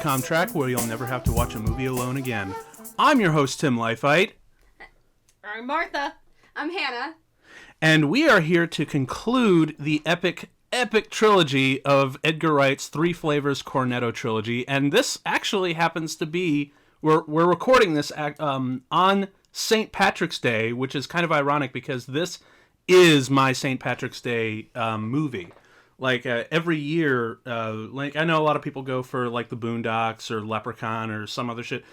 Track, where you'll never have to watch a movie alone again. I'm your host, Tim Leifheit. I'm Martha. I'm Hannah. And we are here to conclude the epic trilogy of Edgar Wright's Three Flavors Cornetto trilogy. And this actually happens to be, we're recording this on St. Patrick's Day, which is kind of ironic because this is my St. Patrick's Day movie. Like every year, like I know a lot of people go for like the Boondocks or Leprechaun or some other shit.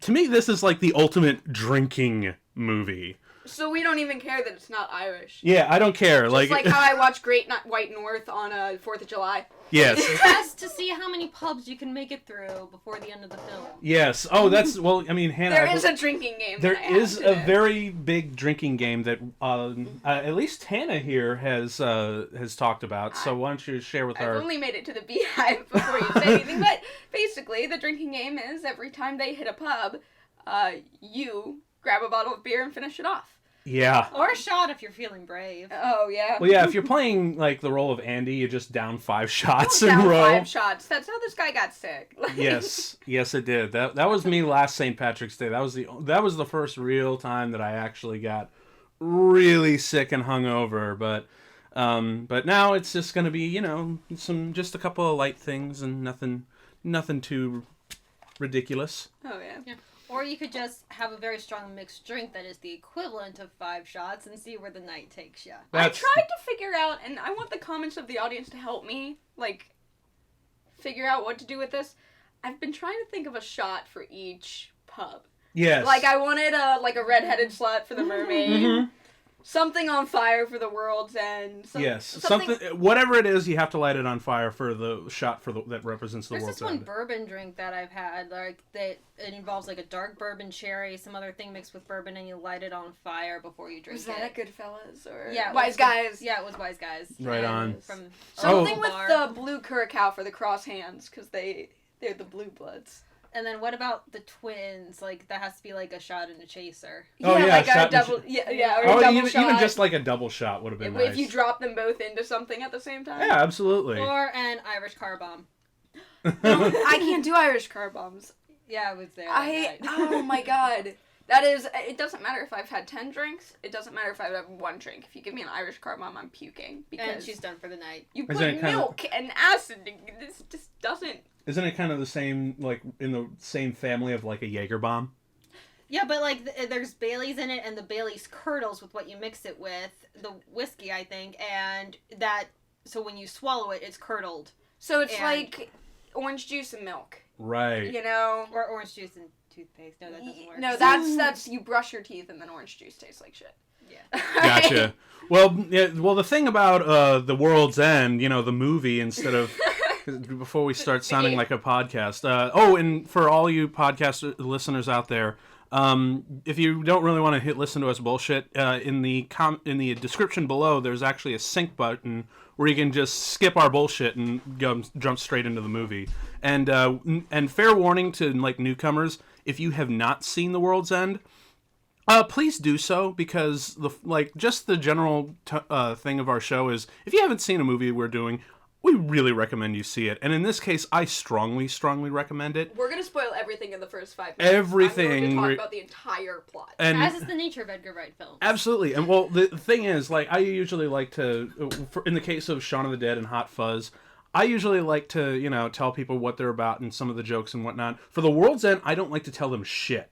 To me, this is like the ultimate drinking movie. So we don't even care that it's not Irish. Yeah, I don't care. Just like how I watch Great White North on 4th of July. Yes. Just to see how many pubs you can make it through before the end of the film. Yes. Oh, that's, well, I mean, Hannah... There is a drinking game. There is a very big drinking game that at least Hannah here has talked about. So why don't you share with our... I've only made it to the beehive before you say anything. But basically, the drinking game is every time they hit a pub, you grab a bottle of beer and finish it off. Yeah. Or a shot if you're feeling brave. Oh, yeah. Well, yeah, if you're playing, like, the role of Andy, you just down 5 shots in a down row. 5 shots. That's how this guy got sick. Yes, it did. That was me last St. Patrick's Day. That was the first real time that I actually got really sick and hungover. But now it's just gonna be, you know, just a couple of light things and nothing too ridiculous. Oh, yeah. Or you could just have a very strong mixed drink that is the equivalent of 5 shots and see where the night takes you. I tried to figure out, and I want the comments of the audience to help me, like, figure out what to do with this. I've been trying to think of a shot for each pub. Yes. Like, I wanted a red-headed slut for the mermaid. Mm-hmm. Something on fire for the world's end. Yes, something. Whatever it is, you have to light it on fire for the shot that represents the world's end. There's this one bourbon drink that I've had, like it involves like a dark bourbon cherry, some other thing mixed with bourbon, and you light it on fire before you drink it. Was that Goodfellas or Wise Guys? Yeah, it was Wise Guys. Right on. From something with the blue curacao for the cross hands because they're the blue bloods. And then what about the twins? Like, that has to be like a shot and a chaser. Oh, yeah, like a double, or a double shot. Even just like a double shot would have been nice. If you drop them both into something at the same time. Yeah, absolutely. Or an Irish car bomb. I can't do Irish car bombs. Yeah, I was there. Oh my god. That is, it doesn't matter if I've had 10 drinks. It doesn't matter if I've had 1 drink. If you give me an Irish car bomb, I'm puking. Because and she's done for the night. You put milk and acid. This just doesn't... Isn't it kind of the same, like, in the same family of, like, a Jaeger bomb? Yeah, but, like, there's Bailey's in it, and the Bailey's curdles with what you mix it with. The whiskey, I think, and that... So when you swallow it, it's curdled. So it's like orange juice and milk. Right. You know? Or orange juice and toothpaste. No, that doesn't work. No, that's you brush your teeth and then orange juice tastes like shit. Yeah. Gotcha. Well, the thing about The World's End, you know, the movie, instead of... Before we start sounding like a podcast. And for all you podcast listeners out there, if you don't really want to listen to us bullshit, in the description below, there's actually a sync button where you can just skip our bullshit and jump straight into the movie. And fair warning to like newcomers, if you have not seen The World's End, please do so, because just the general thing of our show is, if you haven't seen a movie we're doing, we really recommend you see it. And in this case, I strongly, strongly recommend it. We're going to spoil everything in the first 5 minutes. Everything. I'm going to talk about the entire plot. As is the nature of Edgar Wright films. Absolutely. And, well, the thing is, like, I usually like to, in the case of Shaun of the Dead and Hot Fuzz, I usually like to, you know, tell people what they're about and some of the jokes and whatnot. For The World's End, I don't like to tell them shit.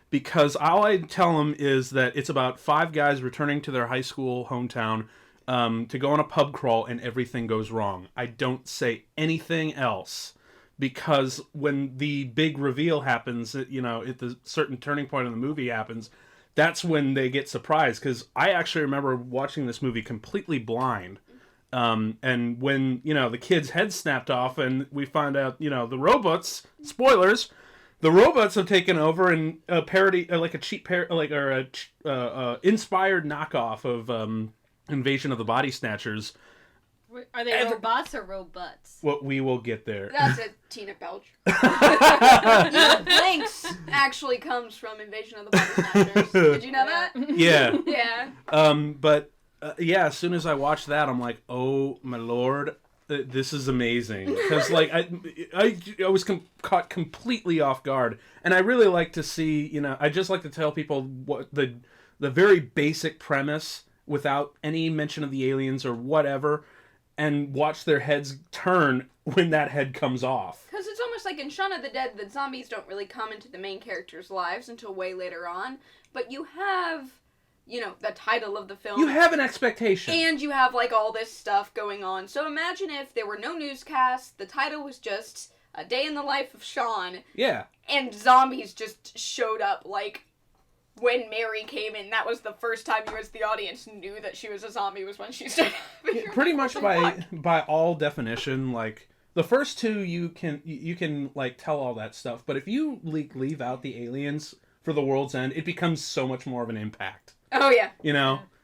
Because all I tell them is that it's about 5 guys returning to their high school hometown to go on a pub crawl, and everything goes wrong. I don't say anything else, because when the big reveal happens, you know, at the certain turning point in the movie happens, that's when they get surprised. Because I actually remember watching this movie completely blind, and when, you know, the kid's head snapped off, and we find out, you know, the robots, spoilers, the robots have taken over, and a parody, like a cheap inspired knockoff of Invasion of the Body Snatchers. Are they robots or robots? Well, we will get there. That's a Tina Belch. Blinks actually comes from Invasion of the Body Snatchers. Did you know that? Yeah. Yeah. But as soon as I watched that, I'm like, oh my lord, this is amazing, because like I was caught completely off guard, and I really like to see, I just like to tell people what the very basic premise without any mention of the aliens or whatever, and watch their heads turn when that head comes off. Because it's almost like in Shaun of the Dead, the zombies don't really come into the main characters' lives until way later on, but you have, the title of the film. You have an expectation. And you have, like, all this stuff going on. So imagine if there were no newscasts, the title was just A Day in the Life of Shaun. Yeah. And zombies just showed up, like, when Mary came in. That was the first time you as the audience knew that she was a zombie, was when she started. Pretty much by all definition, like, the first two you can like tell all that stuff, but if you leave out the aliens for The World's End, it becomes so much more of an impact. Oh, yeah.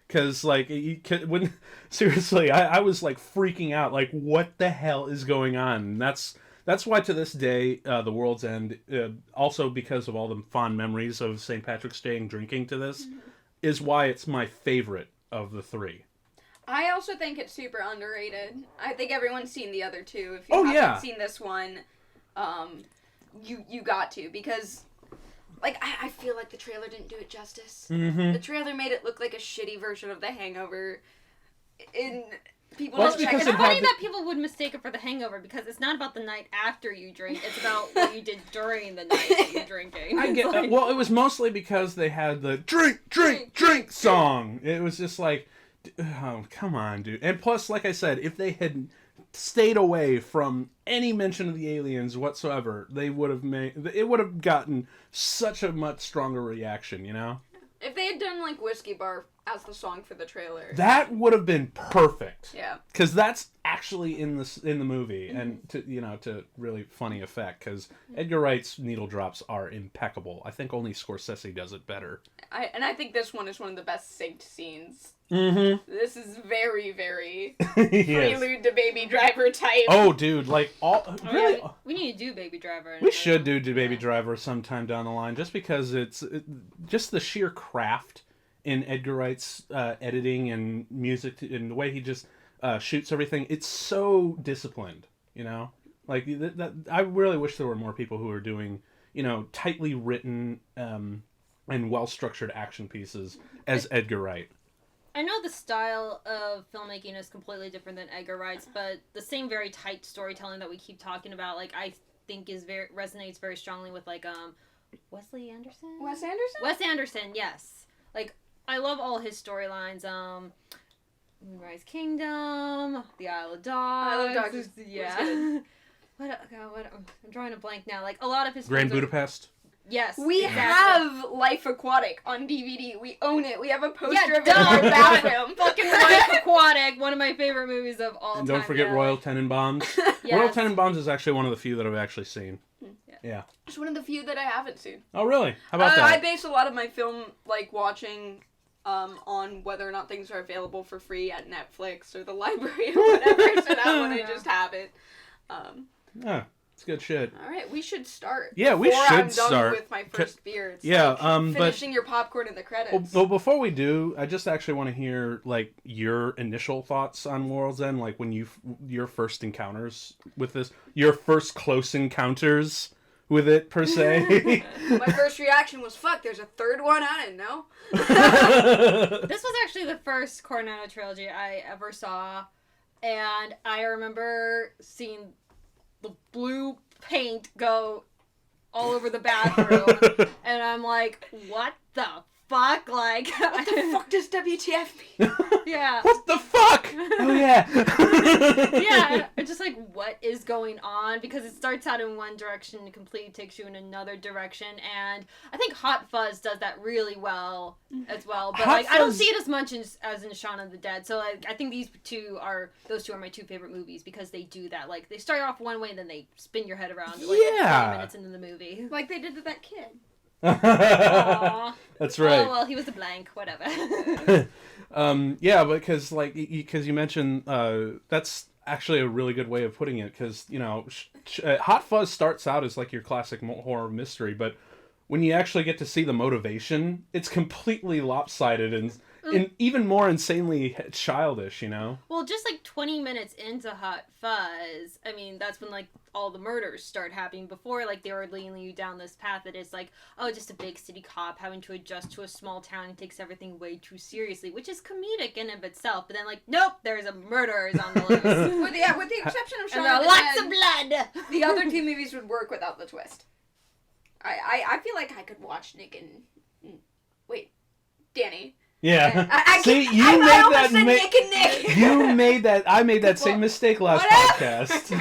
Because, like, seriously, I was, like, freaking out, like, what the hell is going on? And that's why, to this day, The World's End, also because of all the fond memories of St. Patrick's Day and drinking to this, is why it's my favorite of the three. I also think it's super underrated. I think everyone's seen the other two. If you haven't seen this one, you got to, because... Like, I feel like the trailer didn't do it justice. Mm-hmm. The trailer made it look like a shitty version of The Hangover. It's funny that people would mistake it for The Hangover, because it's not about the night after you drink. It's about what you did during the night that you're drinking. I get that. Well, it was mostly because they had the drink song. It was just like, oh, come on, dude. And plus, like I said, if they had stayed away from any mention of the aliens whatsoever, it would have gotten such a much stronger reaction, If they had done, like, Whiskey Bar as the song for the trailer. That would have been perfect. Yeah. Because that's actually in the movie, and to really funny effect, because Edgar Wright's needle drops are impeccable. I think only Scorsese does it better. I think this one is one of the best synced scenes. Mm-hmm. This is very, very Yes. prelude to Baby Driver type. Oh, dude, like, really... Yeah, we need to do Baby Driver. We should do Baby Driver sometime down the line, just because just the sheer craft in Edgar Wright's editing and music, and the way he just shoots everything. It's so disciplined, Like, I really wish there were more people who are doing, tightly written and well-structured action pieces as Edgar Wright. I know the style of filmmaking is completely different than Edgar Wright's, but the same very tight storytelling that we keep talking about, like, I think resonates very strongly with, like, Wes Anderson? Wes Anderson, yes. Like, I love all his storylines. Moonrise Kingdom, The Isle of Dogs. Isle of Dogs, yeah. What? I'm drawing a blank now. Like, a lot of his Grand Budapest. Yes. We have Life Aquatic on DVD. We own it. We have a poster of it in duh. our bathroom. Fucking Life Aquatic, one of my favorite movies of all time. And don't forget Royal Tenenbaums. Yes. Royal Tenenbaums is actually one of the few that I've actually seen. Yeah. It's one of the few that I haven't seen. Oh, really? How about that? I base a lot of my film, like, watching on whether or not things are available for free at Netflix or the library or whatever, so that when I just have it. Yeah. It's good shit. All right, we should start. Yeah, we before should I'm done start. With my first beer, it's finishing your popcorn in the credits. Well, before we do, I just actually want to hear like your initial thoughts on World's End, like when your first encounters with this, your first close encounters with it per se. My first reaction was, "Fuck, there's a third one. I didn't know." This was actually the first Cornetto trilogy I ever saw, and I remember seeing the blue paint go all over the bathroom, and I'm like, what the fuck? Like, what the fuck does WTF mean? Yeah. What the fuck? Oh, yeah. Yeah, it's just like, what is going on? Because it starts out in one direction and completely takes you in another direction, and I think Hot Fuzz does that really well as well. But like, I don't see it as much as in Shaun of the Dead. So like, I think those two are my two favorite movies because they do that. Like, they start off one way and then they spin your head around. Like, 20 minutes into the movie, like they did to that kid. Aww. That's right. Oh well, he was a blank. Whatever. Yeah, because like because you mentioned that's actually a really good way of putting it. Because Hot Fuzz starts out as like your classic horror mystery, but when you actually get to see the motivation, it's completely lopsided and even more insanely childish, you know? Well, just like 20 minutes into Hot Fuzz, I mean, that's when like all the murders start happening. Before, like, they were leading you down this path that is like, oh, just a big city cop having to adjust to a small town and takes everything way too seriously, which is comedic in and of itself. But then, like, nope, there's a murderers on the loose. with the exception of Shaun and of the lots Dead, of blood. The other two movies would work without the twist. I feel like I could watch Nick and Danny. Yeah. See, you made that. Nick and Nick. You made that. I made that same mistake last podcast.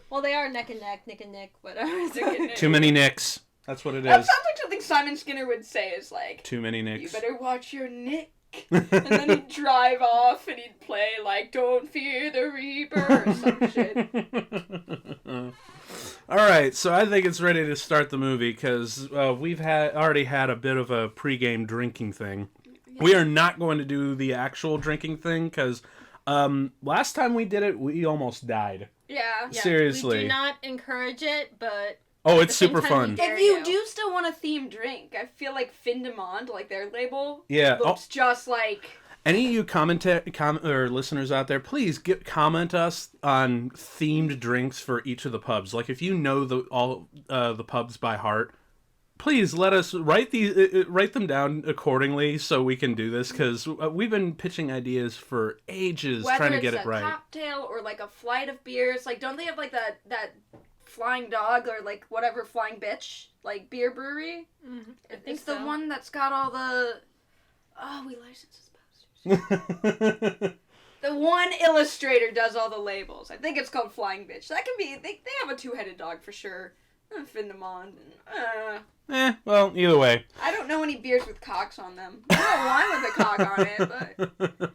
Well, they are neck and neck, Nick and Nick, whatever. Too many Nicks. That's what it is. That sounds like something Simon Skinner would say. Is like, too many Nicks. You better watch your Nick. And then he'd drive off and he'd play like "Don't Fear the Reaper" or some shit. All right, so I think it's ready to start the movie because we've already had a bit of a pregame drinking thing. Yeah. We are not going to do the actual drinking thing because last time we did it, we almost died. Yeah. Seriously. We do not encourage it, but... Oh, it's super fun. If you do still want a themed drink, I feel like Fin de Monde, like their label, looks just like... Any of you or listeners out there, please comment us on themed drinks for each of the pubs. Like, if you know all the pubs by heart, please let us write them down accordingly so we can do this, because we've been pitching ideas for ages trying to get it right. Whether it's a cocktail or like a flight of beers, like don't they have like that Flying Dog or like whatever Flying Bitch like beer brewery? Mm-hmm. It's the one that's got all the we license as posters. The one illustrator does all the labels. I think it's called Flying Bitch. That can be they have a two-headed dog for sure. Fin de Monde. Well, either way. I don't know any beers with cocks on them. I know one with a cock on it,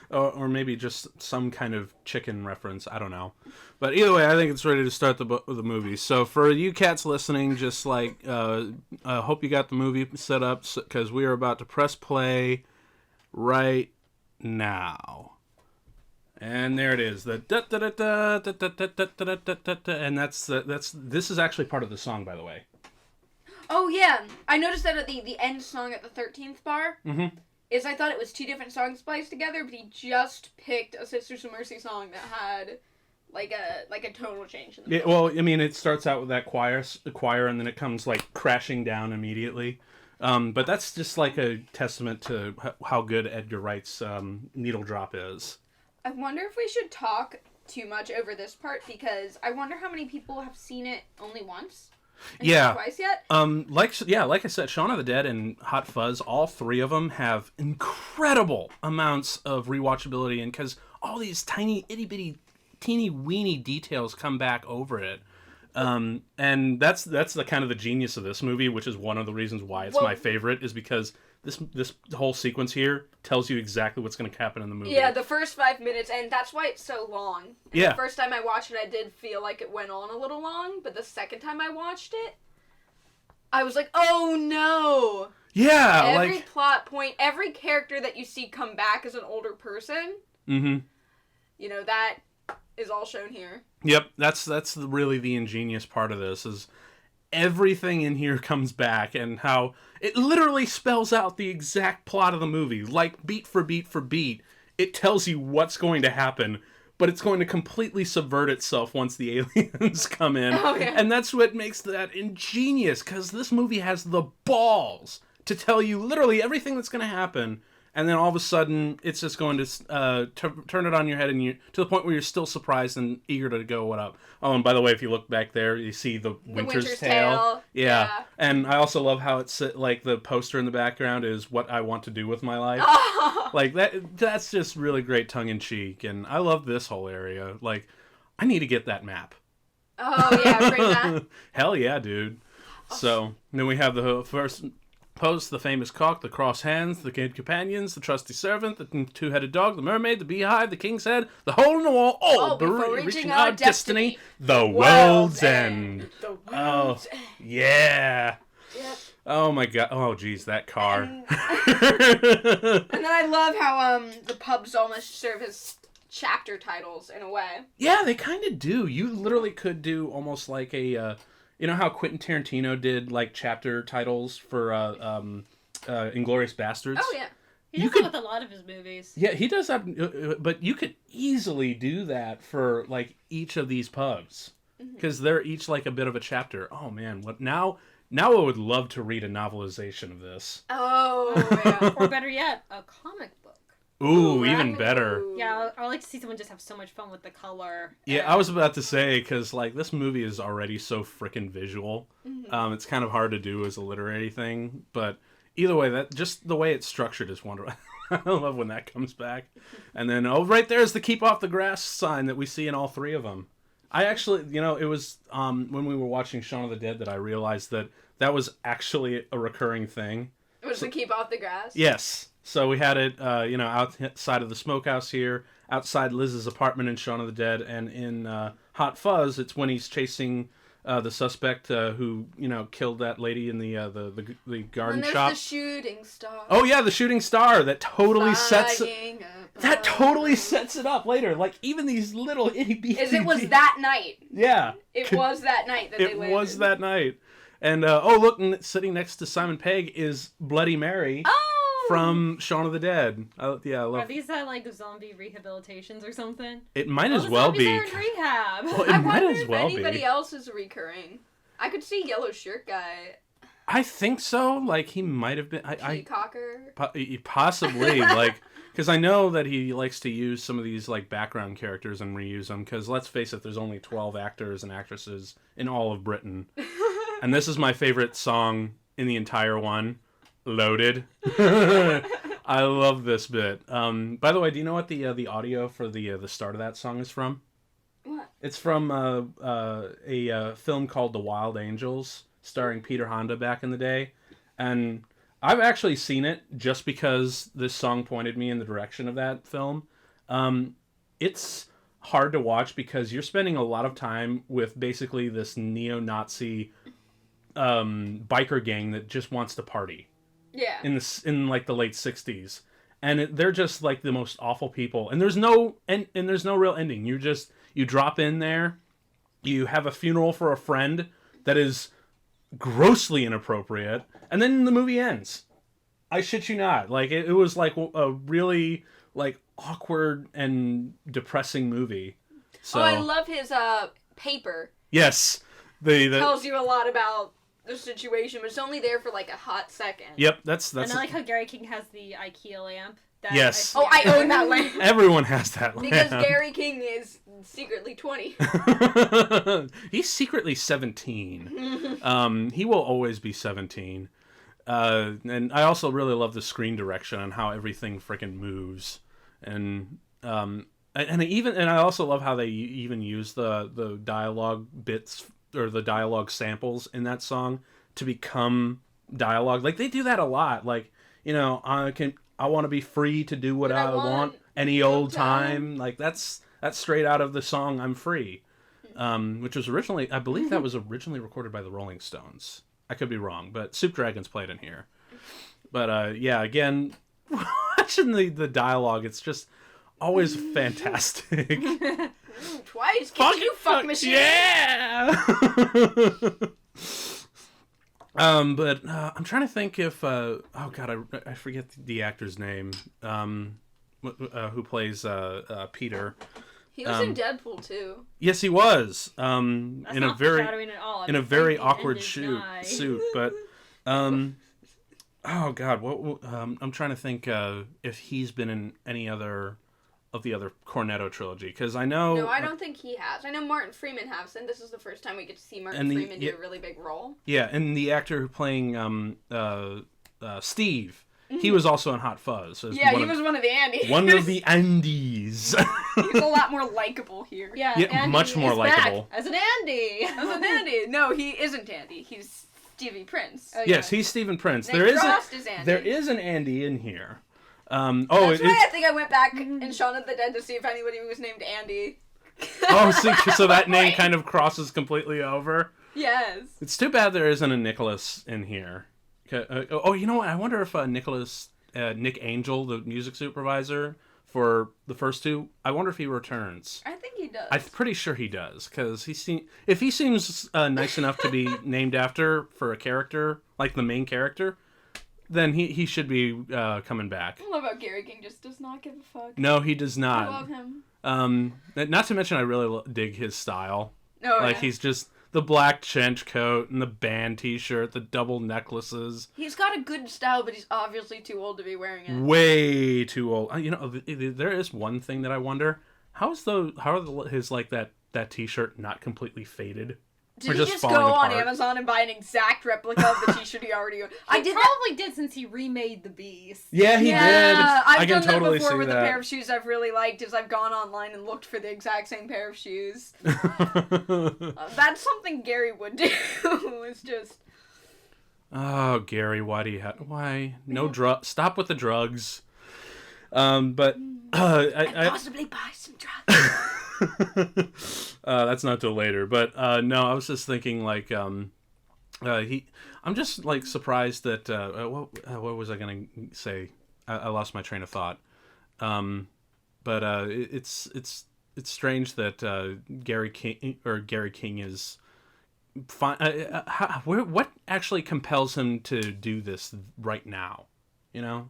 but... or maybe just some kind of chicken reference. I don't know. But either way, I think it's ready to start the movie. So for you cats listening, just like, hope you got the movie set up, because we are about to press play right now. And there it is. The da da da da da da da da da da, and this is actually part of the song, by the way. Oh yeah, I noticed that at the end song at the 13th bar. Mm-hmm. I thought it was two different songs spliced together, but he just picked a Sisters of Mercy song that had like a tonal change. In the yeah, well, I mean, it starts out with that choir, and then it comes like crashing down immediately. But that's just like a testament to how good Edgar Wright's needle drop is. I wonder if we should talk too much over this part, because I wonder how many people have seen it only once. Yeah. Twice yet? Like I said, Shaun of the Dead and Hot Fuzz, all three of them have incredible amounts of rewatchability, and because all these tiny, itty-bitty, teeny-weeny details come back over it. And that's the kind of the genius of this movie, which is one of the reasons why it's my favorite, is because this whole sequence here tells you exactly what's going to happen in the movie. Yeah, the first 5 minutes, and that's why it's so long. And yeah. The first time I watched it, I did feel like it went on a little long, but the second time I watched it, I was like, oh no! Yeah, every plot point, every character that you see come back as an older person, mm-hmm. You know, that is all shown here. Yep, that's really the ingenious part of this, is everything in here comes back, and how it literally spells out the exact plot of the movie, like beat for beat for beat. It tells you what's going to happen, but it's going to completely subvert itself once the aliens come in. Oh, yeah. And that's what makes that ingenious, because this movie has the balls to tell you literally everything that's going to happen, and then all of a sudden it's just going to turn it on your head, and you to the point where you're still surprised and eager to go, what up? Oh, and by the way, if you look back there, you see the Winter's Tale. Yeah. And I also love how it's like the poster in the background is what I want to do with my life. Oh. Like that's just really great tongue in cheek, and I love this whole area. Like, I need to get that map. Oh yeah, bring that. Hell yeah, dude. So then we have the first post, the famous cock, the cross hands, the good companions, the trusty servant, the two-headed dog, the mermaid, the beehive, the king's head, the hole in the wall, all before reaching our destiny, the world's end. The world's end. Yeah. Yep. Oh my god. Oh geez, that car. And then I love how the pubs almost serve as chapter titles in a way. Yeah, they kind of do. You literally could do almost like a you know how Quentin Tarantino did like chapter titles for Inglourious Bastards? Oh yeah. He does that with a lot of his movies. Yeah, he does that, but you could easily do that for like each of these pubs because they're each like a bit of a chapter. Oh man, what now? Now I would love to read a novelization of this. Oh, yeah. Or better yet, a comic book. Ooh, even better. Yeah, I would like to see someone just have so much fun with the color. Yeah, I was about to say, because like this movie is already so freaking visual. It's kind of hard to do as a literary thing, but either way, that just the way it's structured is wonderful. I love when that comes back. And then, right there's the keep off the grass sign that we see in all three of them. I actually, it was when we were watching Shaun of the Dead that I realized that was actually a recurring thing. It was to keep off the grass? Yes. So we had it, outside of the smokehouse here, outside Liz's apartment in Shaun of the Dead, and in Hot Fuzz, it's when he's chasing the suspect who, killed that lady in the garden shop. And there's the shooting star. Oh yeah, the shooting star that totally sets it up later. Like even these little itty bitty. It was that night. Yeah. It was that night that they landed. It was that night. And look, sitting next to Simon Pegg is Bloody Mary. Oh. From Shaun of the Dead. I love. Are these like zombie rehabilitations or something? It might as well be. Are in rehab. Well, it might as well be. Anybody else is recurring? I could see Yellow Shirt Guy. I think so. Like he might have been. Peacocker. Possibly. Like because I know that he likes to use some of these like background characters and reuse them. Because let's face it, there's only 12 actors and actresses in all of Britain, and this is my favorite song in the entire one. Loaded. I love this bit. By the way, do you know what the audio for the start of that song is from? What? It's from a film called The Wild Angels, starring Peter Honda back in the day, and I've actually seen it just because this song pointed me in the direction of that film. It's hard to watch because you're spending a lot of time with basically this neo-Nazi biker gang that just wants to party. Yeah. In like the late 60s. And they're just like the most awful people. And there's no there's no real ending. You drop in there, you have a funeral for a friend that is grossly inappropriate, and then the movie ends. I shit you not. Like it was like a really like awkward and depressing movie. So I love his paper. Yes. Tells you a lot about the situation, but it's only there for like a hot second. Yep, that's. And I like how Gary King has the IKEA lamp. Yes. I own that lamp. Everyone has that lamp. Because Gary King is secretly 20. He's secretly 17. He will always be 17. And I also really love the screen direction and how everything freaking moves. And I also love how they even use the dialogue bits or the dialogue samples in that song to become dialogue. Like they do that a lot. Like, I want to be free to do what I want any old time. Like that's straight out of the song I'm Free. Which was originally, I believe that was originally recorded by the Rolling Stones. I could be wrong, but Soup Dragon's played in here. But yeah, again, watching the dialogue, it's just always fantastic. Twice, can you fuck machine? Yeah. But I'm trying to think if oh god, I forget the actor's name. Who plays Peter? He was in Deadpool too. Yes, he was. In a very awkward suit. But oh god, what? I'm trying to think if he's been in any other of the other Cornetto trilogy, because I know. No, I don't think he has. I know Martin Freeman has, and this is the first time we get to see Martin Freeman do a really big role. Yeah, and the actor who playing Steve, he was also in Hot Fuzz. Yeah, he was one of the Andes. One of the Andes. He's a lot more likable here. Yeah, much more likable. As an Andy. No, he isn't Andy. He's Stevie Prince. Oh, yes, he's Stephen Prince. There is an Andy in here. That's why I think I went back in Shaun of the Dead to see if anybody was named Andy. So that name kind of crosses completely over? Yes. It's too bad there isn't a Nicholas in here. You know what? I wonder if Nick Angel, the music supervisor for the first two, I wonder if he returns. I think he does. I'm pretty sure he does, because if he seems nice enough to be named after for a character, like the main character, then he should be coming back. I love how Gary King just does not give a fuck. No, he does not. I love him. Not to mention, I really dig his style. Oh, like yeah. he's just the black trench coat and the band T-shirt, the double necklaces. He's got a good style, but he's obviously too old to be wearing it. Way too old. You know, there is one thing that I wonder: how are his like that T-shirt not completely faded? Did he just go on Amazon and buy an exact replica of the T-shirt he already owned? He probably did since he remade the Beast. Yeah, he did. I've done totally that before with that. a pair of shoes I've really liked. Is I've gone online and looked for the exact same pair of shoes. That's something Gary would do. It's just. Oh, Gary, why no drug? Stop with the drugs. But I possibly buy some drugs. That's not till later, but no, I was just thinking like I'm just like surprised that what was I gonna say? I lost my train of thought. But it's strange that Gary King is fine. What actually compels him to do this right now? You know,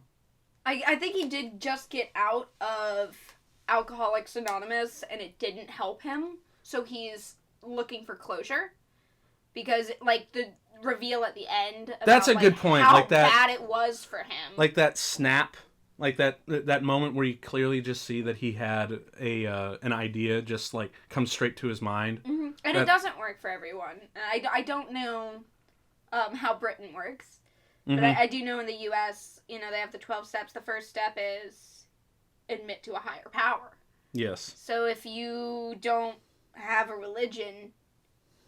I think he did just get out of Alcoholics Anonymous, and it didn't help him, so he's looking for closure, because like the reveal at the end about, that's a good point, how like that bad it was for him, like that snap, like that moment where you clearly just see that he had an idea just like come straight to his mind. Mm-hmm. And it doesn't work for everyone. I don't know how Britain works, but I do know in the US, you know, they have the 12 steps. The first step is admit to a higher power. Yes. So if you don't have a religion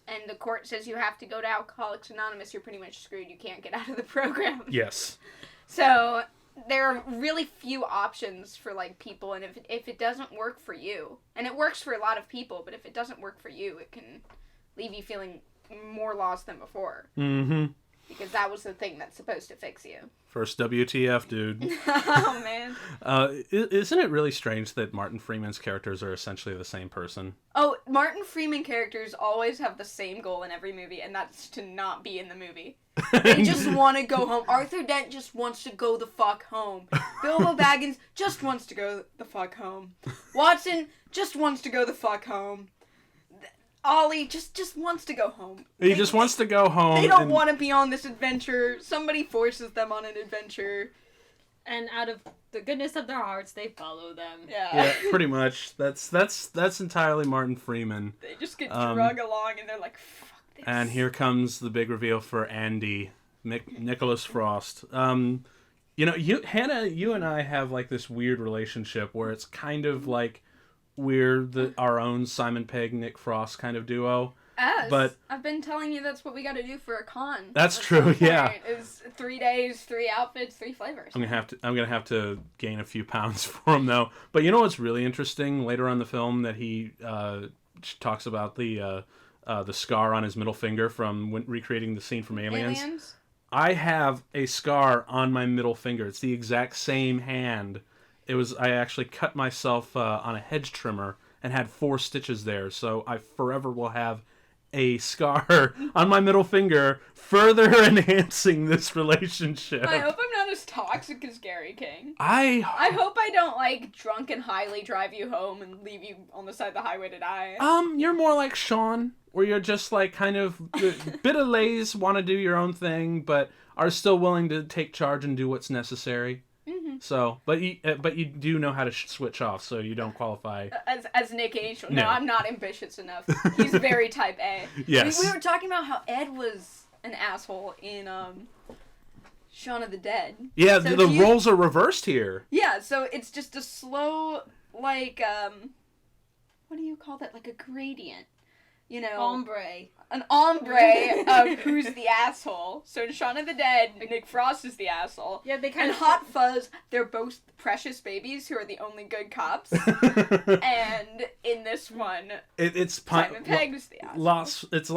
and the court says you have to go to Alcoholics Anonymous, you're pretty much screwed. You can't get out of the program. Yes. So there are really few options for like people, and if it doesn't work for you, and it works for a lot of people, but if it doesn't work for you, it can leave you feeling more lost than before. Mm-hmm. Because that was the thing that's supposed to fix you. First WTF, dude. Oh, man. Isn't it really strange that Martin Freeman's characters are essentially the same person? Oh, Martin Freeman characters always have the same goal in every movie, and that's to not be in the movie. They just want to go home. Arthur Dent just wants to go the fuck home. Bilbo Baggins just wants to go the fuck home. Watson just wants to go the fuck home. Ollie just wants to go home. He just wants to go home. They don't want to be on this adventure. Somebody forces them on an adventure. And out of the goodness of their hearts, they follow them. Yeah, pretty much. That's entirely Martin Freeman. They just get drug along and they're like, fuck this. And here comes the big reveal for Andy, Nicholas Frost. You know, Hannah, you and I have like this weird relationship where it's kind of like we're our own Simon Pegg, Nick Frost kind of duo. But I've been telling you that's what we got to do for a con. That's true, yeah. Is 3 days, 3 outfits, 3 flavors. I'm gonna have to gain a few pounds for him though. But you know what's really interesting? Later on in the film, that he talks about the scar on his middle finger from recreating the scene from Aliens. I have a scar on my middle finger. It's the exact same hand. I actually cut myself on a hedge trimmer and had 4 stitches there, so I forever will have a scar on my middle finger, further enhancing this relationship. I hope I'm not as toxic as Gary King. I hope I don't, like, drunk and highly drive you home and leave you on the side of the highway to die. You're more like Sean, where you're just, like, kind of a bit of lazy, want to do your own thing, but are still willing to take charge and do what's necessary. So, but you do know how to switch off, so you don't qualify as Nick Angel. No, No. I'm not ambitious enough. He's very type A. Yes. We were talking about how Ed was an asshole in Shaun of the Dead. Yeah, So the do you- roles are reversed here. Yeah, so it's just a slow, like what do you call that? Like a gradient. You know, Ombre. an ombre of who's the asshole. So in Shaun of the Dead, Nick Frost is the asshole. Yeah, they kind And of... Hot Fuzz, they're both precious babies who are the only good cops. And in this one, It's Simon Pegg's the asshole. It's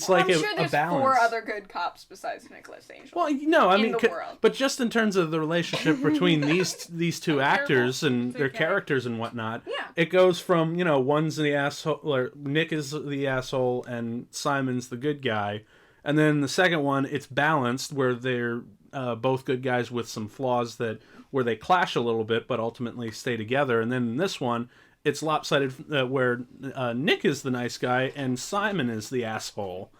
like I'm sure a there's balance. 4 other good cops besides Nicholas Angel. Well, no, I in mean, the world. but just in terms of the relationship between these two actors and It's their okay. characters and whatnot, Yeah. it goes from, you know, one's the asshole, or Nick is the asshole and Simon's the good guy, and then the second one, it's balanced where they're both good guys with some flaws where they clash a little bit, but ultimately stay together. And then in this one, it's lopsided where Nick is the nice guy and Simon is the asshole.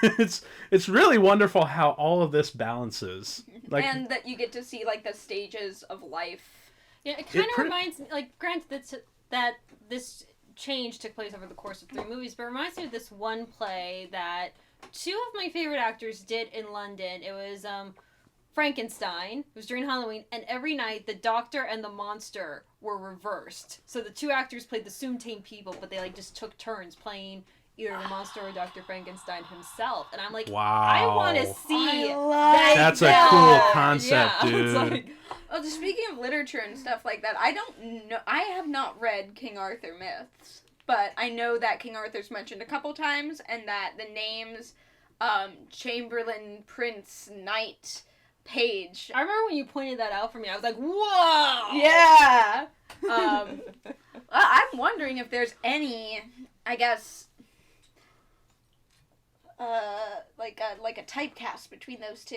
It's really wonderful how all of this balances. And that you get to see like the stages of life. Yeah, it kind of reminds me, like, granted that this change took place over the course of 3 movies, but it reminds me of this one play that 2 of my favorite actors did in London. It was Frankenstein. It was during Halloween, and every night the doctor and the monster were reversed. So the 2 actors played the same people, but they like just took turns playing either the monster or Dr. Frankenstein himself. And I'm like, wow, I want to see that. That's a cool concept, dude. Like, well, just speaking of literature and stuff like that, I don't know. I have not read King Arthur myths, but I know that King Arthur's mentioned a couple times, and that the names Chamberlain, Prince, Knight, Page. I remember when you pointed that out for me. I was like, whoa! Yeah. I'm wondering if there's any, I guess, like a typecast between those 2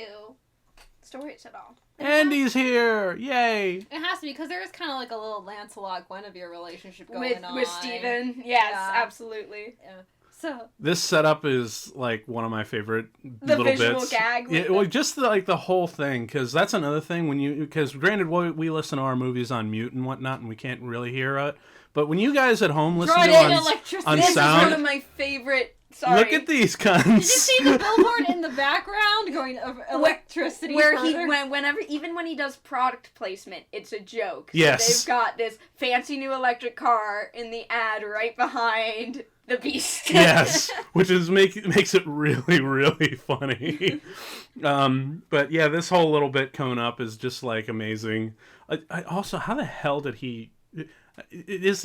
stories at all. Andy's here! Yay! It has to be, because there is kind of like a little Lancelot-Guinevere relationship going on. With Stephen. Yes, yeah. absolutely. Yeah. So this setup is like one of my favorite little bits. The visual gag. Yeah, well, just the whole thing, because that's another thing because granted we listen to our movies on mute and whatnot, and we can't really hear it. But when you guys at home listen to it on this sound, is one of my favorite. Sorry. Look at these cunts. Did you see the billboard in the background going of electricity? Where further? even when he does product placement, it's a joke. Yes. So they've got this fancy new electric car in the ad right behind the Beast. Yes, which makes it really, really funny. But yeah, this whole little bit coming up is just like amazing. I also, how the hell did he? Is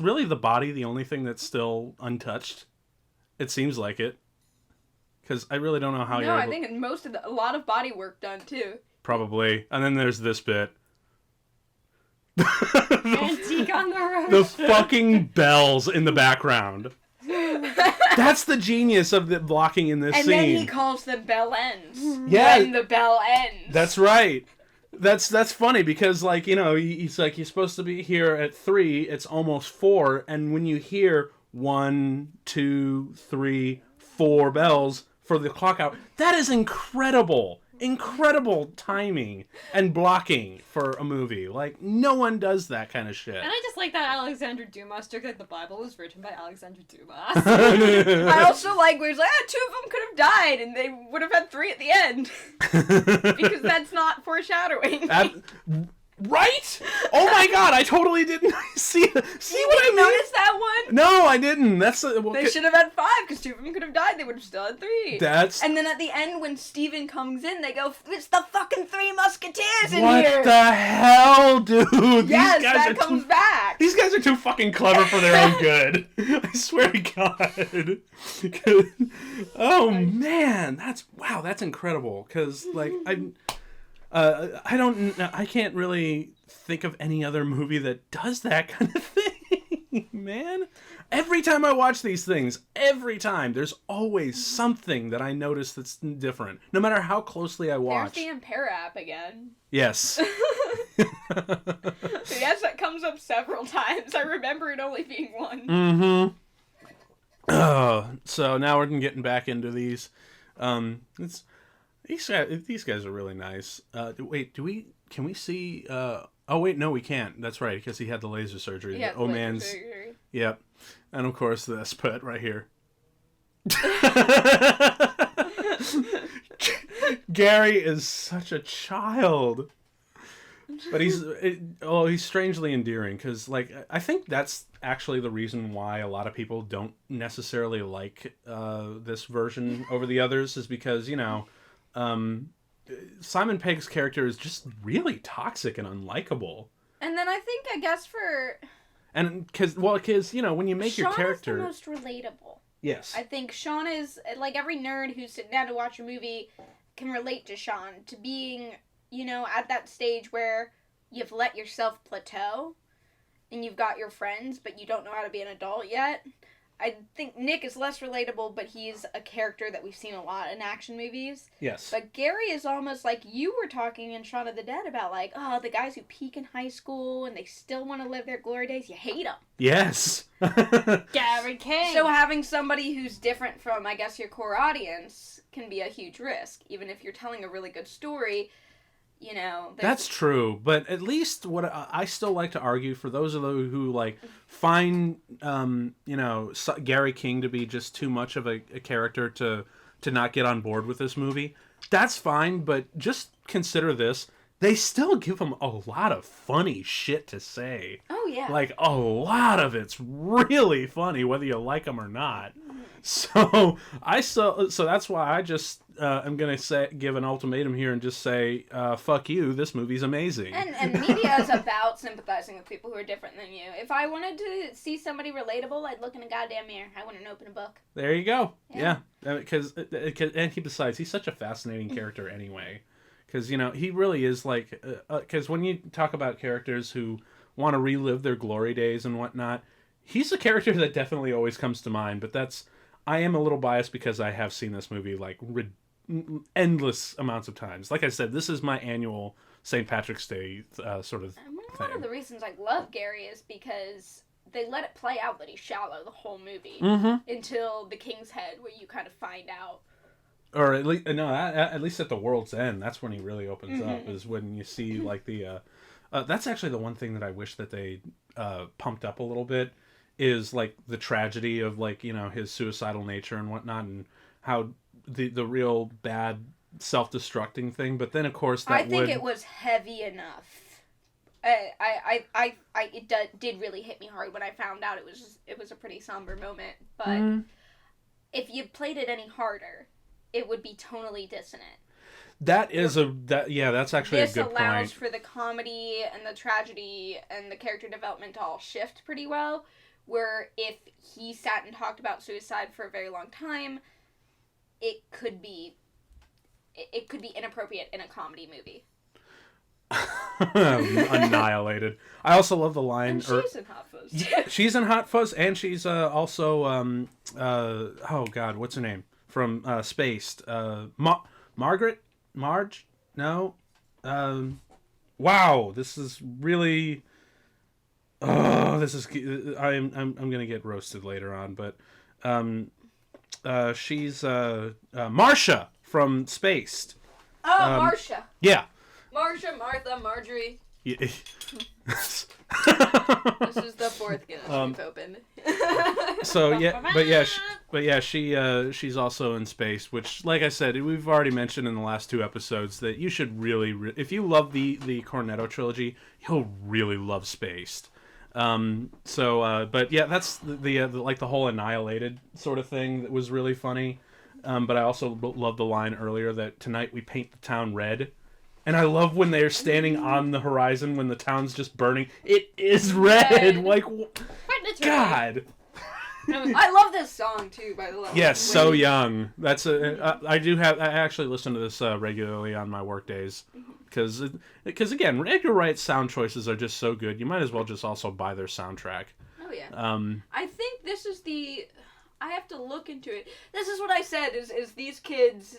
really the body the only thing that's still untouched? It seems like it, because I really don't know how. No, I think a lot of body work done too. Probably, and then there's this bit. Antique on the road. The fucking bells in the background. That's the genius of the blocking in this scene. And then he calls them bell ends. Yeah, when the bell ends. That's right. That's funny because, like, you know, he's like, you're supposed to be here at 3. It's almost 4, and when you hear 1, 2, 3, 4 bells for the clock out, that is incredible timing and blocking for a movie. Like, no one does that kind of shit. And I just like that Alexander Dumas took, like, the Bible was written by Alexander Dumas. I also like where he's like, 2 of them could have died and they would have had 3 at the end. Because that's not foreshadowing. Right? Oh my god, I totally didn't see what I mean? Notice that one? No, I didn't. They should have had 5 because 2 of them could have died. They would have still had 3. And then at the end, when Stephen comes in, they go, "It's the fucking 3 Musketeers in what here." What the hell, dude? Yes, that comes back. These guys are too fucking clever for their own good. I swear to God. Oh man, that's incredible. Because like I can't really think of any other movie that does that kind of thing, man. Every time I watch these things, there's always something that I notice that's different, no matter how closely I watch. There's the Ampere app again. Yes. Yes, that comes up several times. I remember it only being 1. Mm-hmm. So now we're getting back into these. These guys are really nice. Wait, can we see? Oh wait, no, we can't. That's right, because he had the laser surgery. Yeah, surgery. Yep, and of course this put right here. Gary is such a child, but he's strangely endearing because, like, I think that's actually the reason why a lot of people don't necessarily like this version over the others is because, you know. Simon Pegg's character is just really toxic and unlikable. And then I guess because you know, when you make Sean your character is the most relatable. Yes. I think Sean is, like, every nerd who's sitting down to watch a movie can relate to Sean, to being, you know, at that stage where you've let yourself plateau and you've got your friends, but you don't know how to be an adult yet. I think Nick is less relatable, but he's a character that we've seen a lot in action movies. Yes. But Gary is almost like you were talking in Shaun of the Dead about, like, oh, the guys who peak in high school and they still want to live their glory days, you hate them. Yes. Gary King. So having somebody who's different from, I guess, your core audience can be a huge risk. Even if you're telling a really good story, you know. That's true, but at least what I still like to argue for those of those who like find Gary King to be just too much of a character to not get on board with this movie. That's fine, but just consider this. They still give him a lot of funny shit to say. Oh yeah. Like a lot of it's really funny whether you like him or not. So that's why I just I'm gonna give an ultimatum here and just say fuck you. This movie's amazing. And media is about sympathizing with people who are different than you. If I wanted to see somebody relatable, I'd look in a goddamn mirror. I wouldn't open a book. There you go. Yeah. Because besides he's such a fascinating character anyway. Because he really is like because when you talk about characters who want to relive their glory days and whatnot, he's a character that definitely always comes to mind. But I am a little biased because I have seen this movie like endless amounts of times. Like I said, this is my annual St. Patrick's Day sort of thing. One of the reasons I love Gary is because they let it play out that he's shallow the whole movie until the King's Head, where you kind of find out. Or at least at least at the World's End, that's when he really opens up. Is when you see like the. That's actually the one thing that I wish that they pumped up a little bit. Is like the tragedy of like his suicidal nature and whatnot, and how the real bad self-destructing thing. But then of course I think it was heavy enough. It did really hit me hard when I found out it was a pretty somber moment. But if you played it any harder, it would be tonally dissonant. That's actually a good point. This allows for the comedy and the tragedy and the character development to all shift pretty well. Where if he sat and talked about suicide for a very long time, it could be inappropriate in a comedy movie. Annihilated. I also love the line. And she's in Hot Fuzz. She's in Hot Fuzz, and she's also oh god, what's her name from Spaced? Margaret? Marge? No. Wow, this is really. Oh, this is. I'm gonna get roasted later on, but she's Marsha from Spaced. Oh, Marsha. Yeah. Marsha, Martha, Marjorie. Yeah. This is the fourth Guinness we've opened. She's also in Space, which, like I said, we've already mentioned in the last two episodes that you should really, if you love the Cornetto trilogy, you'll really love Spaced. But yeah, that's the like the whole Annihilated sort of thing that was really funny. But I also love the line earlier that tonight we paint the town red. And I love when they're standing on the horizon when the town's just burning. It is red. Like, God. I love this song too, by the way. Yes, So Young. That's I actually listen to this regularly on my work days because again, Edgar Wright's sound choices are just so good. You might as well just also buy their soundtrack. Oh yeah. I think this is I have to look into it. This is what I said. Is these kids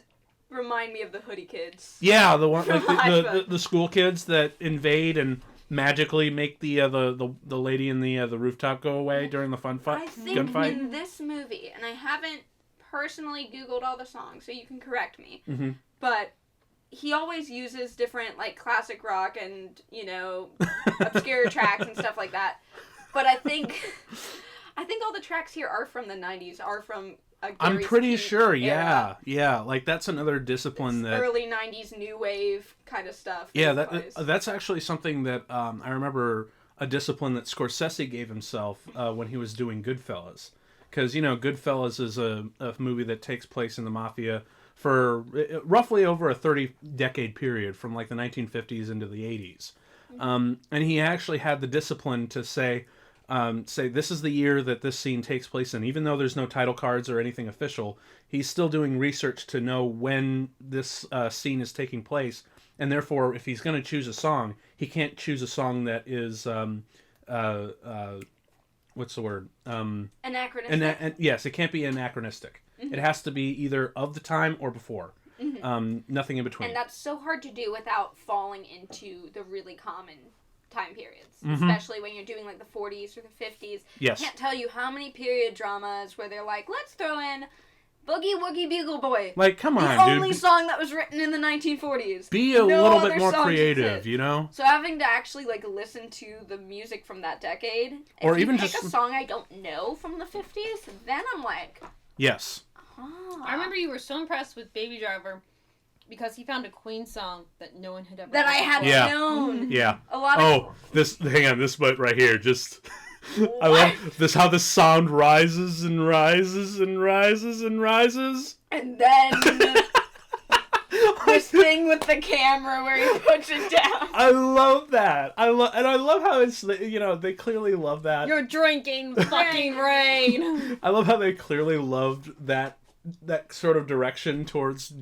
remind me of the Hoodie Kids? Yeah, the one like the school kids that invade and magically make the lady in the rooftop go away during the gunfight. I think in this movie, and I haven't personally Googled all the songs, so you can correct me. Mm-hmm. But he always uses different like classic rock and obscure tracks and stuff like that. But I think all the tracks here are from the 90s, are from I'm pretty sure, yeah. Like that's another discipline that early '90s new wave kind of stuff. Yeah, that's actually something that I remember a discipline that Scorsese gave himself when he was doing Goodfellas, because Goodfellas is a movie that takes place in the mafia for roughly over a 30-decade period from like the 1950s into the 80s, and he actually had the discipline to say this is the year that this scene takes place in. Even though there's no title cards or anything official, he's still doing research to know when this scene is taking place. And therefore, if he's going to choose a song, he can't choose a song that is, what's the word? Anachronistic. Yes, it can't be anachronistic. Mm-hmm. It has to be either of the time or before. Mm-hmm. Nothing in between. And that's so hard to do without falling into the really common time periods. Mm-hmm. Especially when you're doing like the 40s or the 50s. Yes. I can't tell you how many period dramas where they're like, let's throw in Boogie Woogie Bugle Boy. Like, come on, dude. The only song that was written in the 1940s. Be a little bit more creative, you know? So having to actually, like, listen to the music from that decade, or if even you pick just a song I don't know from the 50s, then I'm like... Yes. I remember you were so impressed with Baby Driver because he found a Queen song that no one had ever that I hadn't known. Yeah. A lot of... hang on, this bit right here, just... I love this, how the sound rises and rises and rises and rises. And then this thing with the camera where he puts it down. I love that. I love how it's, you know, they clearly love that. You're drinking fucking rain. I love how they clearly loved that sort of direction towards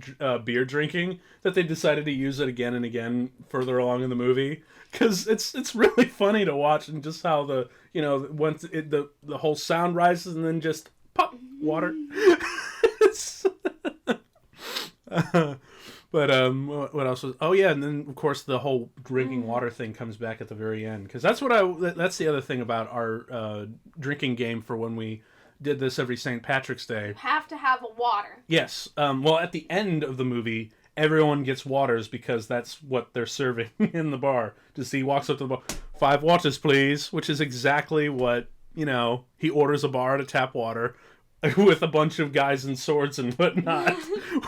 beer drinking, that they decided to use it again and again further along in the movie. Because it's really funny to watch, and just how the, you know, once the whole sound rises and then just pop, water. But what else was? Oh yeah, and then of course the whole drinking water thing comes back at the very end, because that's the other thing about our drinking game for when we did this every St. Patrick's Day. You have to have water. Yes. Well, at the end of the movie, everyone gets waters because that's what they're serving in the bar. Just he walks up to the bar, 5 waters, please, which is exactly what, you know, he orders a bar to tap water with a bunch of guys in swords and whatnot,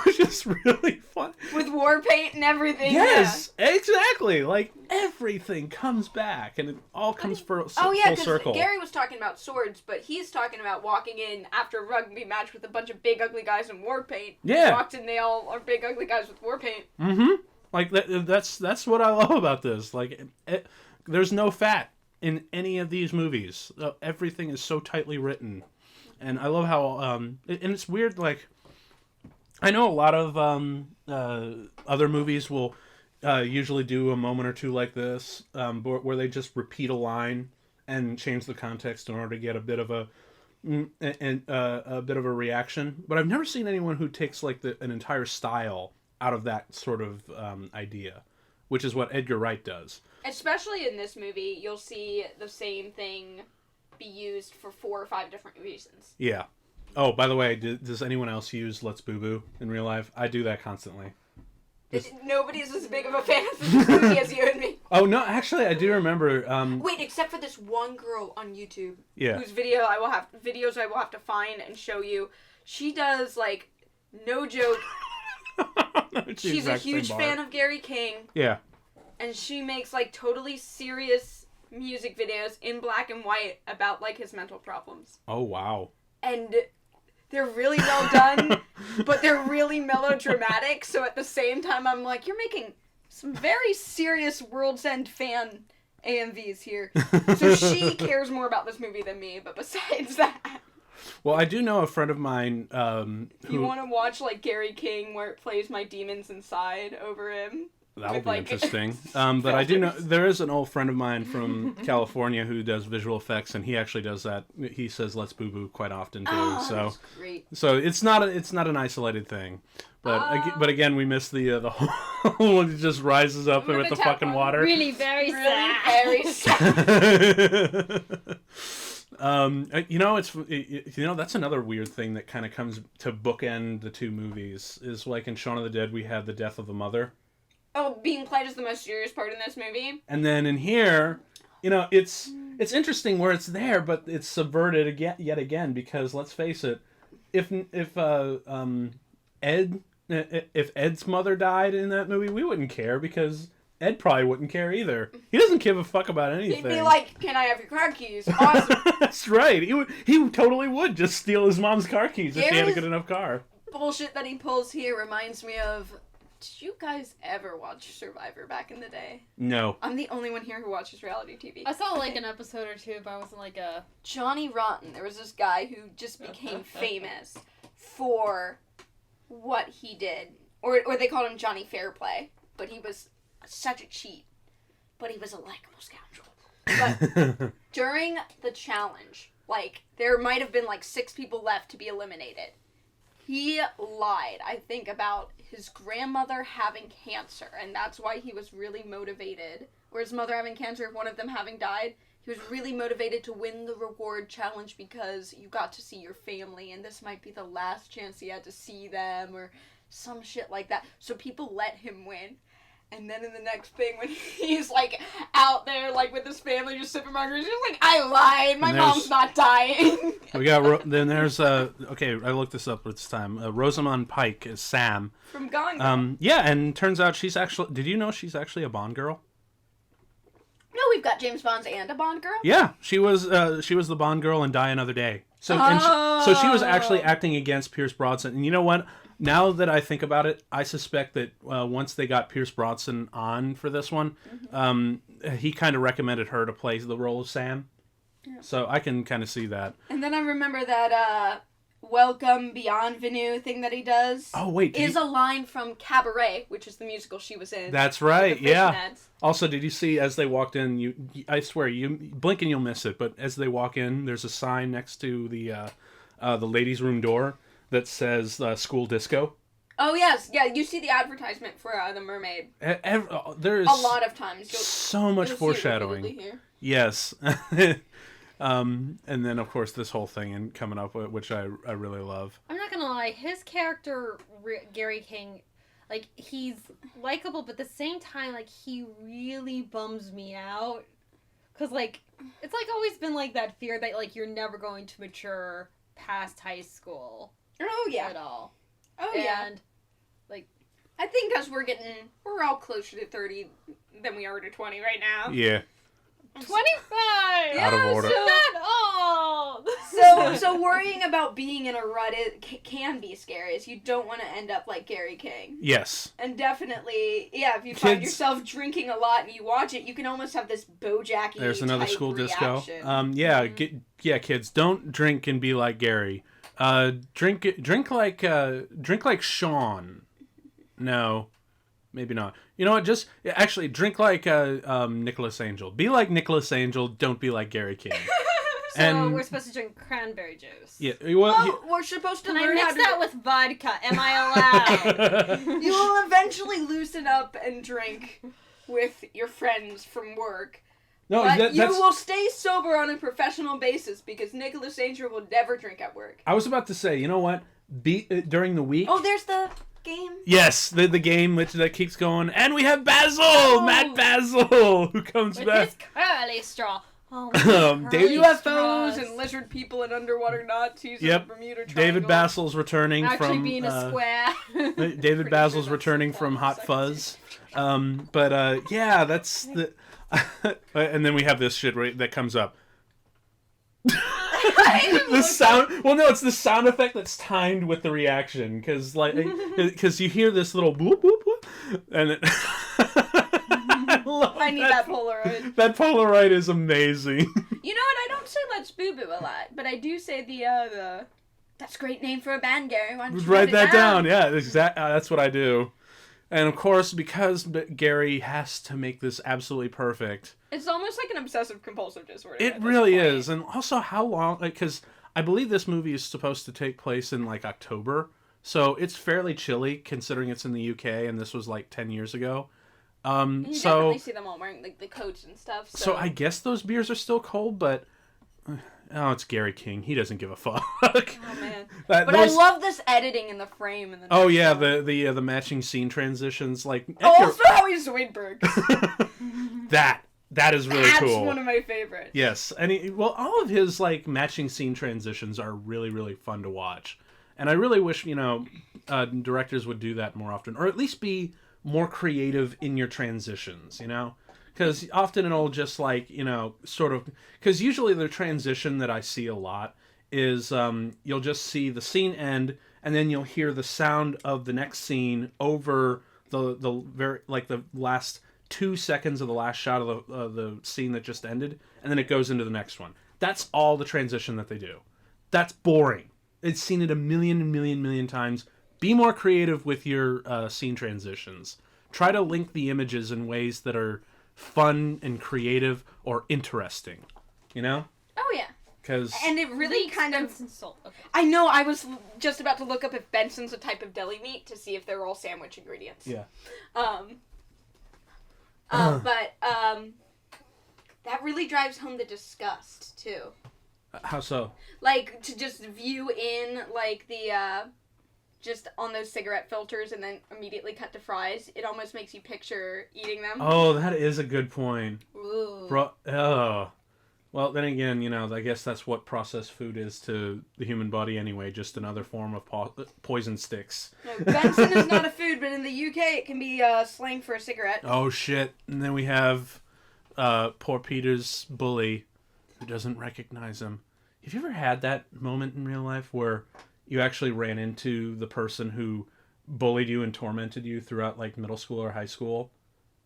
which is really fun. With war paint and everything. Yes, exactly. Like, everything comes back, and it all comes full circle. Gary was talking about swords, but he's talking about walking in after a rugby match with a bunch of big ugly guys in war paint. Yeah. Walked in, they all are big ugly guys with war paint. Mm-hmm. Like, that's what I love about this. Like, there's no fat in any of these movies. Everything is so tightly written. And I love how, and it's weird, like, I know a lot of other movies will usually do a moment or two like this, where they just repeat a line and change the context in order to get a bit of a reaction. But I've never seen anyone who takes, like, an entire style out of that sort of idea, which is what Edgar Wright does. Especially in this movie, you'll see the same thing be used for 4 or 5 different reasons. Yeah. Oh, by the way, does anyone else use Let's Boo Boo in real life? I do that constantly. Nobody's as big of a fan of this movie as you and me. Oh, no, actually, I do remember... Wait, except for this one girl on YouTube. Yeah. Whose videos I will have to find and show you. She does, like, no joke. She's a huge fan of Gary King. Yeah. And she makes, like, totally serious music videos in black and white about, like, his mental problems. Oh, wow. And they're really well done, but they're really melodramatic, so at the same time I'm like, you're making some very serious World's End fan AMVs here. So she cares more about this movie than me, but besides that... Well, I do know a friend of mine who... You want to watch, like, Gary King, where it plays My Demons Inside over him? That'll be interesting. But I do know there is an old friend of mine from California who does visual effects, and he actually does that. He says "Let's Boo Boo" quite often too. That's great. So it's not an isolated thing. But again, we miss the whole when it just rises up with the fucking water. Really very sad. Very sad. You know, that's another weird thing that kind of comes to bookend the two movies. Is like in Shaun of the Dead, we had the death of the mother. Oh, being played as the most serious part in this movie. And then in here, you know, it's interesting where it's there, but it's subverted yet again, because let's face it, if Ed's mother died in that movie, we wouldn't care, because Ed probably wouldn't care either. He doesn't give a fuck about anything. He'd be like, "Can I have your car keys?" Awesome. That's right. He totally would just steal his mom's car keys if he had a good enough car. Bullshit that he pulls here reminds me of... Did you guys ever watch Survivor back in the day? No. I'm the only one here who watches reality TV. I saw like an episode or two, but I wasn't like a... Johnny Rotten. There was this guy who just became famous for what he did. Or they called him Johnny Fairplay. But he was such a cheat. But he was a likable scoundrel. But during the challenge, like, there might have been, like, 6 people left to be eliminated. He lied, I think, about his grandmother having cancer, and that's why he was really motivated. Or his mother having cancer, one of them having died. He was really motivated to win the reward challenge because you got to see your family, and this might be the last chance he had to see them, or some shit like that. So people let him win. And then in the next thing, when he's, like, out there, like, with his family, just sipping margaritas, he's like, I lied, my mom's not dying. We got, then there's, okay, I looked this up this time. Rosamund Pike is Sam. From Gone Girl. Yeah, and turns out she's actually, did you know she's actually a Bond girl? No, we've got James Bond's and a Bond girl? Yeah, she was the Bond girl in Die Another Day. So, so she was actually acting against Pierce Brosnan. And you know what? Now that I think about it, I suspect that once they got Pierce Brosnan on for this one, he kind of recommended her to play the role of Sam. Yeah. So I can kind of see that. And then I remember that Welcome Beyond Venue thing that he does. Oh, wait. Is a line from Cabaret, which is the musical she was in. That's right, yeah. Also, did you see as they walked in, I swear, you blink and you'll miss it, but as they walk in, there's a sign next to the ladies' room door that says school disco. Oh, yes. Yeah, you see the advertisement for The Mermaid. There's a lot of times. So much foreshadowing. Here. Yes. And then, of course, this whole thing and coming up with, which I really love. I'm not going to lie. His character, Gary King, like, he's likable, but at the same time, like, he really bums me out. Because, like, it's, like, always been, like, that fear that, like, you're never going to mature past high school. Oh, yeah. At all. Oh, yeah. And, like, I think as we're all closer to 30 than we are to 20 right now. Yeah. 25! Out of order. Not old! So worrying about being in a rut can be scary, as you don't want to end up like Gary King. Yes. And definitely, yeah, if you find yourself drinking a lot and you watch it, you can almost have this Bojack-y There's another type school reaction. disco. Yeah, kids, don't drink and be like Gary. Drink like Sean. No, maybe not. You know what? Just actually drink like Nicholas Angel. Be like Nicholas Angel. Don't be like Gary King. So we're supposed to drink cranberry juice. Yeah. We're supposed to learn how to mix that with vodka. Am I allowed? You will eventually loosen up and drink with your friends from work. No, but you will stay sober on a professional basis because Nicholas Angel will never drink at work. I was about to say, you know what? During the week. Oh, there's the game. Yes, the game that keeps going, and we have Basil, Matt Basil, who comes with back. His curly straw. Oh, UFOs and lizard people and underwater Nazis. Yep. And Bermuda Triangle. David Basil's returning Actually being a square. David Basil's returning from Hot Fuzz. Yeah, that's the. And then we have this shit that comes up. The sound. Well, no, it's the sound effect that's timed with the reaction, because you hear this little boop boop boop, and it. I need that Polaroid. That Polaroid is amazing. You know what? I don't say "Let's Boo Boo" a lot, but I do say the. That's a great name for a band, Gary. Why don't you write that down? Yeah, exactly. That's what I do. And of course, because Gary has to make this absolutely perfect. It's almost like an obsessive-compulsive disorder. It really is. And also, how long... Because I believe this movie is supposed to take place in, like, October. So it's fairly chilly, considering it's in the UK, and this was, like, 10 years ago. You definitely see them all wearing, like, the coats and stuff. So I guess those beers are still cold, but... Oh, it's Gary King. He doesn't give a fuck. Oh man! I love this editing in the frame and the. Oh yeah, the matching scene transitions, like. Also, Howie Zoidberg. That is really cool. That's one of my favorites. Yes, and all of his like matching scene transitions are really really fun to watch, and I really wish directors would do that more often, or at least be more creative in your transitions. Because often it'll just like, sort of... Because usually the transition that I see a lot is you'll just see the scene end, and then you'll hear the sound of the next scene over the last 2 seconds of the last shot of the scene that just ended, and then it goes into the next one. That's all the transition that they do. That's boring. It's seen it a million times. Be more creative with your scene transitions. Try to link the images in ways that are... fun and creative or interesting, Oh yeah. And it really kind of... Salt. Okay. I know, I was just about to look up if Benson's a type of deli meat to see if they're all sandwich ingredients. Yeah. But that really drives home the disgust, too. How so? Like, to just view in, like, the, just on those cigarette filters and then immediately cut to fries, it almost makes you picture eating them. Oh, that is a good point. Ooh. Well, then again, I guess that's what processed food is to the human body anyway, just another form of poison sticks. No, Benson is not a food, but in the UK it can be slang for a cigarette. Oh, shit. And then we have poor Peter's bully who doesn't recognize him. Have you ever had that moment in real life where you actually ran into the person who bullied you and tormented you throughout, like, middle school or high school?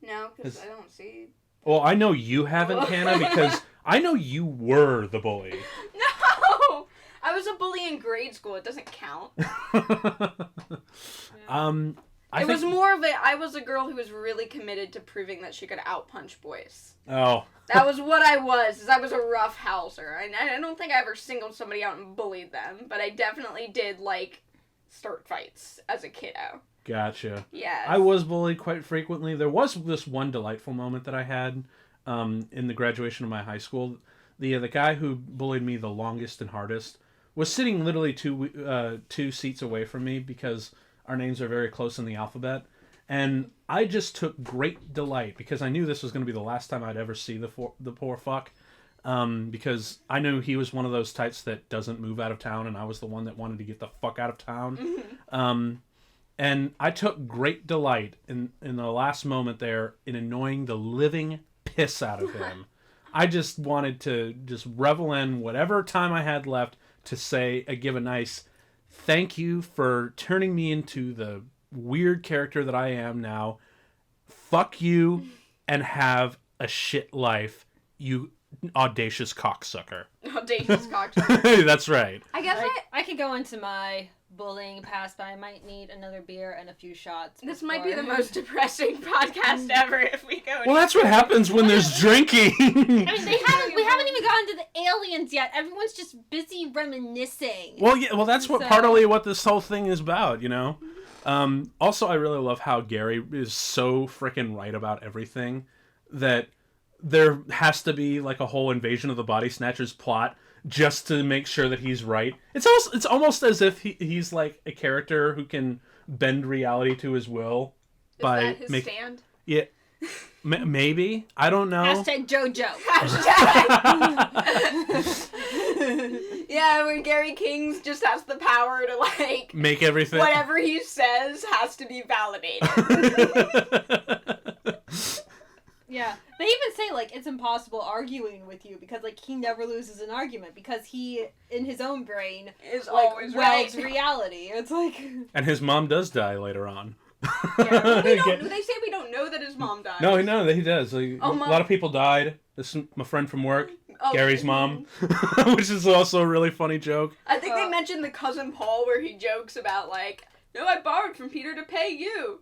No, because I don't see... Well, I know you haven't, Hannah, because I know you were the bully. No! I was a bully in grade school. It doesn't count. I was a girl who was really committed to proving that she could outpunch boys. Oh. That was what I was. I was a rough houser. I don't think I ever singled somebody out and bullied them, but I definitely did, like, start fights as a kiddo. Gotcha. Yes. I was bullied quite frequently. There was this one delightful moment that I had in the graduation of my high school. The guy who bullied me the longest and hardest was sitting literally two seats away from me because our names are very close in the alphabet. And I just took great delight because I knew this was going to be the last time I'd ever see the poor fuck. Because I knew he was one of those types that doesn't move out of town, and I was the one that wanted to get the fuck out of town. And I took great delight in the last moment there in annoying the living piss out of him. I just wanted to just revel in whatever time I had left to give a nice thank you for turning me into the weird character that I am now. Fuck you and have a shit life, you audacious cocksucker. Audacious cocksucker. That's right. I guess I could go into my bullying past, but I might need another beer and a few shots. This might be the most depressing podcast ever if we go. Well, that's what happens when there's drinking. I mean, we haven't even gotten to the aliens yet. Everyone's just busy reminiscing. Well, yeah. Well, that's partly what this whole thing is about, Also, I really love how Gary is so freaking right about everything that there has to be like a whole Invasion of the Body Snatchers plot just to make sure that he's right. It's almost as if he's like a character who can bend reality to his will. Is that his stand? Yeah. Maybe. I don't know. Hashtag JoJo. Yeah, where Gary Kings just has the power to, like... make everything... whatever he says has to be validated. Yeah. They even say, like, it's impossible arguing with you because, like, he never loses an argument because he, in his own brain, is like, always right. reality. It's like... And his mom does die later on. Yeah. They say we don't know that his mom died. No, he does. Like, a lot of people died. This is my friend from work, Gary's mom, which is also a really funny joke. I think they mentioned the Cousin Paul where he jokes about, like, no, I borrowed from Peter to pay you.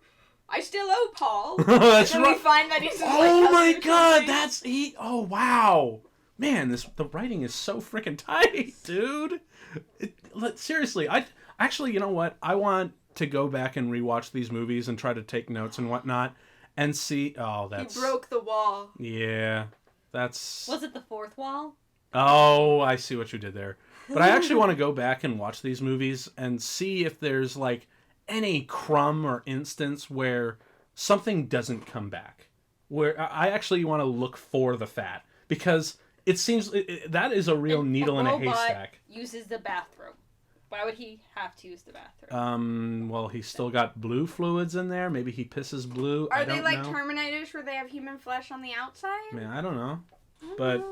I still owe Paul. That's and right. We find that he's oh my god, that's he. Oh wow, man, the writing is so freaking tight, dude. Seriously, actually, you know what? I want to go back and rewatch these movies and try to take notes and whatnot, and see. Oh, that's. He broke the wall. Yeah, that's. Was it the fourth wall? Oh, I see what you did there. But I actually want to go back and watch these movies and see if there's like any crumb or instance where something doesn't come back. Where I actually want to look for the fat, because it seems that is a real needle in a haystack. Uses the bathroom. Why would he have to use the bathroom? Well, he's still got blue fluids in there. Maybe he pisses blue. Are they like Terminators where they have human flesh on the outside? Man, I don't know. But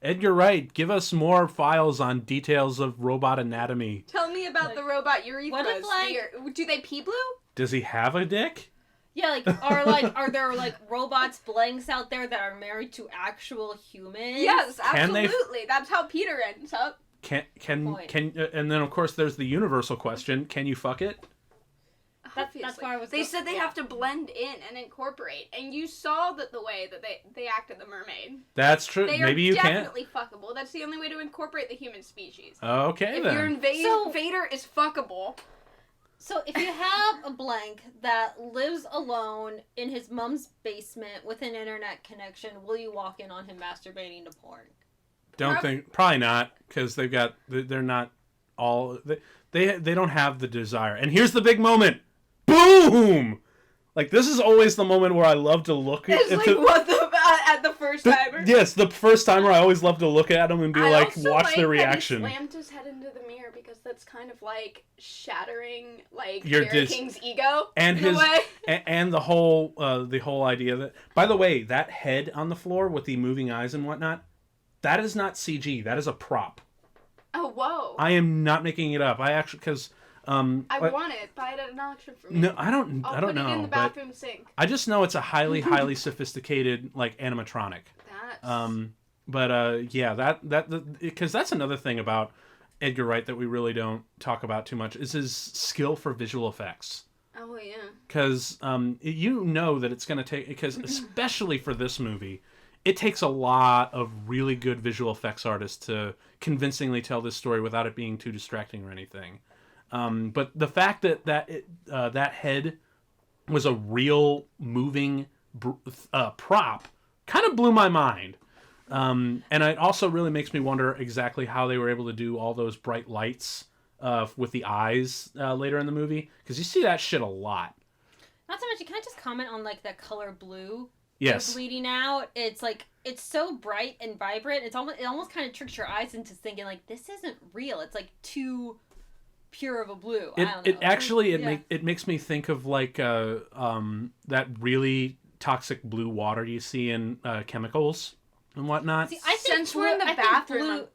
Edgar Wright, give us more files on details of robot anatomy. Tell me about the robot urethras. What if, like, do they pee blue? Does he have a dick? Yeah, are there like robots blanks out there that are married to actual humans? Yes, absolutely. That's how Peter ends up. Can and then of course there's the universal question: can you fuck it? That's why I was. They said they have to blend in and incorporate, and you saw that the way that they acted the mermaid. That's true. Maybe you can't. They are definitely fuckable. That's the only way to incorporate the human species. Okay, if then. Your invader is fuckable. So if you have a blank that lives alone in his mom's basement with an internet connection, will you walk in on him masturbating to porn? Probably not, because they're not all, they don't have the desire. And here's the big moment. Boom! Like, this is always the moment where I love to look at what the at the first timer. Yes, the first timer I always love to look at them and be watch their reaction. That he slammed his head into the mirror because that's kind of like shattering your King's ego and in a way. And the whole idea that, by the way, that head on the floor with the moving eyes and whatnot, that is not CG. That is a prop. Oh, whoa! I am not making it up. I actually, because I want it. Buy it at an auction for me. No, I don't know. I'll put it in the bathroom sink. I just know it's a highly, highly sophisticated like animatronic. Because that's another thing about Edgar Wright that we really don't talk about too much is his skill for visual effects. Oh yeah. Because you know that it's going to take, because especially for this movie, it takes a lot of really good visual effects artists to convincingly tell this story without it being too distracting or anything. But the fact that head was a real moving prop kind of blew my mind. And it also really makes me wonder exactly how they were able to do all those bright lights with the eyes later in the movie. Because you see that shit a lot. Not so much. Can I just comment on like that color blue? Yes. Bleeding out. It's like, it's so bright and vibrant. It almost kind of tricks your eyes into thinking like, this isn't real. It's like too pure of a blue. I don't know. It makes me think of like that really toxic blue water you see in chemicals and whatnot. See, I think since we're in the bathroom,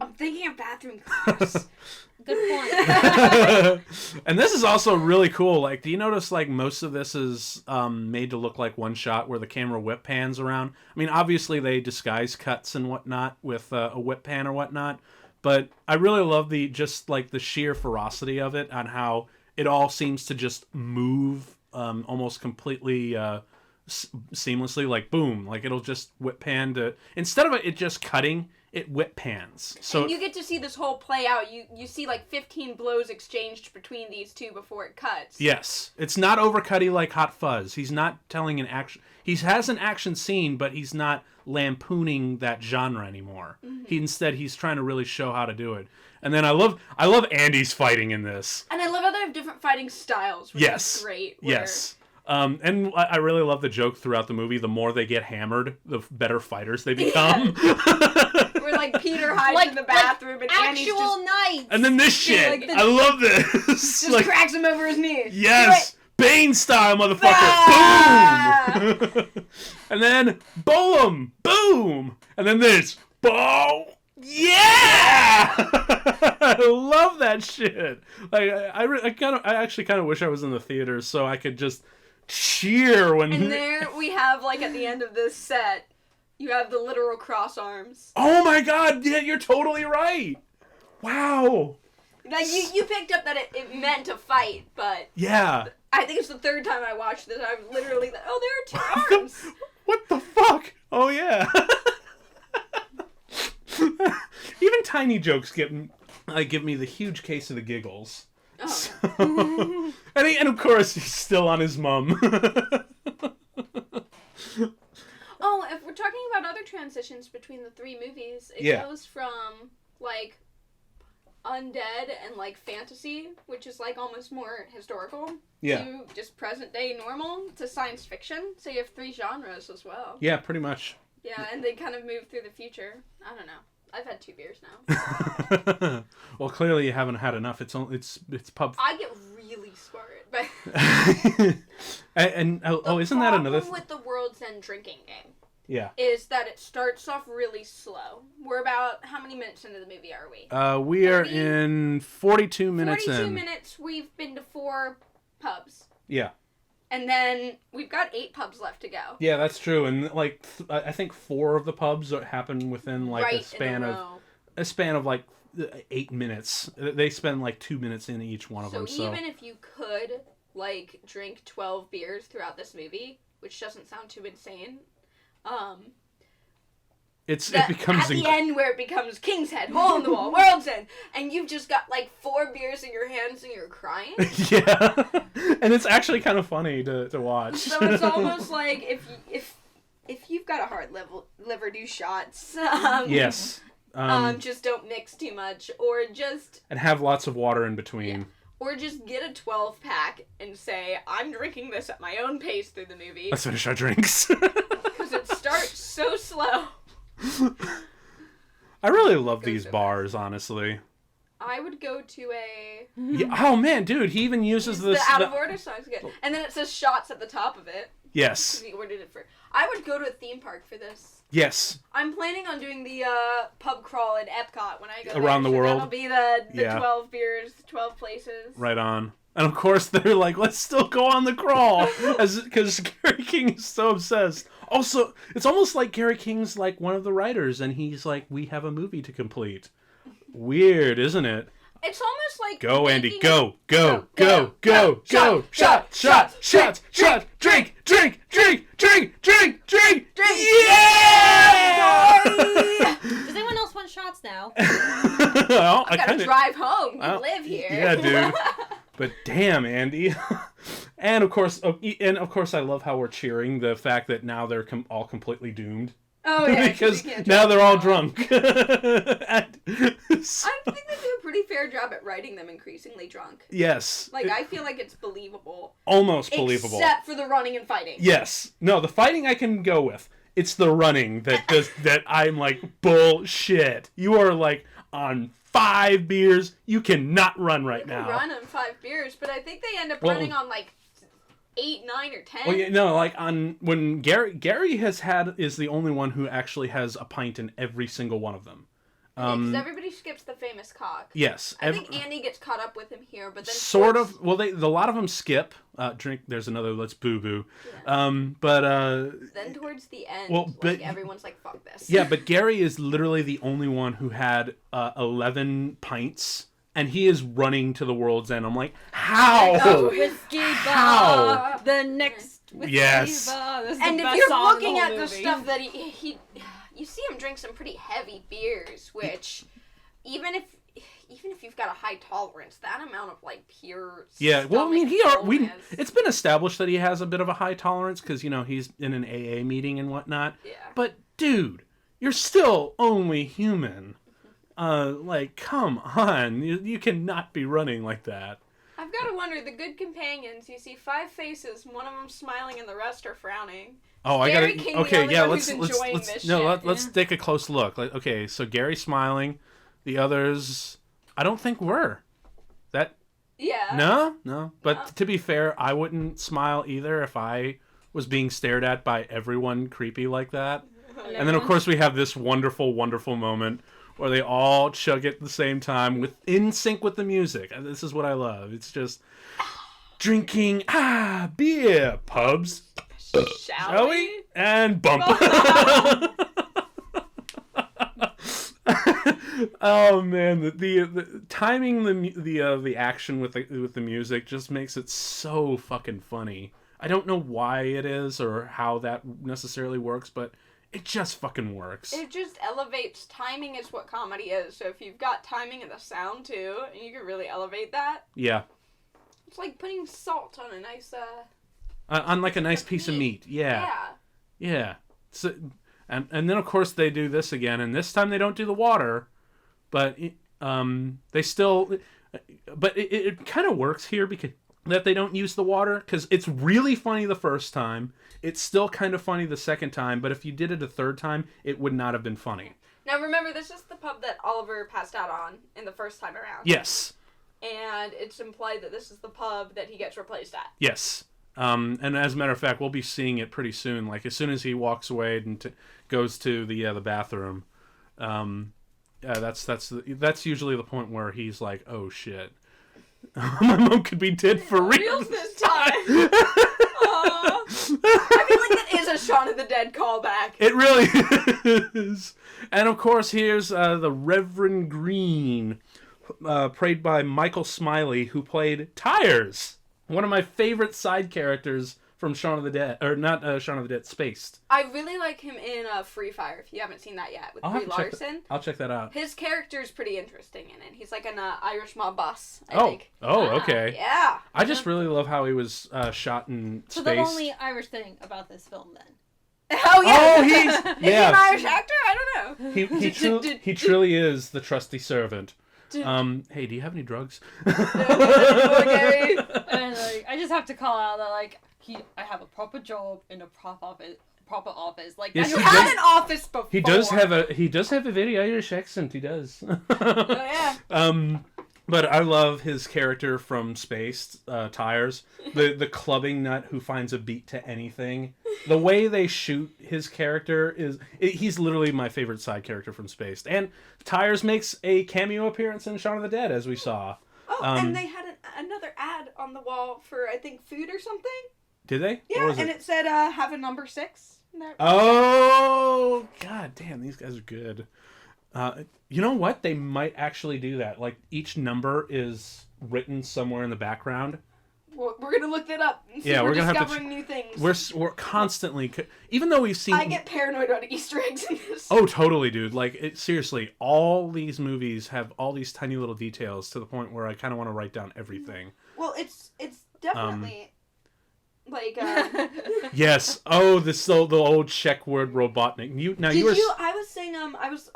I'm thinking of bathroom cleaners. Good point. And this is also really cool. Like, do you notice like most of this is made to look like one shot where the camera whip pans around? I mean, obviously they disguise cuts and whatnot with a whip pan or whatnot, but I really love the sheer ferocity of it on how it all seems to just move almost completely seamlessly. Like boom, like it'll just whip pan to, instead of it just cutting, it whip pans. So and you get to see this whole play out. You see like 15 blows exchanged between these two before it cuts. Yes. It's not overcutty like Hot Fuzz. He's not telling an action. He has an action scene, but he's not lampooning that genre anymore. Mm-hmm. He's trying to really show how to do it. And then I love Andy's fighting in this. And I love how they have different fighting styles, which is great. Yes. And I really love the joke throughout the movie. The more they get hammered, the better fighters they become. Yeah. Where like Peter hides in the bathroom and Annie's just knights. And then this shit, I love this. Just cracks him over his knee. Yes, Bane style, motherfucker. Ah! Boom. And then boom, boom, and then this, boom. Yeah! I love that shit. Like I actually kind of wish I was in the theater so I could just cheer when. And there we have like at the end of this set, you have the literal cross arms. Oh my god! Yeah, you're totally right. Wow. Like you picked up that it meant to fight, but yeah. I think it's the third time I watched this. I'm literally like, oh, there are two arms. What the fuck? Oh yeah. Even tiny jokes give me the huge case of the giggles. Oh. So, and of course he's still on his mum. Oh, if we're talking about other transitions between the three movies, it goes from like undead and like fantasy, which is like almost more historical, to just present day normal, to science fiction. So you have three genres as well. Yeah, pretty much. Yeah, and they kind of move through the future. I don't know. I've had 2 beers now. Well, clearly you haven't had enough. It's pub. I get really smart, but isn't that another? The problem with the World's End drinking game, is that it starts off really slow. We're about how many minutes into the movie are we? We are in 42 minutes. 42 minutes. We've been to 4 pubs. Yeah. And then we've got 8 pubs left to go. Yeah, that's true. And like I think 4 of the pubs happen within like a span of like 8 minutes. They spend like 2 minutes in each one of them. So even if you could like drink 12 beers throughout this movie, which doesn't sound too insane, it becomes at the end where it becomes King's Head, Hole in the Wall, World's End, and you've just got like 4 beers in your hands and you're crying. Yeah, and it's actually kind of funny to watch. So it's almost like if you've got a hard liver, do shots. Yes. Just don't mix too much, or just and have lots of water in between. Yeah. Or just get a 12-pack and say, I'm drinking this at my own pace through the movie. Let's finish our drinks. Because it starts so slow. I really love these bars, honestly. I would go to a... Yeah, oh, man, dude, he even uses this... The out-of-order song's good. And then it says shots at the top of it. Yes. He ordered it for... I would go to a theme park for this. Yes. I'm planning on doing the pub crawl at Epcot when I go around there, the world. That'll be the 12 beers, 12 places. Right on. And of course they're like, let's still go on the crawl, because Gary King is so obsessed. Also, it's almost like Gary King's like one of the writers, and he's like, we have a movie to complete. Weird, isn't it? It's almost like go, Andy, go, shot, drink, yeah! Does anyone else want shots now? Well, I gotta drive home. You live here. Yeah, dude. But damn, Andy. And of course, I love how we're cheering the fact that now they're all completely doomed. Oh yeah, because now they're all drunk. I think they do a pretty fair job at writing them increasingly drunk. Yes. Like, I feel like it's believable. Almost believable. Except for the running and fighting. Yes. No, the fighting I can go with. It's the running that I'm like, bullshit. You are like on 5 beers. You cannot run right now. Run on 5 beers, but I think they end up running on like 8, 9, or 10. Well, yeah, no, like when Gary is the only one who actually has a pint in every single one of them. Because everybody skips the famous cock. Yes. I think Andy gets caught up with him here, but then... Sort of. Well, a lot of them skip. Drink, there's another, let's boo-boo. Yeah. Then towards the end, everyone's like, fuck this. Yeah, but Gary is literally the only one who had 11 pints, and he is running to the world's end. I'm like, how? Oh, whiskey bar. The next whiskey bar. This is and the if best you're song looking in the at whole the movie. stuff that he you see him drink some pretty heavy beers, which even if you've got a high tolerance, that amount of like pure well, I mean, it's been established that he has a bit of a high tolerance because he's in an AA meeting and whatnot. Yeah. But dude, you're still only human. Like, come on, you cannot be running like that. I've got to wonder, the good companions, you see 5 faces, one of them smiling and the rest are frowning. Oh, Gary King, okay, the yeah, only let's one who's enjoying this shit. Let's take a close look. Like, okay, so Gary's smiling, the others, I don't think were. That Yeah. No. But to be fair, I wouldn't smile either if I was being stared at by everyone creepy like that. And then of course we have this wonderful, wonderful moment where they all chug at the same time in sync with the music. This is what I love. It's just drinking beer, pubs. Shall we? And bump. Oh man, the timing the action with the music just makes it so fucking funny. I don't know why it is or how that necessarily works, but it just fucking works. It just elevates. Timing is what comedy is. So if you've got timing and the sound too, you can really elevate that. Yeah. It's like putting salt on a nice on like a nice piece of meat. Yeah. So, and then of course they do this again, and this time they don't do the water, but they still. But it kind of works here because that they don't use the water, because it's really funny the first time. It's still kind of funny the second time, but if you did it a third time, it would not have been funny. Now remember, this is the pub that Oliver passed out on in the first time around. Yes. And it's implied that this is the pub that he gets replaced at. Yes. And as a matter of fact, we'll be seeing it pretty soon. Like as soon as he walks away and goes to the bathroom, that's usually the point where he's like, "Oh shit, my mom could be dead for real this time." I feel like that is a Shaun of the the Dead callback. It really is. And of course, here's the Reverend Green, played by Michael Smiley, who played Tires, one of my favorite side characters from Shaun of the Dead, or not Shaun of the Dead, Spaced. I really like him in Free Fire, if you haven't seen that yet, with Brie Larson. I'll check that out. His character's pretty interesting in it. He's like an Irish mob boss, I think. Okay. Yeah. I just really love how he was shot in So Spaced. the only Irish thing about this film, then. Oh, yeah. Oh, he's... Is he an Irish actor? I don't know. He truly is the trusty servant. Hey, do you have any drugs? Okay. And I just have to call out that I have a proper job in a proper office. Like, yes, you had an office before. He does have a very Irish accent. He does. Oh, yeah. But I love his character from Spaced, Tires, the clubbing nut who finds a beat to anything. The way they shoot his character he's literally my favorite side character from Spaced. And Tires makes a cameo appearance in Shaun of the Dead, as we saw. Oh, and they had another ad on the wall for, I think, food or something. Did they? Yeah, and it said, have a number 6. Oh, god damn, these guys are good. You know what? They might actually do that. Like, each number is written somewhere in the background. Well, we're gonna look that up. Yeah, we're gonna discovering new things. We're constantly, even though we've seen. I get paranoid about Easter eggs in this. Oh, totally, dude. Like, seriously, all these movies have all these tiny little details to the point where I kind of want to write down everything. Well, it's definitely like. Yes. Oh, the old Czech word Robotnik. I was saying I was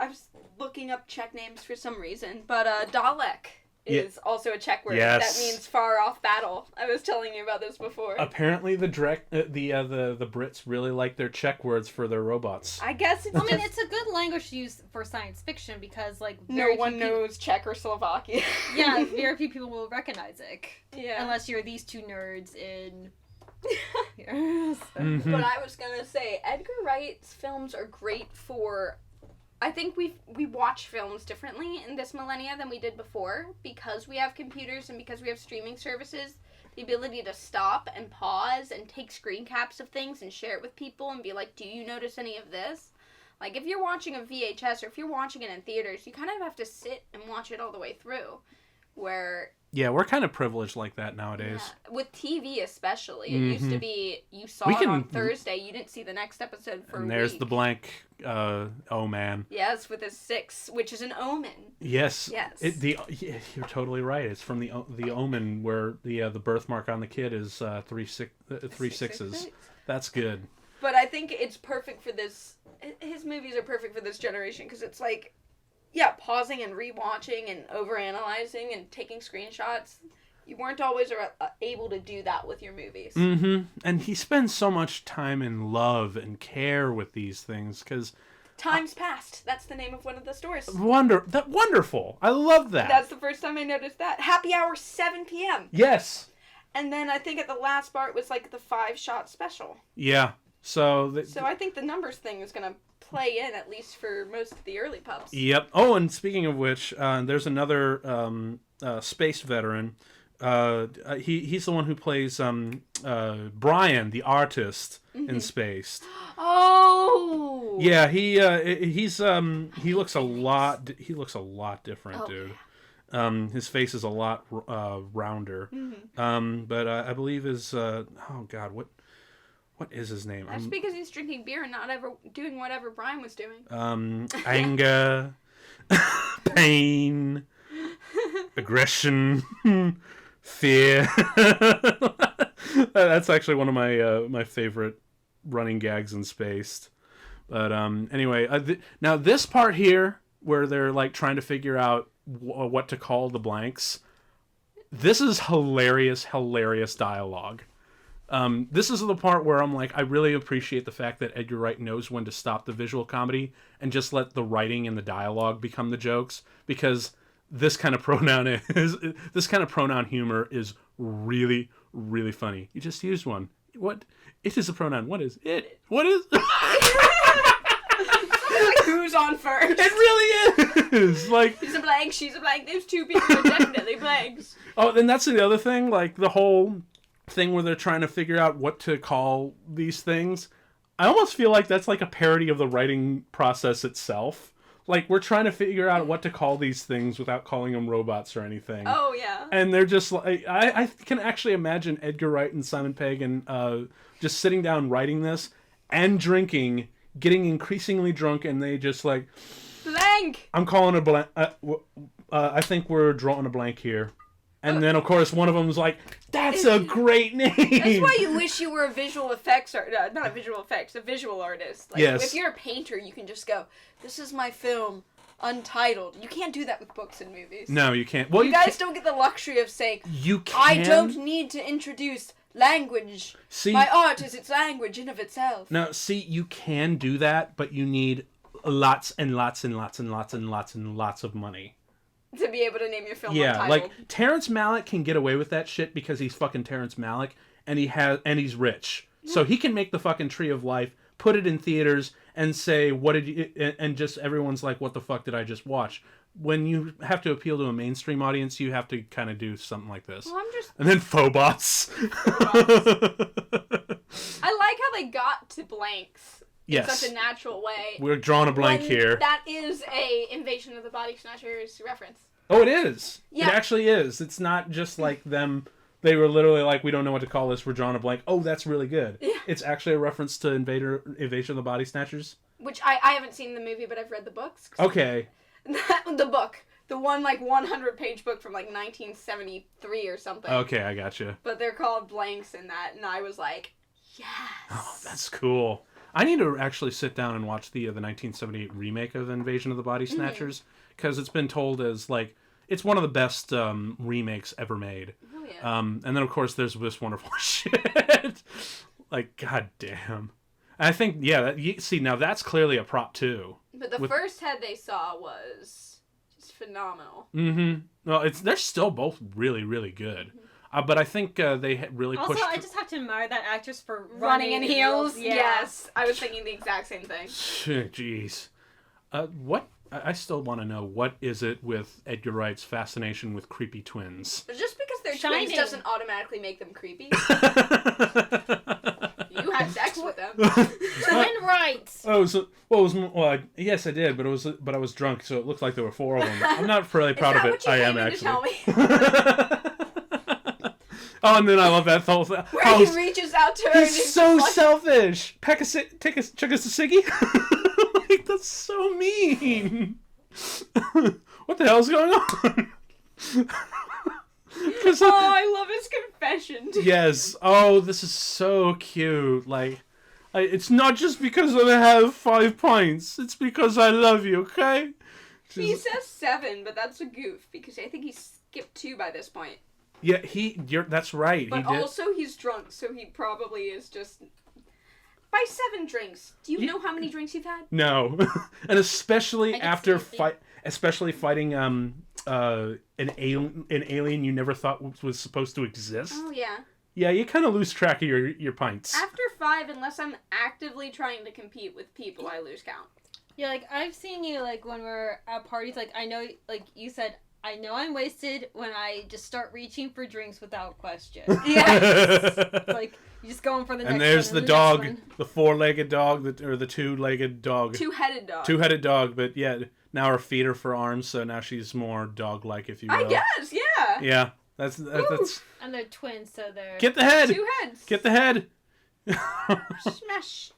looking up Czech names for some reason, but Dalek is also a Czech word. Yes. That means far off battle. I was telling you about this before. Apparently, the Brits really like their Czech words for their robots. I guess it's. It's a good language to use for science fiction because no one knows Czech or Slovakia. Yeah, very few people will recognize it. Yeah. Unless you're these two nerds in. Mm-hmm. But I was gonna say Edgar Wright's films are great for. I think we watch films differently in this millennia than we did before because we have computers and because we have streaming services. The ability to stop and pause and take screen caps of things and share it with people and be like, do you notice any of this? Like, if you're watching a VHS or if you're watching it in theaters, you kind of have to sit and watch it all the way through. Where... Yeah, we're kind of privileged like that nowadays. Yeah. With TV especially. It used to be, you saw it on Thursday, you didn't see the next episode for a week. And there's the blank, oh man. Yes, with a 6, which is an omen. Yes. Yes. You're totally right. It's from the Omen where the birthmark on the kid is three sixes. That's good. But I think it's perfect for this. His movies are perfect for this generation because it's like, yeah, pausing and rewatching and overanalyzing and taking screenshots. You weren't always able to do that with your movies. Mm-hmm. And he spends so much time and love and care with these things because... Time's Past. That's the name of one of the stores. Wonderful. I love that. That's the first time I noticed that. Happy Hour, 7 p.m. Yes. And then I think at the last part was like the 5-shot special. Yeah. So I think the numbers thing is going to play in, at least for most of the early pups. Yep. Oh, and speaking of which, there's another space veteran. He's the one who plays Brian, the artist in Spaced. Oh. Yeah, he looks a lot different, dude. His face is a lot rounder. Mm-hmm. But I believe his oh god, what is his name? That's because he's drinking beer and not ever doing whatever Brian was doing. Anger, pain, aggression, fear. That's actually one of my favorite running gags in Spaced. But anyway, now this part here where they're like trying to figure out what to call the blanks. This is hilarious dialogue. This is the part where I'm like, I really appreciate the fact that Edgar Wright knows when to stop the visual comedy and just let the writing and the dialogue become the jokes, because this kind of pronoun humor is really, really funny. You just used one. What? It is a pronoun. What is it? What is? Like, who's on first? It really is. Like, he's a blank. She's a blank. Those two people are definitely blanks. Oh, and that's the other thing. Like the whole thing where they're trying to figure out what to call these things. I almost feel like that's like a parody of the writing process itself. Like, we're trying to figure out what to call these things without calling them robots or anything. Oh, yeah. And they're just like... I can actually imagine Edgar Wright and Simon Pegg and just sitting down writing this and drinking, getting increasingly drunk, and they just like... Blank! I'm calling a blank... I think we're drawing a blank here. And then, of course, one of them's like, that's a great name! That's why you wish you were a visual effects not a visual effects, a visual artist. Like, yes. If you're a painter, you can just go, this is my film, Untitled. You can't do that with books and movies. No, you can't. Well, you guys don't get the luxury of saying, you can. I don't need to introduce language. See, my art is its language in of itself. Now, see, you can do that, but you need lots and lots and lots and lots and lots and lots of money. To be able to name your film Untitled. Untitled. Like, Terrence Malick can get away with that shit because he's fucking Terrence Malick, and he's rich. So he can make the fucking Tree of Life, put it in theaters, and say, what did you... And just everyone's like, what the fuck did I just watch? When you have to appeal to a mainstream audience, you have to kind of do something like this. Well, And then Phobos. I like how they got to blanks. Yes. In such a natural way. We're drawing a blank here. That is a Invasion of the Body Snatchers reference. Oh, it is. Yeah. It actually is. It's not just like them. They were literally like, we don't know what to call this. We're drawing a blank. Oh, that's really good. Yeah. It's actually a reference to Invasion of the Body Snatchers. Which I haven't seen the movie, but I've read the books. Okay. The book. The one, 100-page book from, 1973 or something. Okay, I gotcha. But they're called blanks in that, and I was like, yes. Oh, that's cool. I need to actually sit down and watch the 1978 remake of Invasion of the Body Snatchers, because it's been told as, it's one of the best remakes ever made. Oh, yeah. And then, of course, there's this wonderful shit. God damn. I think, see, now that's clearly a prop, too. But the first head they saw was just phenomenal. Mm-hmm. Well, they're still both really, really good. But I think they really pushed... Also, I just have to admire that actress for running in heels. Yeah. Yes. I was thinking the exact same thing. Jeez. What... I still want to know, what is it with Edgar Wright's fascination with creepy twins? Just because they're Shining. twins doesn't automatically make them creepy. You had sex with them. Twin rights. Yes, I did, but I was drunk, so it looked like there were 4 of them. I'm not really proud of it. What you I am came in actually. to tell me? Oh, and then I love that whole thing. Where he reaches out to her. He's so selfish. Chug us a ciggy. That's so mean. What the hell's going on? I love his confession. Yes. Oh, this is so cute. It's not just because I have 5 pints. It's because I love you, okay? He says 7, but that's a goof, because I think he skipped 2 by this point. Yeah, that's right. But he did. also he's drunk, so he probably is just... By 7 drinks. Do you know how many drinks you've had? No. And especially after fighting an alien you never thought was supposed to exist. Oh, yeah. Yeah, you kind of lose track of your pints. After 5, unless I'm actively trying to compete with people, I lose count. Yeah, I've seen you, when we're at parties, I know, you said, I know I'm wasted when I just start reaching for drinks without question. Yes. You just going for the next one. And there's the dog, the 4-legged dog, or the 2-legged dog. 2-headed dog. 2-headed dog, but yeah, now her feet are for arms, so now she's more dog-like, if you will. I guess, yeah. Yeah, that's. And they're twins, so they're... Get the head! 2 heads. Get the head! Smash.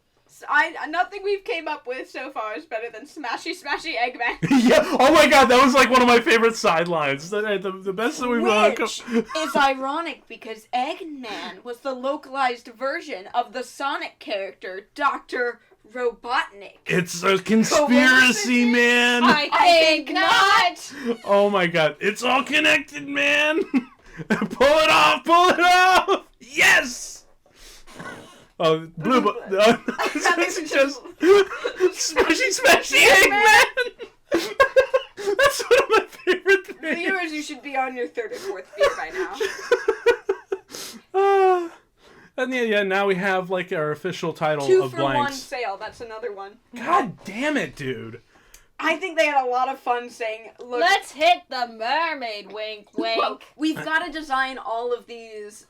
Nothing we've came up with so far is better than Smashy Smashy Eggman. Yeah. Oh my god, that was one of my favorite sidelines. The best that we've Which is ironic because Eggman was the localized version of the Sonic character Dr. Robotnik. It's a conspiracy, man. I think not. Oh my god, it's all connected, man. Pull it off! Pull it off! Yes. Oh, Blue This is just Smashy Eggman! That's one of my favorite things. Viewers, you should be on your 3rd or 4th beer by now. And now we have our official title 2 of for blanks. 1 sale, that's another one. God damn it, dude. I think they had a lot of fun saying, look, let's hit the mermaid, wink, wink. Well, we've got to design all of these,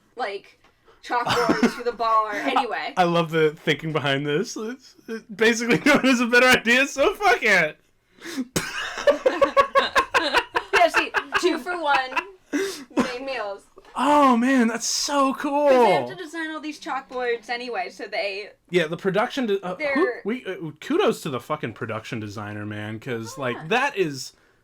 chalkboards for the bar. Anyway. I love the thinking behind this. It's basically known as a better idea, so fuck it. Yeah, see, 2 for 1. Main meals. Oh man, that's so cool. Because they have to design all these chalkboards anyway, so they... Yeah, the production... kudos to the fucking production designer, man, because,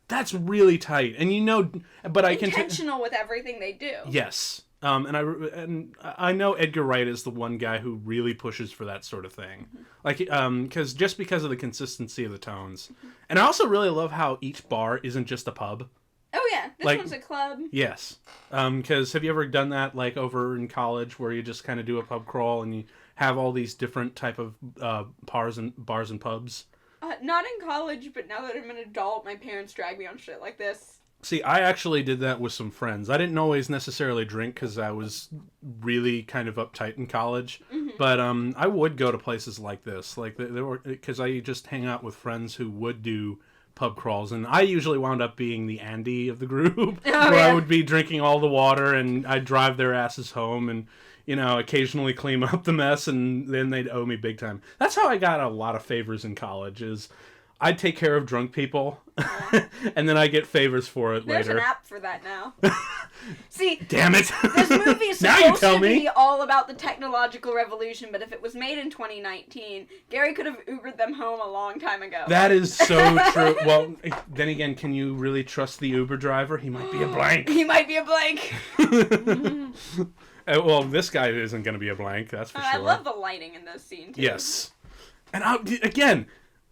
that's really tight. And you know... But I can... Intentional with everything they do. Yes. And I know Edgar Wright is the one guy who really pushes for that sort of thing. Because of the consistency of the tones. And I also really love how each bar isn't just a pub. Oh yeah, this one's a club. Yes. Because have you ever done that, over in college, where you just kind of do a pub crawl and you have all these different type of bars and pubs? Not in college, but now that I'm an adult, my parents drag me on shit like this. See, I actually did that with some friends. I didn't always necessarily drink because I was really kind of uptight in college. Mm-hmm. But I would go to places like this, because I just hang out with friends who would do pub crawls, and I usually wound up being the Andy of the group, I would be drinking all the water, and I'd drive their asses home, and occasionally clean up the mess, and then they'd owe me big time. That's how I got a lot of favors in college. Is I'd take care of drunk people, and then I get favors for it later. There's an app for that now. See, damn it! This movie is supposed to be all about the technological revolution, but if it was made in 2019, Gary could have Ubered them home a long time ago. That is so true. Well, then again, can you really trust the Uber driver? He might be a blank. He might be a blank. Well, this guy isn't going to be a blank, that's for sure. I love the lighting in this scene, too. Yes. And again,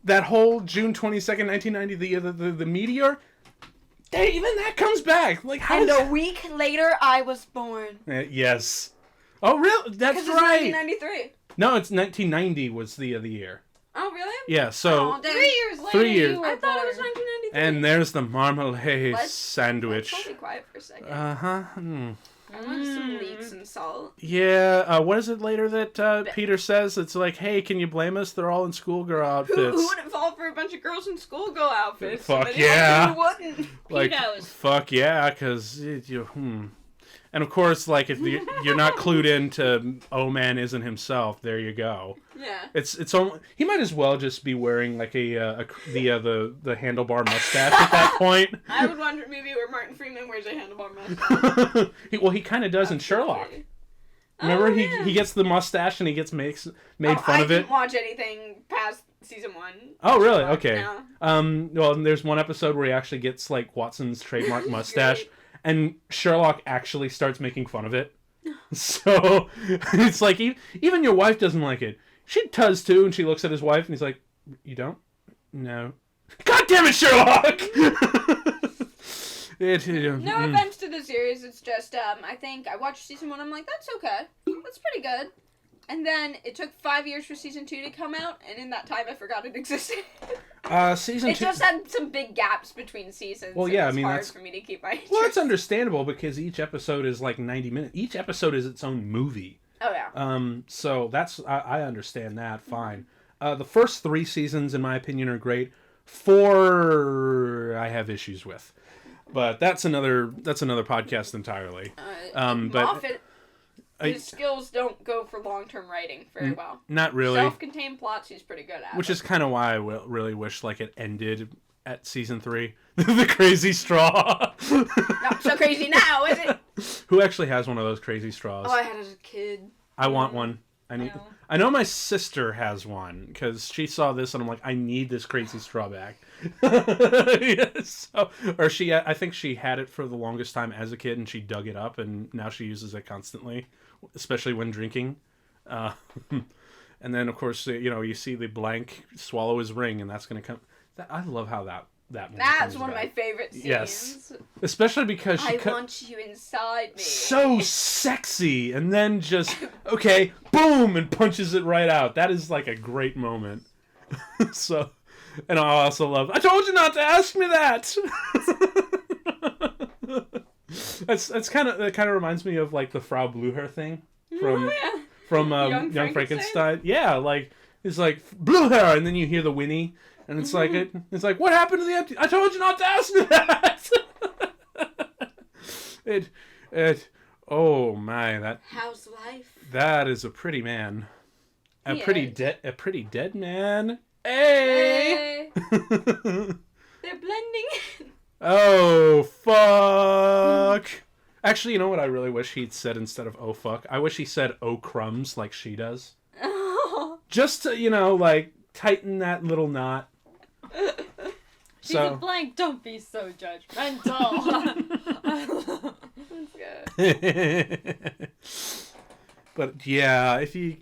that whole June 22nd, 1990, the meteor, even that comes back. A week later, I was born. Yes. Oh, really? That's right. It's 1993. No, it's 1990 was the year. Oh, really? Yeah, so... 3 years later, 3 years. I thought it was 1993. And there's the marmalade sandwich. Let's be quiet for a second. Uh-huh. I want some leeks and salt. Yeah, what is it later that Peter says? It's like, hey, can you blame us? They're all in schoolgirl outfits. Who wouldn't fall for a bunch of girls in schoolgirl outfits? Fuck yeah. Who wouldn't? Pedos. Fuck yeah, because And of course, if you're not clued into Oh Man Isn't Himself, there you go. Yeah. It's only, he might as well just be wearing the handlebar mustache at that point. I would watch a movie where Martin Freeman wears a handlebar mustache. He kind of does in Sherlock. Remember, he gets the mustache and he gets made fun of it. I didn't watch anything past season 1. Oh, really? Okay. No. Well, there's one episode where he actually gets Watson's trademark mustache. And Sherlock actually starts making fun of it. So, it's even your wife doesn't like it. She does too, and she looks at his wife, and he's like, you don't? No. God damn it, Sherlock! No offense to the series, it's just, I think I watched season 1, I'm like, that's okay. That's pretty good. And then it took 5 years for season 2 to come out, and in that time I forgot it existed. Season 2... It just had some big gaps between seasons. Well, yeah, it's hard for me to keep my interest. Well, it's understandable because each episode is 90 minutes. Each episode is its own movie. Oh, yeah. So I understand that fine. The first 3 seasons, in my opinion, are great. 4 I have issues with. But that's another podcast entirely. Moffat... His skills don't go for long-term writing very well. Not really. Self-contained plots, he's pretty good at. Which is kind of why I really wish it ended at season 3. The crazy straw. Not so crazy now, is it? Who actually has one of those crazy straws? Oh, I had it as a kid. I want one. I know my sister has one because she saw this and I'm like, I need this crazy straw back. Yes. I think she had it for the longest time as a kid and she dug it up and now she uses it constantly, especially when drinking. And then of course, you see the blank swallow his ring and that's going to come. I love how that That's one of my favorite scenes. Yes. Especially because I want you inside me. So sexy. And then just, okay, boom, and punches it right out. That is a great moment. So, and I also love, I told you not to ask me that. That kind of reminds me of the Frau Blücher thing from Young Frankenstein. Yeah, it's Blücher, and then you hear the whinny. And it's it's what happened to the empty? I told you not to ask me that. Oh my, how's life? that is a pretty man. A He pretty dead man. Hey! They're blending in. Oh, fuck. Actually, you know what I really wish he'd said instead of oh, fuck? I wish he said oh, crumbs like she does. Just to, like, tighten that little knot. She's a blank. Don't be so judgmental. That's good. But yeah, if you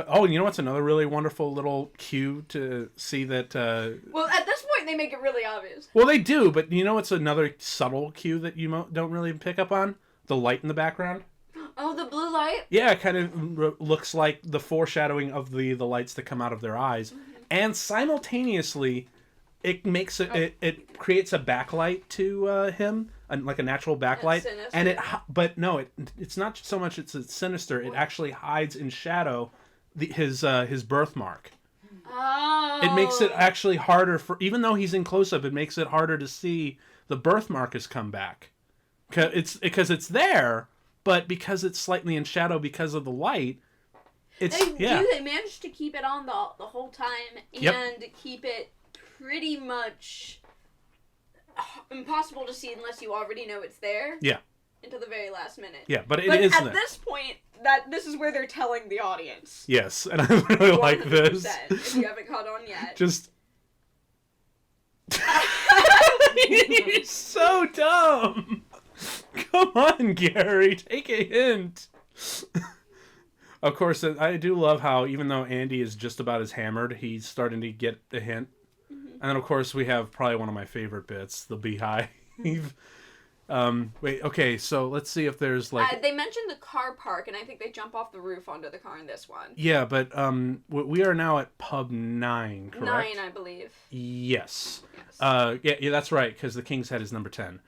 oh, you know what's another really wonderful little cue to see that Well, at this point they make it really obvious. Well, they do, but you know what's another subtle cue that you don't really pick up on? The light in the background. Oh, the blue light? Yeah, it kind of looks like the foreshadowing of the lights that come out of their eyes. Mm-hmm. And simultaneously it makes it creates a backlight to him, like a natural backlight, and it's not so much it's sinister. It actually hides in shadow his birthmark. Oh. It makes it actually harder even though he's in close up. It makes it harder to see the birthmark has come back, because it's there, but because it's slightly in shadow because of the light. They managed to keep it on the whole time and keep it pretty much impossible to see unless you already know it's there. Yeah. Until the very last minute. Yeah, but at this point, this is where they're telling the audience. Yes, and I really like this. If you haven't caught on yet. Just. He's so dumb. Come on, Gary, take a hint. Of course, I do love how even though Andy is just about as hammered, he's starting to get the hint. And then, of course, we have probably one of my favorite bits, the beehive. Wait, okay, so let's see if there's, like... they mentioned the car park, and I think they jump off the roof onto the car in this one. Yeah, but we are now at pub 9, correct? 9, I believe. Yes. Yeah, that's right, because the King's Head is number 10.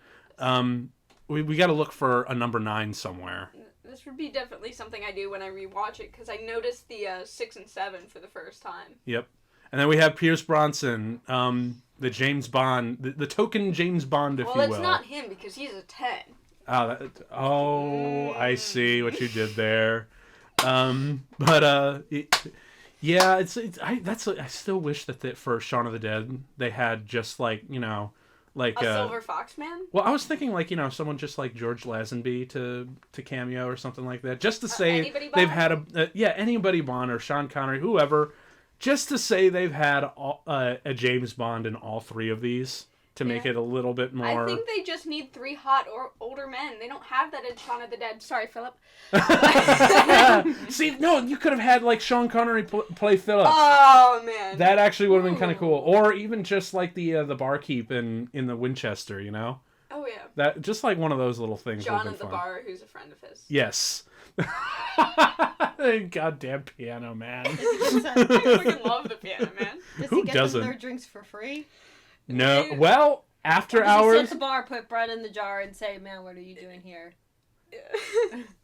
We got to look for a number 9 somewhere. This would be definitely something I do when I rewatch it, because I noticed the 6 and 7 for the first time. Yep. And then we have Pierce Brosnan, the James Bond, the token James Bond, if you will. Well, it's not him because he's a 10. I see what you did there. I still wish that for Shaun of the Dead they had just like a Silver Fox Man. Well, I was thinking someone just like George Lazenby to cameo or something like that, just to say they've had anybody Bond or Sean Connery, whoever. Just to say they've had a James Bond in all 3 of these to make it a little bit more... I think they just need 3 hot or older men. They don't have that in Shaun of the Dead. Sorry, Philip. See, no, you could have had Sean Connery play Philip. Oh, man. That actually would have been kind of cool. Or even just like the barkeep in the Winchester, you know? Oh, yeah. That just like one of those little things. John at the bar, who's a friend of his. Yes. Goddamn Piano Man. I fucking love the Piano Man. Does he get them their drinks for free? No. Well, after hours. Sit at the bar, put bread in the jar, and say, "Man, what are you doing here?"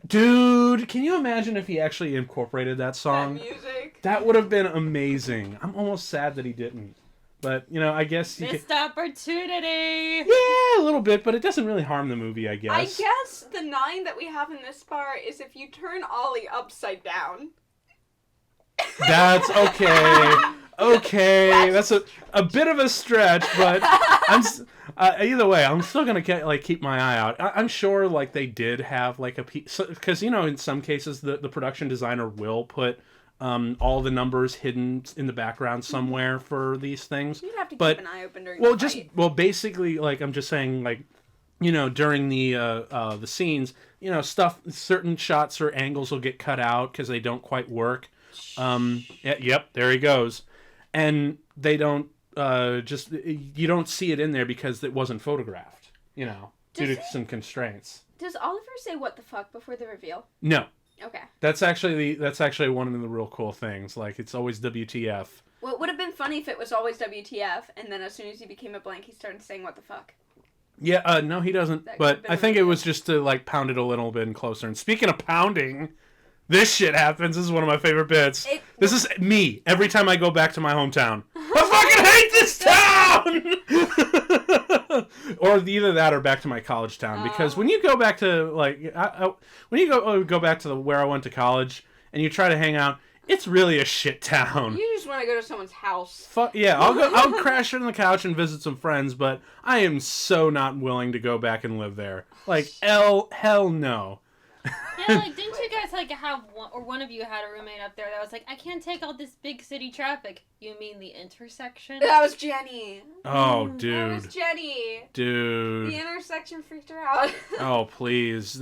Dude, can you imagine if he actually incorporated that song? That music. That would have been amazing. I'm almost sad that he didn't. But, I guess... Missed opportunity! Yeah, a little bit, but it doesn't really harm the movie, I guess. I guess the 9 that we have in this bar is if you turn Ollie upside down. That's okay. Okay, that's a bit of a stretch, but either way, I'm still gonna keep my eye out. I'm sure they did have a piece, because in some cases the production designer will put all the numbers hidden in the background somewhere for these things. You'd have to keep an eye open during the fight. Basically, I'm just saying, during the scenes, certain shots or angles will get cut out because they don't quite work. Yep, there he goes. And they don't, you don't see it in there because it wasn't photographed, due to some constraints. Does Oliver say what the fuck before the reveal? No. Okay. That's actually one of the real cool things. It's always WTF. Well, it would have been funny if it was always WTF, and then as soon as he became a blank, he started saying what the fuck. Yeah, no, he doesn't. But I think it was just to pound it a little bit closer. And speaking of pounding, this shit happens. This is one of my favorite bits. This is me every time I go back to my hometown. I fucking hate this town! town. Or either that or back to my college town, because when you go back to like when you go back to where I went to college and you try to hang out, it's really a shit town. You just want to go to someone's house. Yeah, I'll crash on the couch and visit some friends, but I am so not willing to go back and live there. Like hell no. Yeah, like, didn't you guys, like, have one of you had a roommate up there that was like, I can't take all this big city traffic. You mean the intersection? That was Jenny. Oh, dude. That was Jenny. Dude. The intersection freaked her out. Oh, please.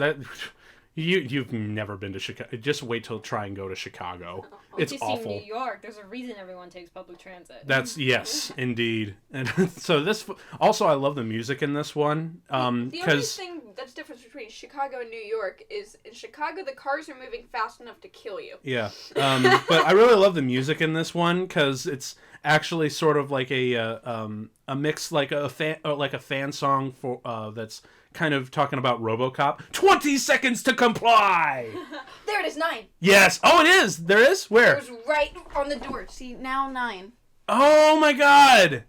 You've never been to Chicago. Just wait till try and go to Chicago. It's awful. New York. There's a reason everyone takes public transit. Yes, indeed. And so I love the music in this one. The only thing that's different between Chicago and New York is in Chicago the cars are moving fast enough to kill you. Yeah. But I really love the music in this one because it's actually sort of like a mix, like a fan song for that's kind of talking about RoboCop. 20 seconds to comply. There it is, 9. Yes. Oh, it is. There is. Where? It was right on the door. See, now 9. Oh my God.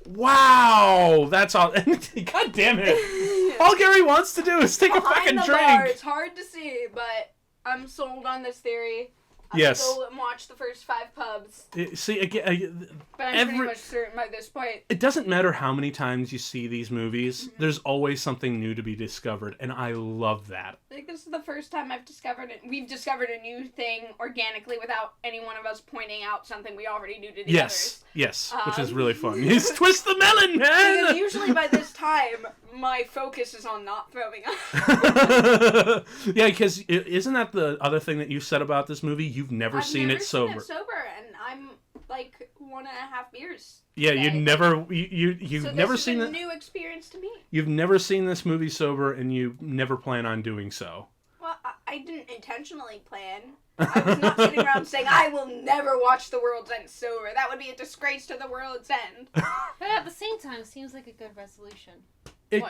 Wow. That's all. God damn it. All Gary wants to do is take a fucking drink. Bar, it's hard to see, but I'm sold on this theory. Yes. I'll go and watch the first 5 pubs. See, again, but I'm pretty much certain by this point. It doesn't matter how many times you see these movies. Mm-hmm. There's always something new to be discovered, and I love that. I think this is the first time I've discovered it. We've discovered a new thing organically without any one of us pointing out something we already knew to the others. Yes, which is really fun. He's twist the melon, man! Because usually by this time, my focus is on not throwing up. Yeah, because isn't that the other thing that you said about this movie? You've never seen it sober. I've never seen it sober, and I'm like 1.5 beers. Yeah, you've never seen a new experience to me. You've never seen this movie sober, and you never plan on doing so. Well, I didn't intentionally plan. I was not sitting around saying, I will never watch The World's End sober. That would be a disgrace to The World's End. But at the same time, it seems like a good resolution. To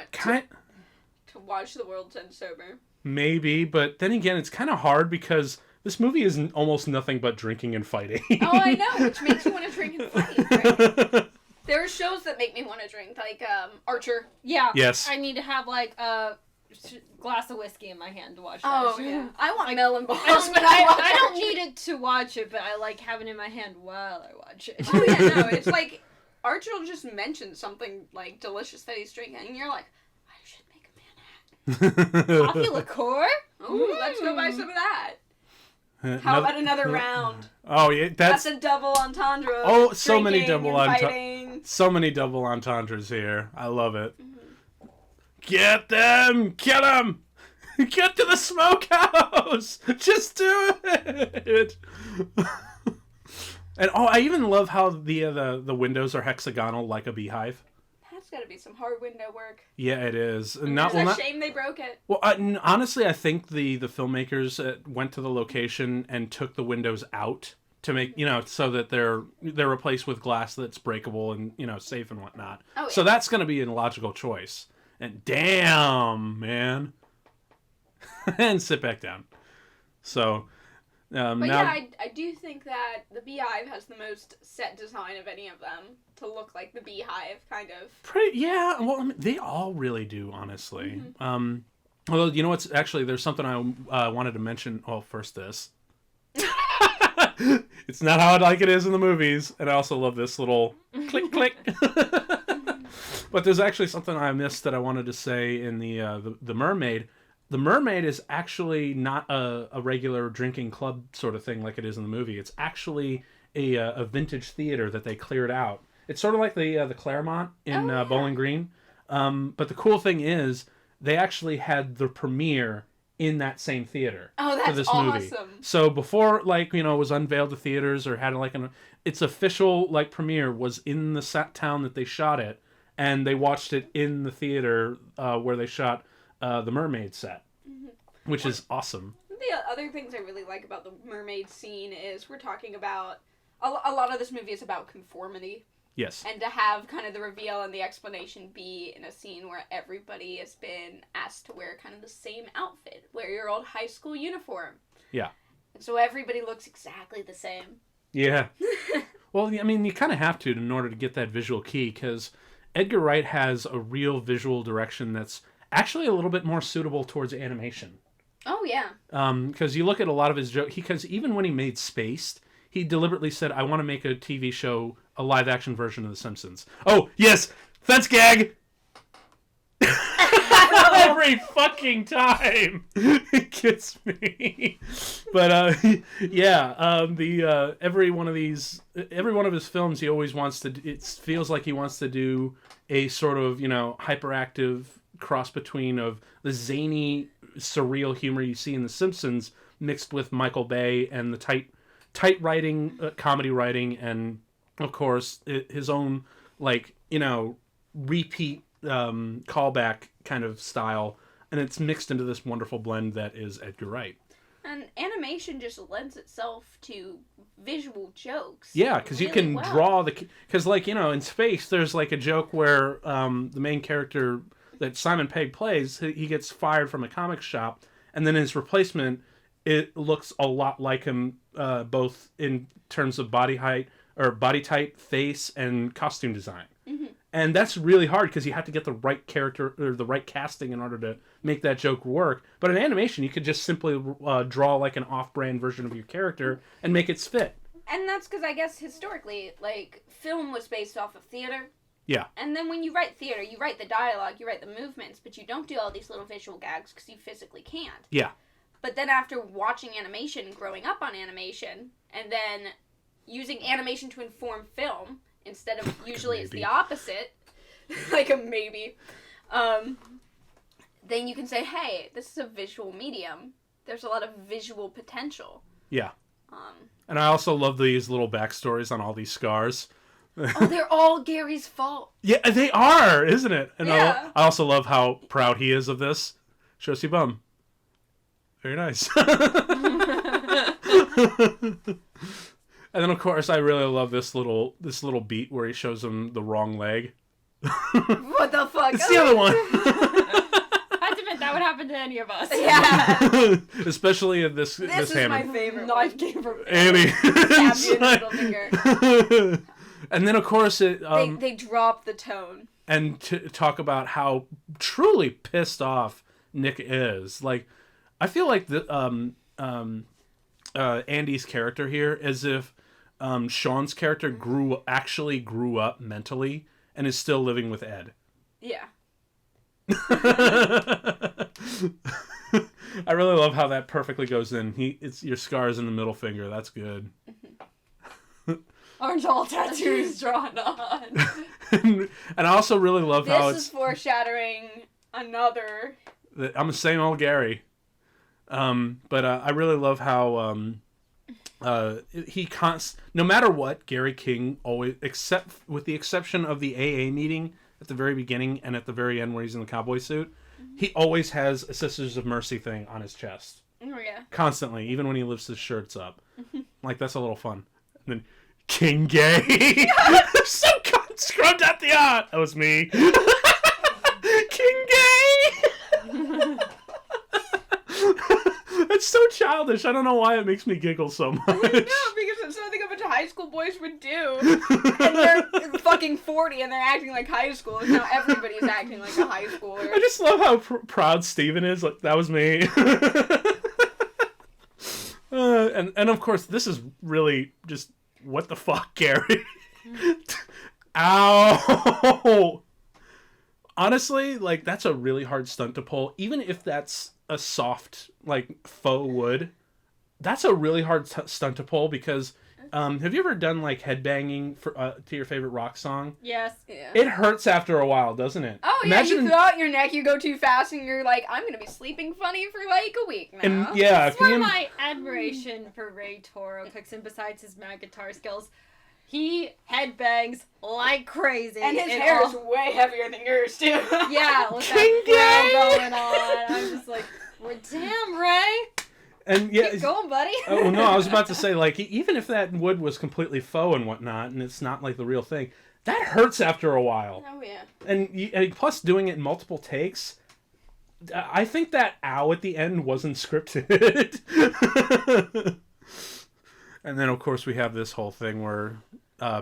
watch The World's End sober? Maybe, but then again, it's kind of hard because this movie is almost nothing but drinking and fighting. Oh, I know, which makes you want to drink and fight, right? There are shows that make me want to drink, like Archer. Yeah. Yes. I need to have, like, a glass of whiskey in my hand to watch that. Oh, yeah. I want melon balls I don't need it to watch it, but I like having it in my hand while I watch it. Oh, yeah, no, it's like, Archer will just mention something, like, delicious that he's drinking, and you're like, I should make a man hat. Coffee liqueur? Ooh, let's go buy some of that. How about another round? Oh, yeah, that's a double entendre. Oh, so many double entendres. So many double entendres here. I love it. Mm-hmm. Get them! Get them! Get to the smokehouse! Just do it! And I even love how the windows are hexagonal like a beehive. That's got to be some hard window work. Yeah, it is. It's a shame they broke it. Well, honestly, I think the filmmakers went to the location and took the windows out to make, so that they're replaced with glass that's breakable and, safe and whatnot. Oh, yeah. So that's going to be a logical choice. And damn, man. And sit back down. So... I do think that the beehive has the most set design of any of them to look like the beehive, kind of. Well, I mean, they all really do, honestly. Mm-hmm. Although, you know what's actually, there's something I wanted to mention. Well, first this. It's not how like it is in the movies, and I also love this little click click. But there's actually something I missed that I wanted to say in the Mermaid. The Mermaid is actually not a regular drinking club sort of thing like it is in the movie. It's actually a vintage theater that they cleared out. It's sort of like the Claremont in Bowling Green. But the cool thing is they actually had the premiere in that same theater for this movie. So before it was unveiled to theaters or had its official premiere was in the town that they shot it, and they watched it in the theater where they shot the Mermaid set, which is awesome. The other things I really like about the Mermaid scene is we're talking about a lot of this movie is about conformity. Yes. And to have kind of the reveal and the explanation be in a scene where everybody has been asked to wear kind of the same outfit, wear your old high school uniform. Yeah. And so everybody looks exactly the same. Yeah. Well, I mean, you kind of have to in order to get that visual key, because Edgar Wright has a real visual direction that's actually a little bit more suitable towards animation. Oh, yeah. Because you look at a lot of his jokes, because even when he made Spaced, he deliberately said, I want to make a TV show, a live-action version of The Simpsons. Oh, yes! Fence gag! Every fucking time it gets me. But every one of his films, he always wants to. It feels like he wants to do a sort of hyperactive cross between of the zany, surreal humor you see in The Simpsons mixed with Michael Bay and the tight writing, comedy writing, and of course his own repeat callback kind of style, and it's mixed into this wonderful blend that is Edgar Wright. And animation just lends itself to visual jokes. Yeah, because you can draw because in Space there's like a joke where the main character that Simon Pegg plays, he gets fired from a comic shop, and then his replacement, it looks a lot like him, both in terms of body height or body type, face, and costume design. Mm-hmm. And that's really hard because you have to get the right character or the right casting in order to make that joke work. But in animation, you could just simply draw like an off-brand version of your character and make it fit. And that's because I guess historically, film was based off of theater. Yeah. And then when you write theater, you write the dialogue, you write the movements, but you don't do all these little visual gags because you physically can't. Yeah. But then after watching animation, growing up on animation, and then using animation to inform film, instead of usually it's the opposite, like a maybe, then you can say, hey, this is a visual medium. There's a lot of visual potential. Yeah. And I also love these little backstories on all these scars. Oh, they're all Gary's fault. Yeah, they are, isn't it? And yeah. I also love how proud he is of this. Shows you bum. Very nice. And then, of course, I really love this little beat where he shows him the wrong leg. What the fuck? It's the other one. I have to admit, that would happen to any of us. Yeah. Especially in this is hammer. My favorite knife game from Annie. middle finger. And then, of course, they drop the tone. And to talk about how truly pissed off Nick is. Like, I feel like Andy's character here, as if Sean's character actually grew up mentally and is still living with Ed. Yeah. I really love how that perfectly goes in. It's your scars in the middle finger. That's good. Aren't all tattoos drawn on? And I also really love how this is foreshadowing another. I'm the same old Gary. But I really love how no matter what, Gary King always, except with the exception of the AA meeting at the very beginning and at the very end where he's in the cowboy suit, he always has a Sisters of Mercy thing on his chest. Oh yeah. Constantly, even when he lifts his shirts up. Like, that's a little fun. And then King Gay. So scrubbed at the art. That was me. King Gay. It's so childish. I don't know why it makes me giggle so much. No, because it's something a bunch of high school boys would do. And they're fucking 40 and they're acting like high school. And now everybody's acting like a high schooler. I just love how proud Steven is. Like, that was me. And of course, this is really just, what the fuck, Gary? Ow! Honestly, like, that's a really hard stunt to pull. Even if that's a soft, like, faux wood, that's a really hard stunt to pull because have you ever done, like, headbanging to your favorite rock song? Yes. Yeah. It hurts after a while, doesn't it? Oh, yeah, you throw out your neck, you go too fast, and you're like, I'm going to be sleeping funny for, like, a week now. And, yeah. That's where my admiration for Ray Toro kicks in, besides his mad guitar skills. He headbangs like crazy. And his hair is way heavier than yours, too. Yeah, with that fro going on. I'm just like, well, damn, Ray. And yeah, keep going, buddy. Oh no, I was about to say, like, even if that wood was completely faux and whatnot, and it's not like the real thing, that hurts after a while. Oh yeah. And plus, doing it in multiple takes, I think that ow at the end wasn't scripted. And then, of course, we have this whole thing where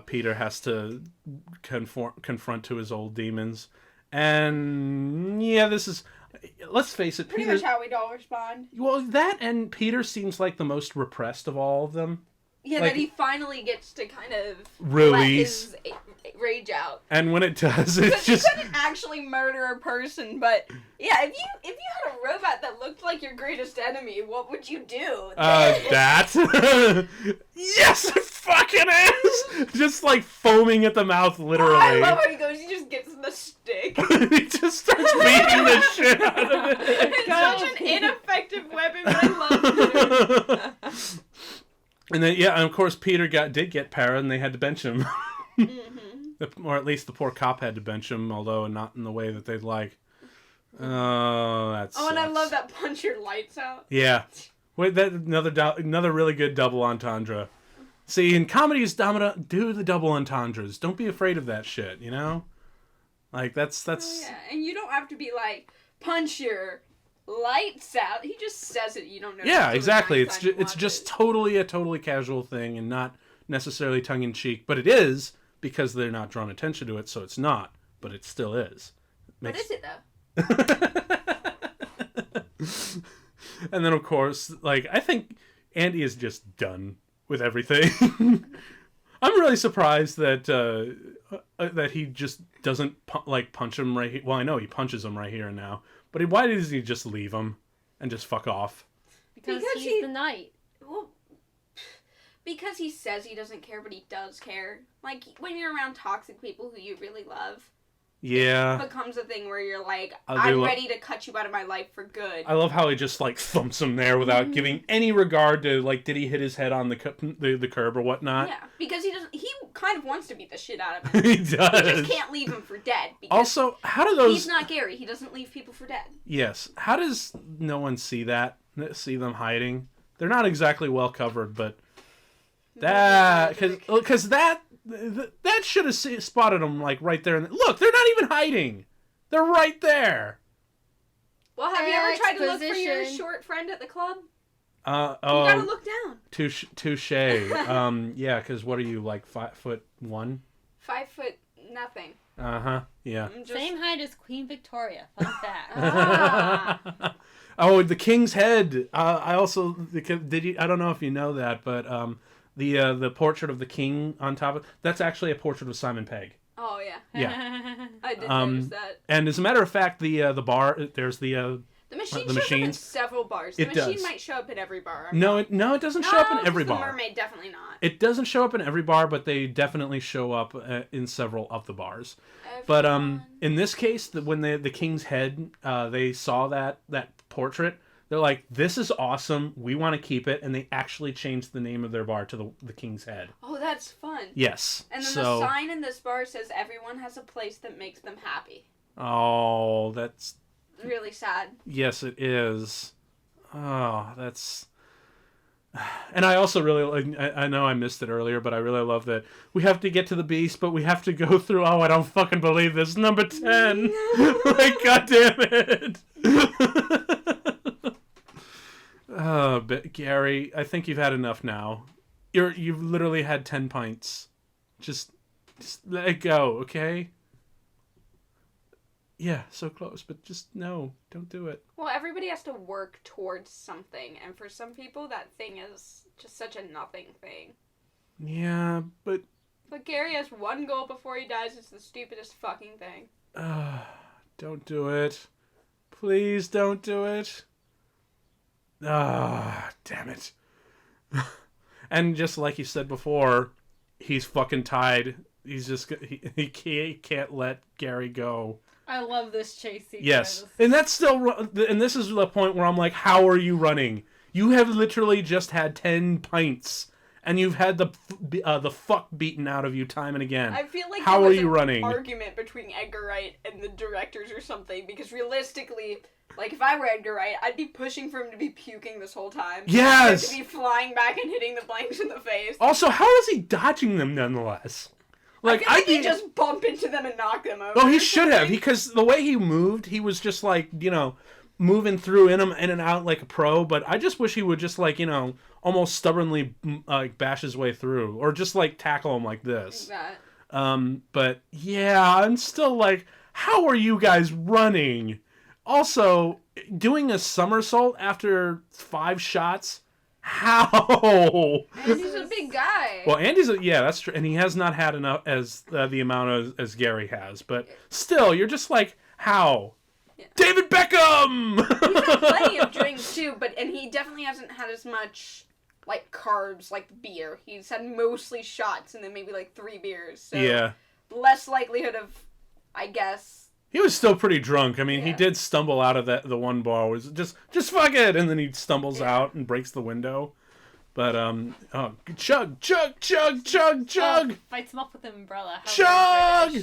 Peter has to confront to his old demons. And yeah, this is, let's face it, pretty Peter's, much how we'd all respond. well, that and Peter seems like the most repressed of all of them. Yeah, like, that he finally gets to kind of release let his rage out. And when it does, it's just... You couldn't actually murder a person, but yeah, if you had a robot that looked like your greatest enemy, what would you do? That? Yes, it fucking is! Just like foaming at the mouth, literally. I love how he goes, he just gets the stick. He just starts beating the shit out of it. It's such an ineffective weapon, but I love it. And then, yeah, and of course, Peter did get para, and they had to bench him. Or at least the poor cop had to bench him, although not in the way that they'd like. Oh, that sucks. Oh, and I love that punch your lights out. Yeah. Wait, that another really good double entendre. See, in comedies, do the double entendres. Don't be afraid of that shit, you know? Like, that's... Oh, yeah, and you don't have to be like, punch your... lights out. He just says it. You don't know. Yeah, exactly. It's just totally a totally casual thing and not necessarily tongue in cheek, but it is because they're not drawing attention to it, so it's not. But it still is. What is it though? And then of course, like I think Andy is just done with everything. I'm really surprised that that he just doesn't punch him right here. Well, I know he punches him right here and now. But why doesn't he just leave him and just fuck off? Because he's the knight. Well, because he says he doesn't care, but he does care. Like, when you're around toxic people who you really love, yeah, it becomes a thing where you're like, I'm ready to cut you out of my life for good. I love how he just, like, thumps him there without giving any regard to, like, did he hit his head on the curb or whatnot? Yeah, because he kind of wants to beat the shit out of him. He does. He just can't leave him for dead. Also, how do those... He's not Gary. He doesn't leave people for dead. Yes. How does no one see that? See them hiding? They're not exactly well covered, but... Because that should have spotted them, like, right there. Look, they're not even hiding. They're right there. Well, have you ever tried to look for your short friend at the club? Oh, you gotta look down. Touche. Yeah, because what are you, like 5'1"? 5 foot nothing. Yeah. Same height as Queen Victoria. Fun fact. Oh, the King's Head. I also did you? I don't know if you know that, but the portrait of the king on top of that's actually a portrait of Simon Pegg. Oh yeah. Yeah. I did notice that. And as a matter of fact, the bar there's the machine shows up in several bars. The machine might show up in every bar. No, it doesn't show up in every bar. The mermaid definitely not. It doesn't show up in every bar, but they definitely show up in several of the bars. Everyone. But in this case, when the King's Head, they saw that portrait. They're like, this is awesome. We want to keep it. And they actually changed the name of their bar to the King's Head. Oh, that's fun. Yes. And then the sign in this bar says everyone has a place that makes them happy. Oh, that's... really sad. Yes, it is. Oh, that's... And I also really... I know I missed it earlier, but I really love that we have to get to the beast, but we have to go through... Oh, I don't fucking believe this. Number 10. Like, God damn it. But Gary, I think you've had enough now. You've literally had 10 pints. Just let it go, okay? Yeah, so close, but just no, don't do it. Well, everybody has to work towards something, and for some people, that thing is just such a nothing thing. Yeah, but... But Gary has one goal before he dies. It's the stupidest fucking thing. Don't do it. Please don't do it. Damn it. And just like you said before, he's fucking tied. He's just... He can't let Gary go. I love this chase sequence. Yes, and that's still, and this is the point where I'm like, how are you running? You have literally just had 10 pints, and you've had the fuck beaten out of you time and again. I feel like how are you running? Argument between Edgar Wright and the directors or something, because realistically, like if I were Edgar Wright, I'd be pushing for him to be puking this whole time. Yes, to be flying back and hitting the blanks in the face. Also, how is he dodging them nonetheless? Like, I think he just bump into them and knock them over. Oh, he should have, because the way he moved, he was just like, you know, moving through in and out like a pro, but I just wish he would just like, almost stubbornly bash his way through, or just like tackle him like this. But yeah, I'm still like, how are you guys running? Also, doing a somersault after 5 shots. How? Andy's a big guy. Well, that's true, and he has not had enough as the amount as Gary has. But still, you're just like, how? Yeah. David Beckham. He's had plenty of drinks too, and he definitely hasn't had as much like carbs, like beer. He's had mostly shots and then maybe like 3 beers. So yeah. Less likelihood of, I guess. He was still pretty drunk. I mean, he did stumble out of the one bar. Was just fuck it, and then he stumbles out and breaks the window. But chug. Fights him up with an umbrella. Chug.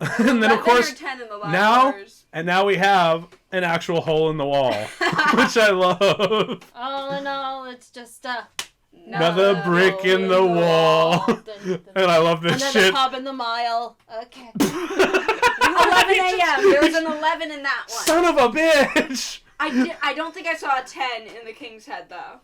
And then of course 10 in the last now we have an actual hole in the wall, which I love. All in all, it's just another brick in the wall. And I love this shit. Another pub in the mile. Okay. 11 a.m. There was an 11 in that one. Son of a bitch! I don't think I saw a 10 in the King's Head, though.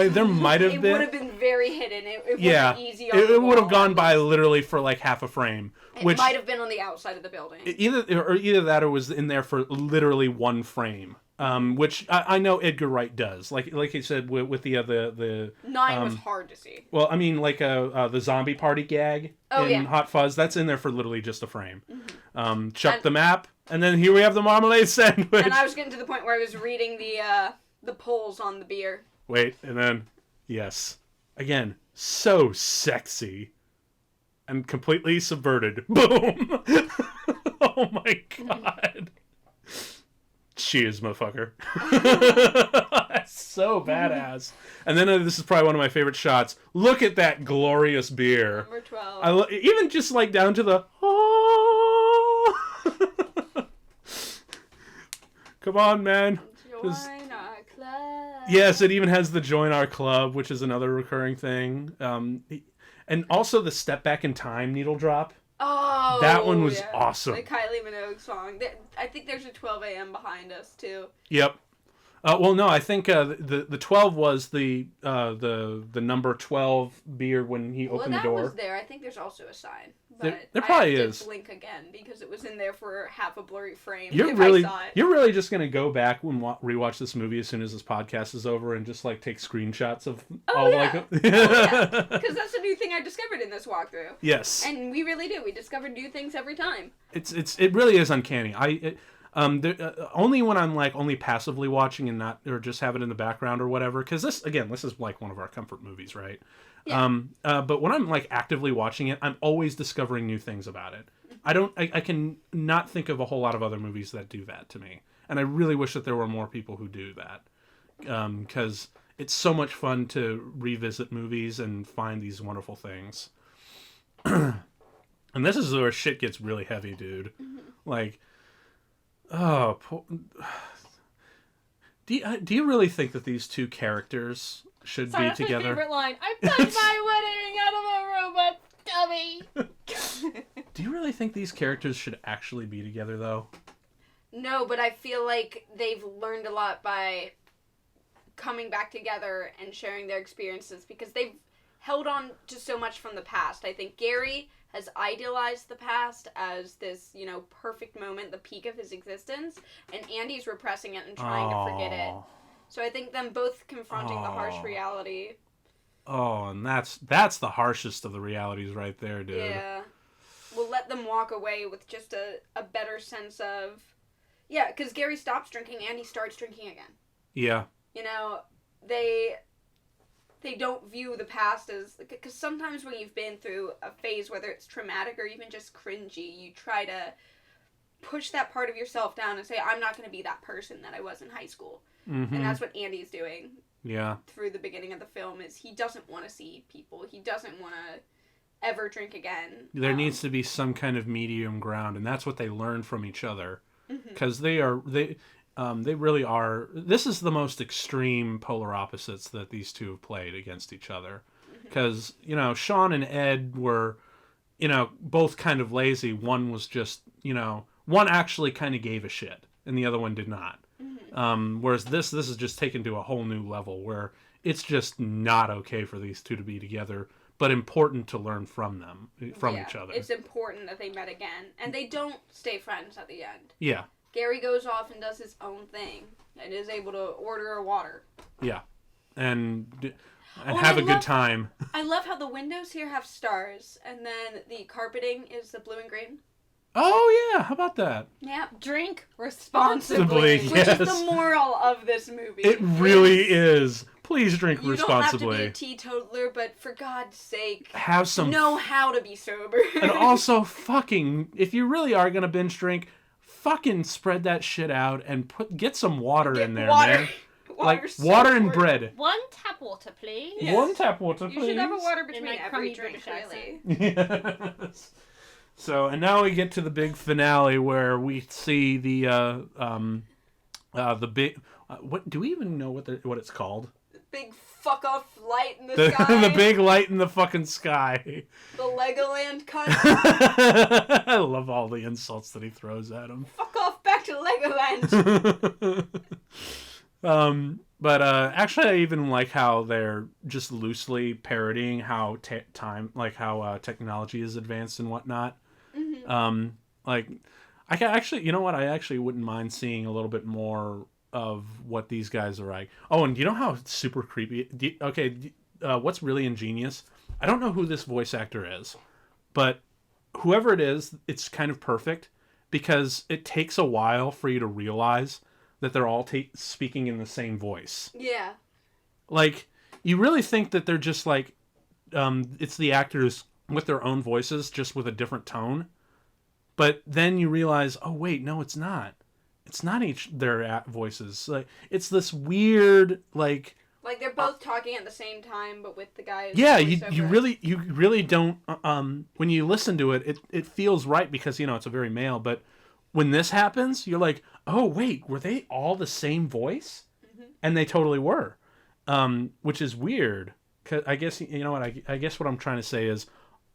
There might have been. It would have been very hidden. It wasn't easy on the it would have wall. gone by literally for like half a frame. It might have been on the outside of the building. Either that or was in there for literally 1 frame. Which I know Edgar Wright does. Like he said with the 9 was hard to see. Well, I mean, like the zombie party gag in Hot Fuzz, that's in there for literally just a frame. Mm-hmm. Chuck the map, and then here we have the marmalade sandwich. And I was getting to the point where I was reading the polls on the beer. Wait, and then yes, again, so sexy and completely subverted. Boom! Oh my god. Cheers, motherfucker. That's so badass. And then this is probably one of my favorite shots. Look at that glorious beer. Number 12. Even just like down to the... Come on, man. Join our club. Yes, it even has the join our club, which is another recurring thing. And also the step back in time needle drop. Oh, that one was awesome. The Kylie Minogue song. I think there's a 12 a.m. behind us too. Yep. Well, no, I think the 12 was the number 12 beer when he opened the door. Well, that was there. I think there's also a sign. But there probably is. I have to blink again because it was in there for half a blurry frame. You're really just gonna go back and rewatch this movie as soon as this podcast is over and just like take screenshots of because that's a new thing I discovered in this walkthrough. Yes. And we really do. We discover new things every time. It really is uncanny. Only when I'm like only passively watching and not or just have it in the background or whatever. Because this is like one of our comfort movies, right? Yeah. But when I'm like actively watching it, I'm always discovering new things about it. I can not think of a whole lot of other movies that do that to me, and I really wish that there were more people who do that. Because it's so much fun to revisit movies and find these wonderful things. And this is where shit gets really heavy, dude. Mm-hmm. Like. Oh, do you really think that these two characters should be that's together? My favorite line. I punched my wedding out of a robot dummy. Do you really think these characters should actually be together, though? No, but I feel like they've learned a lot by coming back together and sharing their experiences because they've held on to so much from the past. I think Gary has idealized the past as this, perfect moment, the peak of his existence, and Andy's repressing it and trying to forget it. So I think them both confronting the harsh reality. Oh, and that's the harshest of the realities right there, dude. Yeah. We'll let them walk away with just a better sense of... Yeah, because Gary stops drinking, Andy starts drinking again. Yeah. They don't view the past as... Because sometimes when you've been through a phase, whether it's traumatic or even just cringy, you try to push that part of yourself down and say, I'm not going to be that person that I was in high school. Mm-hmm. And that's what Andy's doing. Yeah. Through the beginning of the film is he doesn't want to see people. He doesn't want to ever drink again. There needs to be some kind of medium ground, and that's what they learn from each other. Because they really are. This is the most extreme polar opposites that these two have played against each other. Because, Sean and Ed were, both kind of lazy. One was just, one actually kind of gave a shit, and the other one did not. Whereas this is just taken to a whole new level where it's just not okay for these two to be together, but important to learn from them, from each other. It's important that they met again, and they don't stay friends at the end. Yeah. Gary goes off and does his own thing, and is able to order a water. Yeah. And have a good time. I love how the windows here have stars, and then the carpeting is the blue and green. Oh, yeah. How about that? Yeah. Drink responsibly. Responsibly, Which yes. is the moral of this movie. It really is. Please drink you responsibly. You don't have to be a teetotaler, but for God's sake, have some. Know how to be sober. And also, fucking, if you really are gonna binge drink, fucking spread that shit out and get some water in there, man. Water and bread. 1 tap water, please. Yes. 1 tap water, please. You should have a water between every every British drink, really. Yes. So, and now we get to the big finale where we see the big. What do we even know what it's called? Big fuck off light in the sky. The big light in the fucking sky. The Legoland cut. I love all the insults that he throws at him. Fuck off back to Legoland. But actually, I even like how they're just loosely parodying how technology is advanced and whatnot. Mm-hmm. Like, I can actually, you know what? I actually wouldn't mind seeing a little bit more of what these guys are like. Oh, and you know how super creepy? What's really ingenious? I don't know who this voice actor is, but whoever it is, it's kind of perfect because it takes a while for you to realize that they're all speaking in the same voice. Yeah. Like, you really think that they're just like, it's the actors with their own voices, just with a different tone. But then you realize, oh wait, no, it's not. It's not their voices. Like, it's this weird, like they're both talking at the same time, but with the guy. Yeah, you really don't. When you listen to it, it feels right because it's a very male. But when this happens, you're like, oh wait, were they all the same voice? Mm-hmm. And they totally were, which is weird. 'Cause I guess you know what I guess what I'm trying to say is,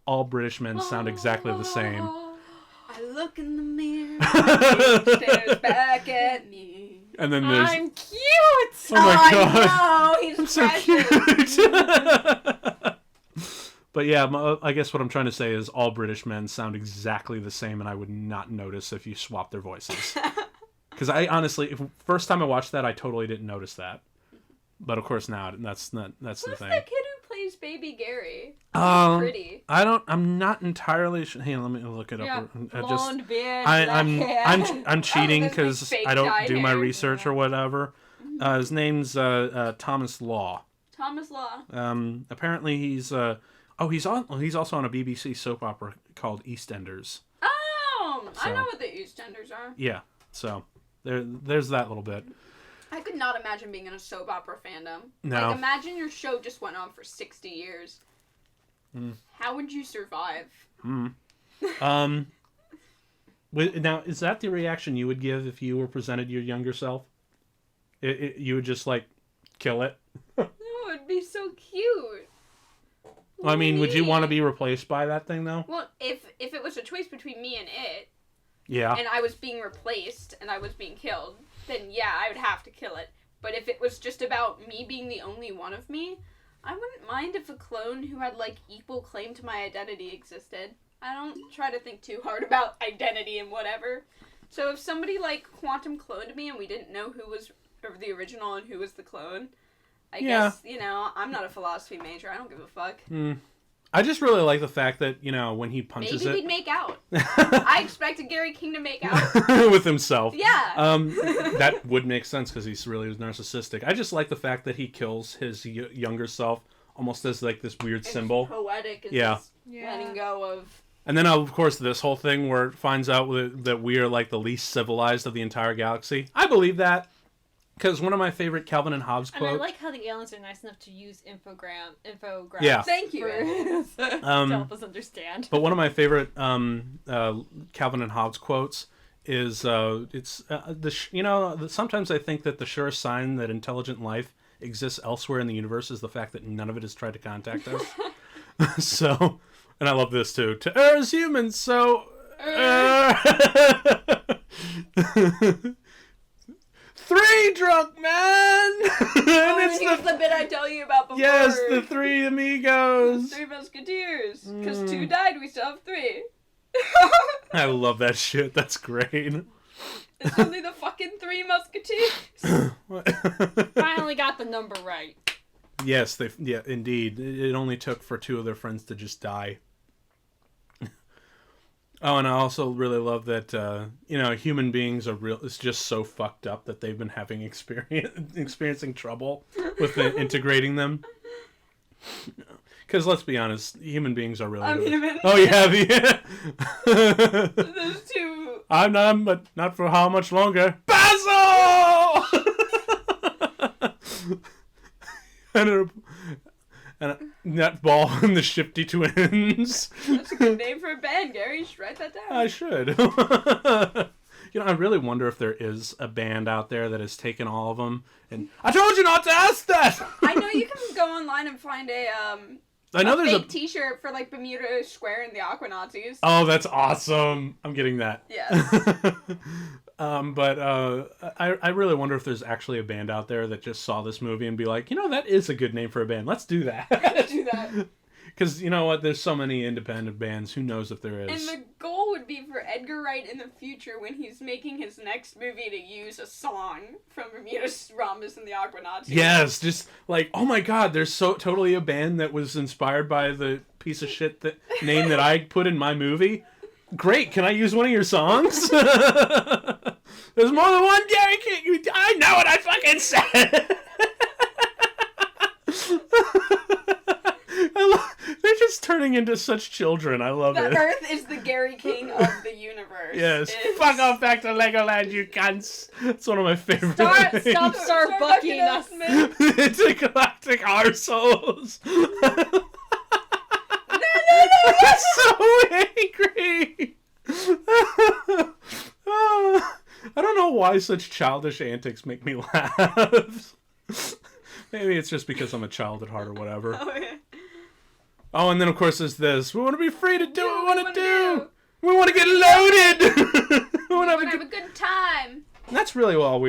all British men sound exactly the same. I look in the mirror, and he stares back at me. And then there's... I'm cute! Oh my god! I know, he's so precious. Cute! But yeah, I guess what I'm trying to say is all British men sound exactly the same, and I would not notice if you swap their voices. Because I honestly, first time I watched that, I totally didn't notice that. But of course now, that's the thing. Who's that kid who plays Baby Gary? Pretty. I'm not entirely sure. Hey, let me look it up. Yeah, blonde beard, I'm cheating because I don't do my hair. research or whatever. His name's Thomas Law. Thomas Law. Apparently he's also on a BBC soap opera called EastEnders. Oh, I know what the EastEnders are. Yeah, so there's that little bit. I could not imagine being in a soap opera fandom. No. Like, imagine your show just went on for 60 years. How would you survive? Now, is that the reaction you would give if you were presented your younger self? You would just, like, kill it? No, it'd be so cute. I mean, would you want to be replaced by that thing, though? Well, if it was a choice between me and it, yeah, and I was being replaced and I was being killed, then yeah, I would have to kill it. But if it was just about me being the only one of me, I wouldn't mind if a clone who had, like, equal claim to my identity existed. I don't try to think too hard about identity and whatever. So if somebody, like, quantum cloned me and we didn't know who was the original and who was the clone, I guess, I'm not a philosophy major. I don't give a fuck. I just really like the fact that, when he punches Maybe we'd make out. I expected Gary King to make out. with himself. Yeah. That would make sense because he's really narcissistic. I just like the fact that he kills his younger self almost as, like, this weird symbol. Poetic. Yeah. Letting go of... And then, of course, this whole thing where it finds out that we are, like, the least civilized of the entire galaxy. I believe that. Because one of my favorite Calvin and Hobbes quotes... And I like how the aliens are nice enough to use infographics yeah. Thank you. to help us understand. But one of my favorite Calvin and Hobbes quotes is, sometimes I think that the surest sign that intelligent life exists elsewhere in the universe is the fact that none of it has tried to contact us. So, and I love this too. To err is human, so... 3 drunk men. And it's the bit I tell you about before. Yes, the 3 amigos. 3 musketeers. Because 2 died, we still have 3. I love that shit. That's great. It's only the fucking 3 musketeers. Finally got the number right. Yes, indeed. It only took for 2 of their friends to just die. Oh, and I also really love that, human beings are it's just so fucked up that they've been having experiencing trouble with integrating them. Because let's be honest, human beings are really... I'm human. Oh, yeah. Those 2... I'm not, but not for how much longer. Basil! and Nutball and the Shifty Twins. That's a good name for a band, Gary. You should write that down. I should. I really wonder if there is a band out there that has taken all of them. And I told you not to ask that! I know you can go online and find there's fake t-shirt for, like, Bermuda Square and the Aquanazis. Oh, that's awesome. I'm getting that. Yes. But I really wonder if there's actually a band out there that just saw this movie and be like, that is a good name for a band. Let's do that. Let's do that. Because you know what? There's so many independent bands. Who knows if there is? And the goal would be for Edgar Wright in the future, when he's making his next movie, to use a song from Bermuda Rhombus and the Aquanauts. Yes, just like, oh my god, there's so totally a band that was inspired by the piece of shit name that I put in my movie. Great, can I use one of your songs? There's more than one Gary King. I know what I fucking said. They're just turning into such children. I love it. The Earth is the Gary King of the universe. Yes. Fuck off back to Legoland, you cunts. It's one of my favorite things. Stop bucking us, man. It's a galactic arseholes. I'm so angry. I don't know why such childish antics make me laugh. Maybe it's just because I'm a child at heart or whatever. Oh, yeah. Oh, and then of course there's this. We want to be free to do what we want to do. We want to get loaded. We want to have a good time. And that's really all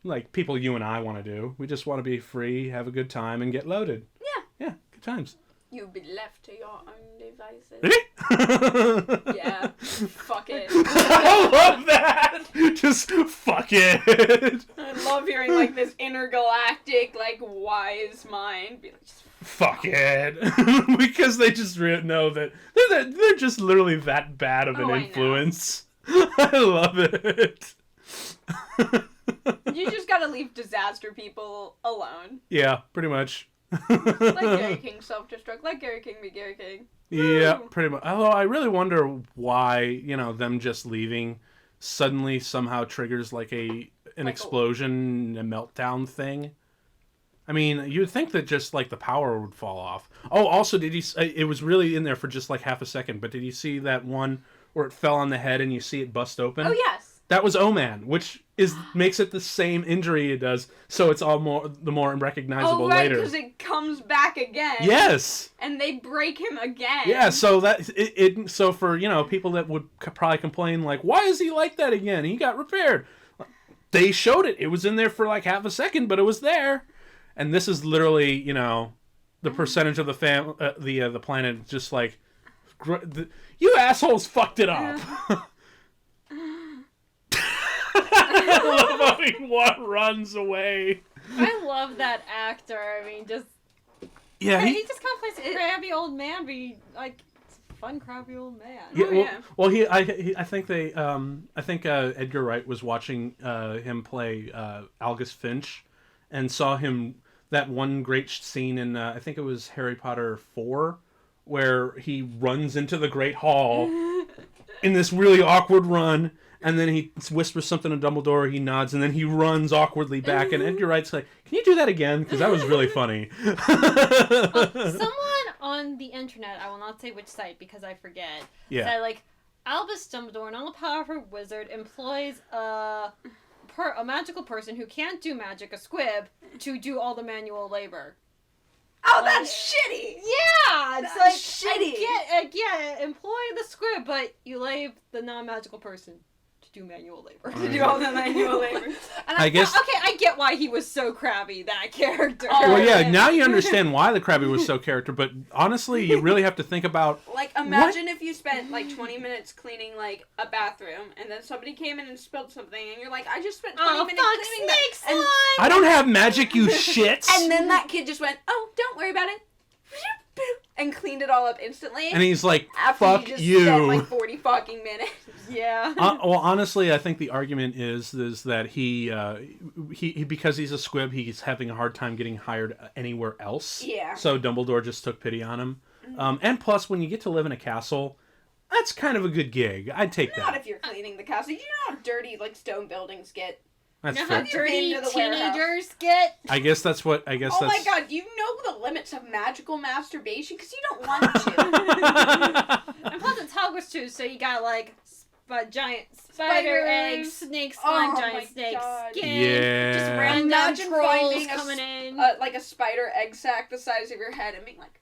like people you and I want to do. We just want to be free, have a good time, and get loaded. Yeah. Yeah, good times. You'll be left to your own devices. Really? Yeah. Fuck it. I love that. Just fuck it. I love hearing like this intergalactic, like, wise mind be like, just fuck it. Because they just know that they're just literally that bad of an influence. I love it. You just gotta leave disaster people alone. Yeah, pretty much. Like Gary King self-destruct. Like Gary King be Gary King. Yeah, pretty much. Although I really wonder why, them just leaving suddenly somehow triggers like an explosion, a meltdown thing. I mean, you'd think that just like the power would fall off. Oh, also, it was really in there for just like half a second, but did you see that one where it fell on the head and you see it bust open? Oh, yes. That was O-Man, which makes it the same injury it does, so it's all the more recognizable later. Because it comes back again. Yes. And they break him again. Yeah, so that so for people that would probably complain like, why is he like that again? He got repaired. They showed it. It was in there for like half a second, but it was there. And this is literally the percentage of the planet just like you assholes fucked it up. I love how he runs away. I love that actor. I mean, just yeah, he just kind of plays a crabby old man, but it's a fun crabby old man. Yeah, well, I think Edgar Wright was watching him play Albus Finch, and saw him that one great scene in I think it was Harry Potter 4, where he runs into the Great Hall in this really awkward run. And then he whispers something to Dumbledore, he nods, and then he runs awkwardly back. And Edgar Wright's like, can you do that again? Because that was really funny. Someone on the internet, I will not say which site because I forget, said, like, Albus Dumbledore, an all-powerful wizard, employs a magical person who can't do magic, a squib, to do all the manual labor. Oh, that's shitty! Yeah! It's that's like, shitty! I get employ the squib, but you leave the non-magical person do manual labor. To do all the manual labor. And I guess. Okay, I get why he was so crabby, that character. Well, yeah, now you understand why the Krabby was so character, but honestly, you really have to think about... Like, imagine if you spent, like, 20 minutes cleaning, like, a bathroom, and then somebody came in and spilled something, and you're like, I just spent 20 minutes cleaning that. Slime! I don't have magic, you shits! And then that kid just went, oh, don't worry about it. And cleaned it all up instantly. And he's like, after fuck you. Just you. Spent, like, 40 fucking minutes. Yeah. Well, honestly, I think the argument is that he because he's a squib, he's having a hard time getting hired anywhere else. Yeah. So Dumbledore just took pity on him. And plus, when you get to live in a castle, that's kind of a good gig. I'd take that. Not if you're cleaning the castle. You know how dirty, like, stone buildings get. That's You know fair. how dirty Been to the teenagers get? I guess that's Oh my god, do you know the limits of magical masturbation? Because you don't want to. And plus it's Hogwarts too, so you got like giant spider eggs, snake slime, Oh giant my snake God. skin, Yeah. just random Imagine trolls finding coming in. Like a spider egg sac the size of your head and being like,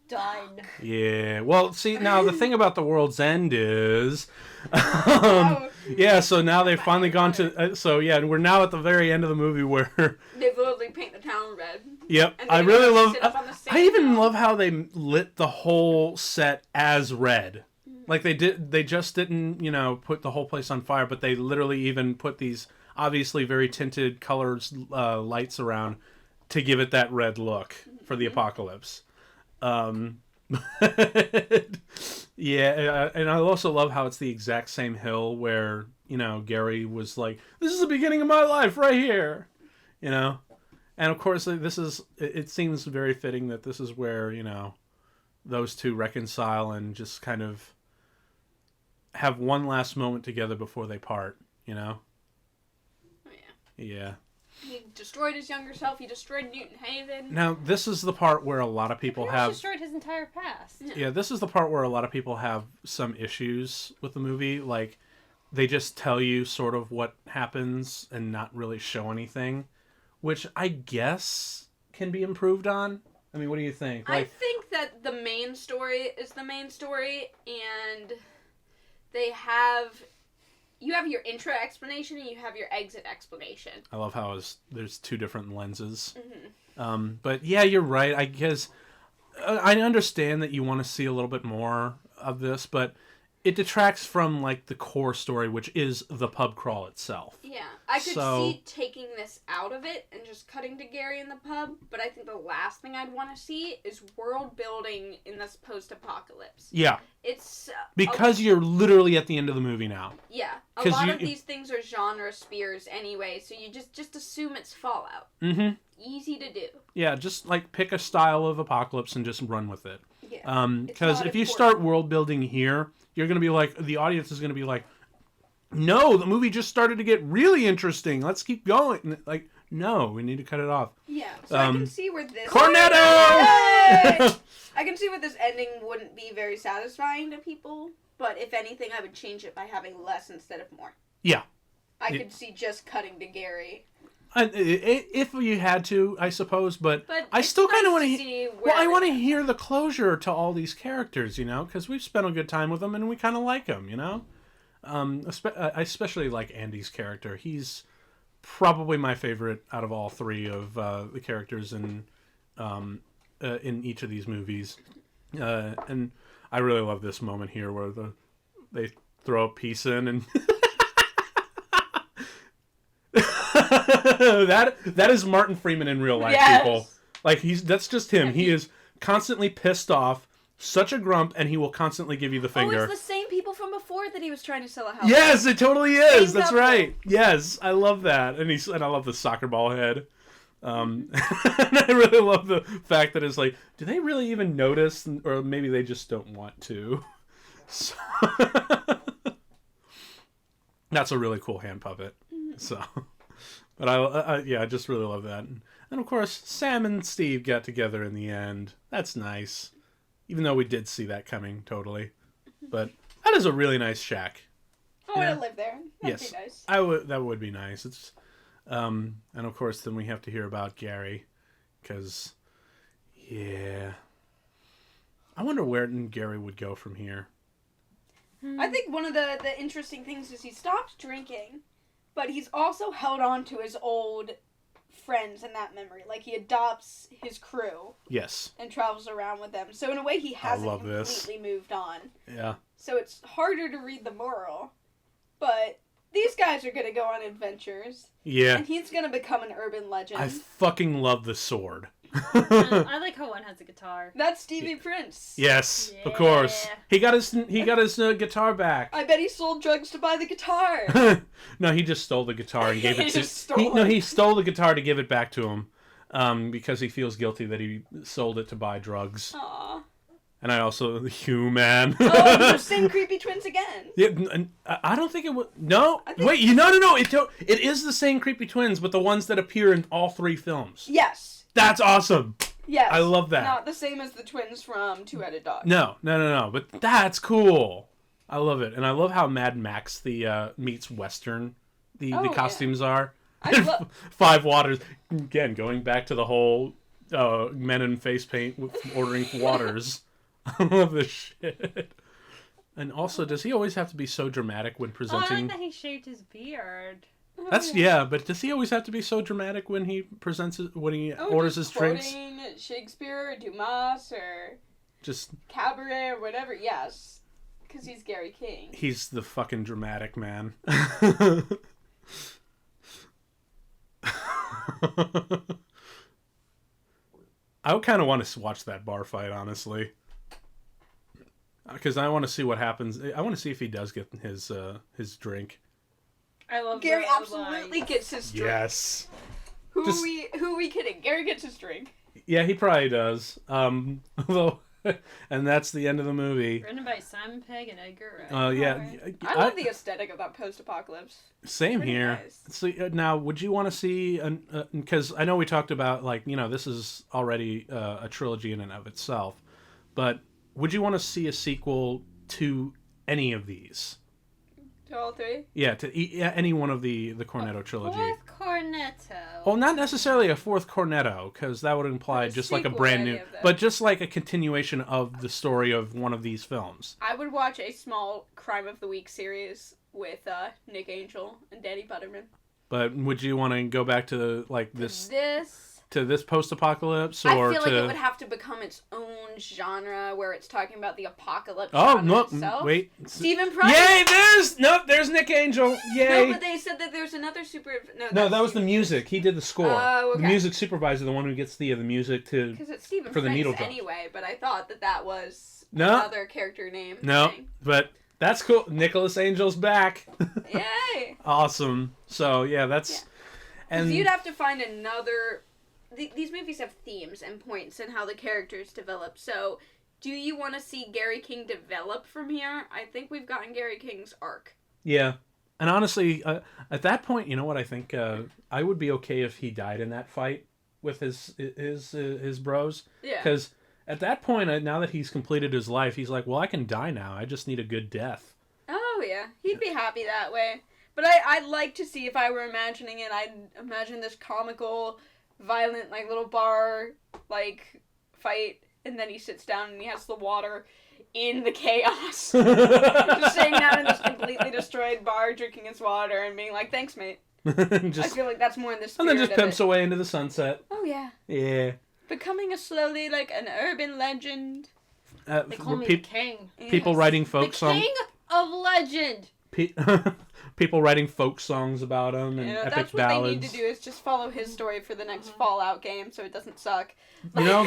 Done. Yeah. Well, see, now the thing about the World's End is, oh, yeah. So now they've finally gone to. So yeah, we're now at the very end of the movie where. they literally paint the town red. Yep. And I they really just love. sit up on the I stage even now. love how they lit the whole set as red. Like they did. They just didn't, put the whole place on fire, but they literally even put these obviously very tinted colors, lights around to give it that red look for the apocalypse. Yeah, and I also love how it's the exact same hill where Gary was like, "This is the beginning of my life right here," and of course this is. It seems very fitting that this is where those two reconcile and just kind of have one last moment together before they part. Oh, yeah. Yeah. He destroyed his younger self. He destroyed Newton Haven. Now this is the part where a lot of people have. destroyed his entire past. Yeah, this is the part where a lot of people have some issues with the movie. Like, they just tell you sort of what happens and not really show anything, which I guess can be improved on. I mean, what do you think? I think that the main story is the main story, and they have... You have your intro explanation and you have your exit explanation. I love how there's two different lenses. Mm-hmm. But yeah, you're right. I guess I understand that you want to see a little bit more of this, but it detracts from like the core story, which is the pub crawl itself. Yeah, I could see taking this out of it and just cutting to Gary in the pub, but I think the last thing I'd want to see is world building in this post-apocalypse. Yeah. It's... because you're literally at the end of the movie now. Yeah. A lot of these things are genre spears anyway, so you just assume it's Fallout. Mm-hmm. Easy to do. Yeah, just like pick a style of apocalypse and just run with it. Yeah. Because if you start world building here, you're going to be like, the audience is going to be like, no, the movie just started to get really interesting. Let's keep going. Like, no, we need to cut it off. Yeah. So I can see where this... Cornetto! I can see where this ending wouldn't be very satisfying to people, but if anything, I would change it by having less instead of more. Yeah. I could see just cutting to Gary. If you had to, I suppose, but I still kind of want to hear... Well, I want to hear the closure to all these characters, because we've spent a good time with them and we kind of like them, I especially like Andy's character. He's probably my favorite out of all three of the characters in each of these movies. And I really love this moment here where they throw a piece in and... that is Martin Freeman in real life, yes. People. Like that's just him. He is constantly pissed off, such a grump, and he will constantly give you the finger. Oh, it's the same people from before that he was trying to sell a house. Yes, it totally is. Same That's couple. right. Yes, I love that, and I love the soccer ball head. And I really love the fact that it's like, do they really even notice, or maybe they just don't want to? So that's a really cool hand puppet. So. But I just really love that. And of course, Sam and Steve got together in the end. That's nice. Even though we did see that coming, totally. But that is a really nice shack. I want to live there. That'd Yes. be nice. That would be nice. It's and of course then we have to hear about Gary. Because, yeah. I wonder where Gary would go from here. I think one of the interesting things is he stopped drinking, but he's also held on to his old friends in that memory. Like, he adopts his crew. Yes. And travels around with them. So in a way, he hasn't completely moved on. Yeah. So it's harder to read the moral. But these guys are going to go on adventures. Yeah. And he's going to become an urban legend. I fucking love the sword. I like how one has a guitar. That's Stevie Prince. Yes, Yeah. of course. He got his guitar back. I bet he sold drugs to buy the guitar. No, he just stole the guitar and gave it to. Stole he stole the guitar to give it back to him, because he feels guilty that he sold it to buy drugs. Aww. And I also human. Oh, those same creepy twins again. Yeah, I don't think it was. No, wait, no. It is the same creepy twins, but the ones that appear in all 3 films. Yes. That's awesome. Yes. I love that. Not the same as the twins from Two-Headed Dog. No. But that's cool. I love it, and I love how Mad Max meets Western. The costumes are. I 5 waters again. Going back to the whole men in face paint ordering waters. I love this shit. And also, does he always have to be so dramatic when presenting? I like that he shaved his beard. That's yeah, but does he always have to be so dramatic when he presents when he orders his drinks? Shakespeare or Dumas or just Cabaret or whatever. Yes, because he's Gary King. He's the fucking dramatic man. I kind of want to watch that bar fight, honestly, because I want to see what happens. I want to see if he does get his drink. I love Gary that absolutely line. gets his drink. Yes. Who are we kidding? Gary gets his drink. Yeah, he probably does. Although, and that's the end of the movie. Written by Simon Pegg and Edgar Wright. Yeah. Right. I love the aesthetic of that post-apocalypse. Same Pretty here. nice. So, now, would you want to see because I know we talked about this is already a trilogy in and of itself, but would you want to see a sequel to any of these? To all 3? Yeah, to any one of the Cornetto trilogy. 4th Cornetto. Well, not necessarily a 4th Cornetto, because that would imply just like a brand new, but just like a continuation of the story of one of these films. I would watch a small Crime of the Week series with Nick Angel and Danny Butterman. But would you want to go back to this post-apocalypse, or I feel like it would have to become its own genre where it's talking about the apocalypse. Oh no! Itself. Wait, Stephen Price. Yay! There's Nick Angel. Yay! No, but they said that there's another super. No, that was the music. He did the score. Oh, okay. The music supervisor, the one who gets the music to because it's Stephen for the Price needle drops. anyway. But I thought that was No. another character name. No, thing. but that's cool. Nicholas Angel's back. Yay! Awesome. So yeah, that's. Yeah. And you'd have to find another. These movies have themes and points and how the characters develop. So, do you want to see Gary King develop from here? I think we've gotten Gary King's arc. Yeah, and honestly, at that point, you know what I think? I would be okay if he died in that fight with his bros. Yeah. Because at that point, now that he's completed his life, he's like, well, I can die now. I just need a good death. Oh yeah, he'd be happy that way. But I'd like to see, if I were imagining it, I'd imagine this comical, violent, little bar, fight, and then he sits down and he has the water in the chaos. Just sitting down in this completely destroyed bar, drinking his water, and being like, thanks, mate. I feel like that's more in the spirit and then just pimps of it. away into the sunset. Oh, yeah. Yeah. Becoming slowly, an urban legend. They call me King. People writing folk songs. King of Legend. People writing folk songs about him and epic that's what ballads. they need to do is just follow his story for the next Fallout game so it doesn't suck. You know,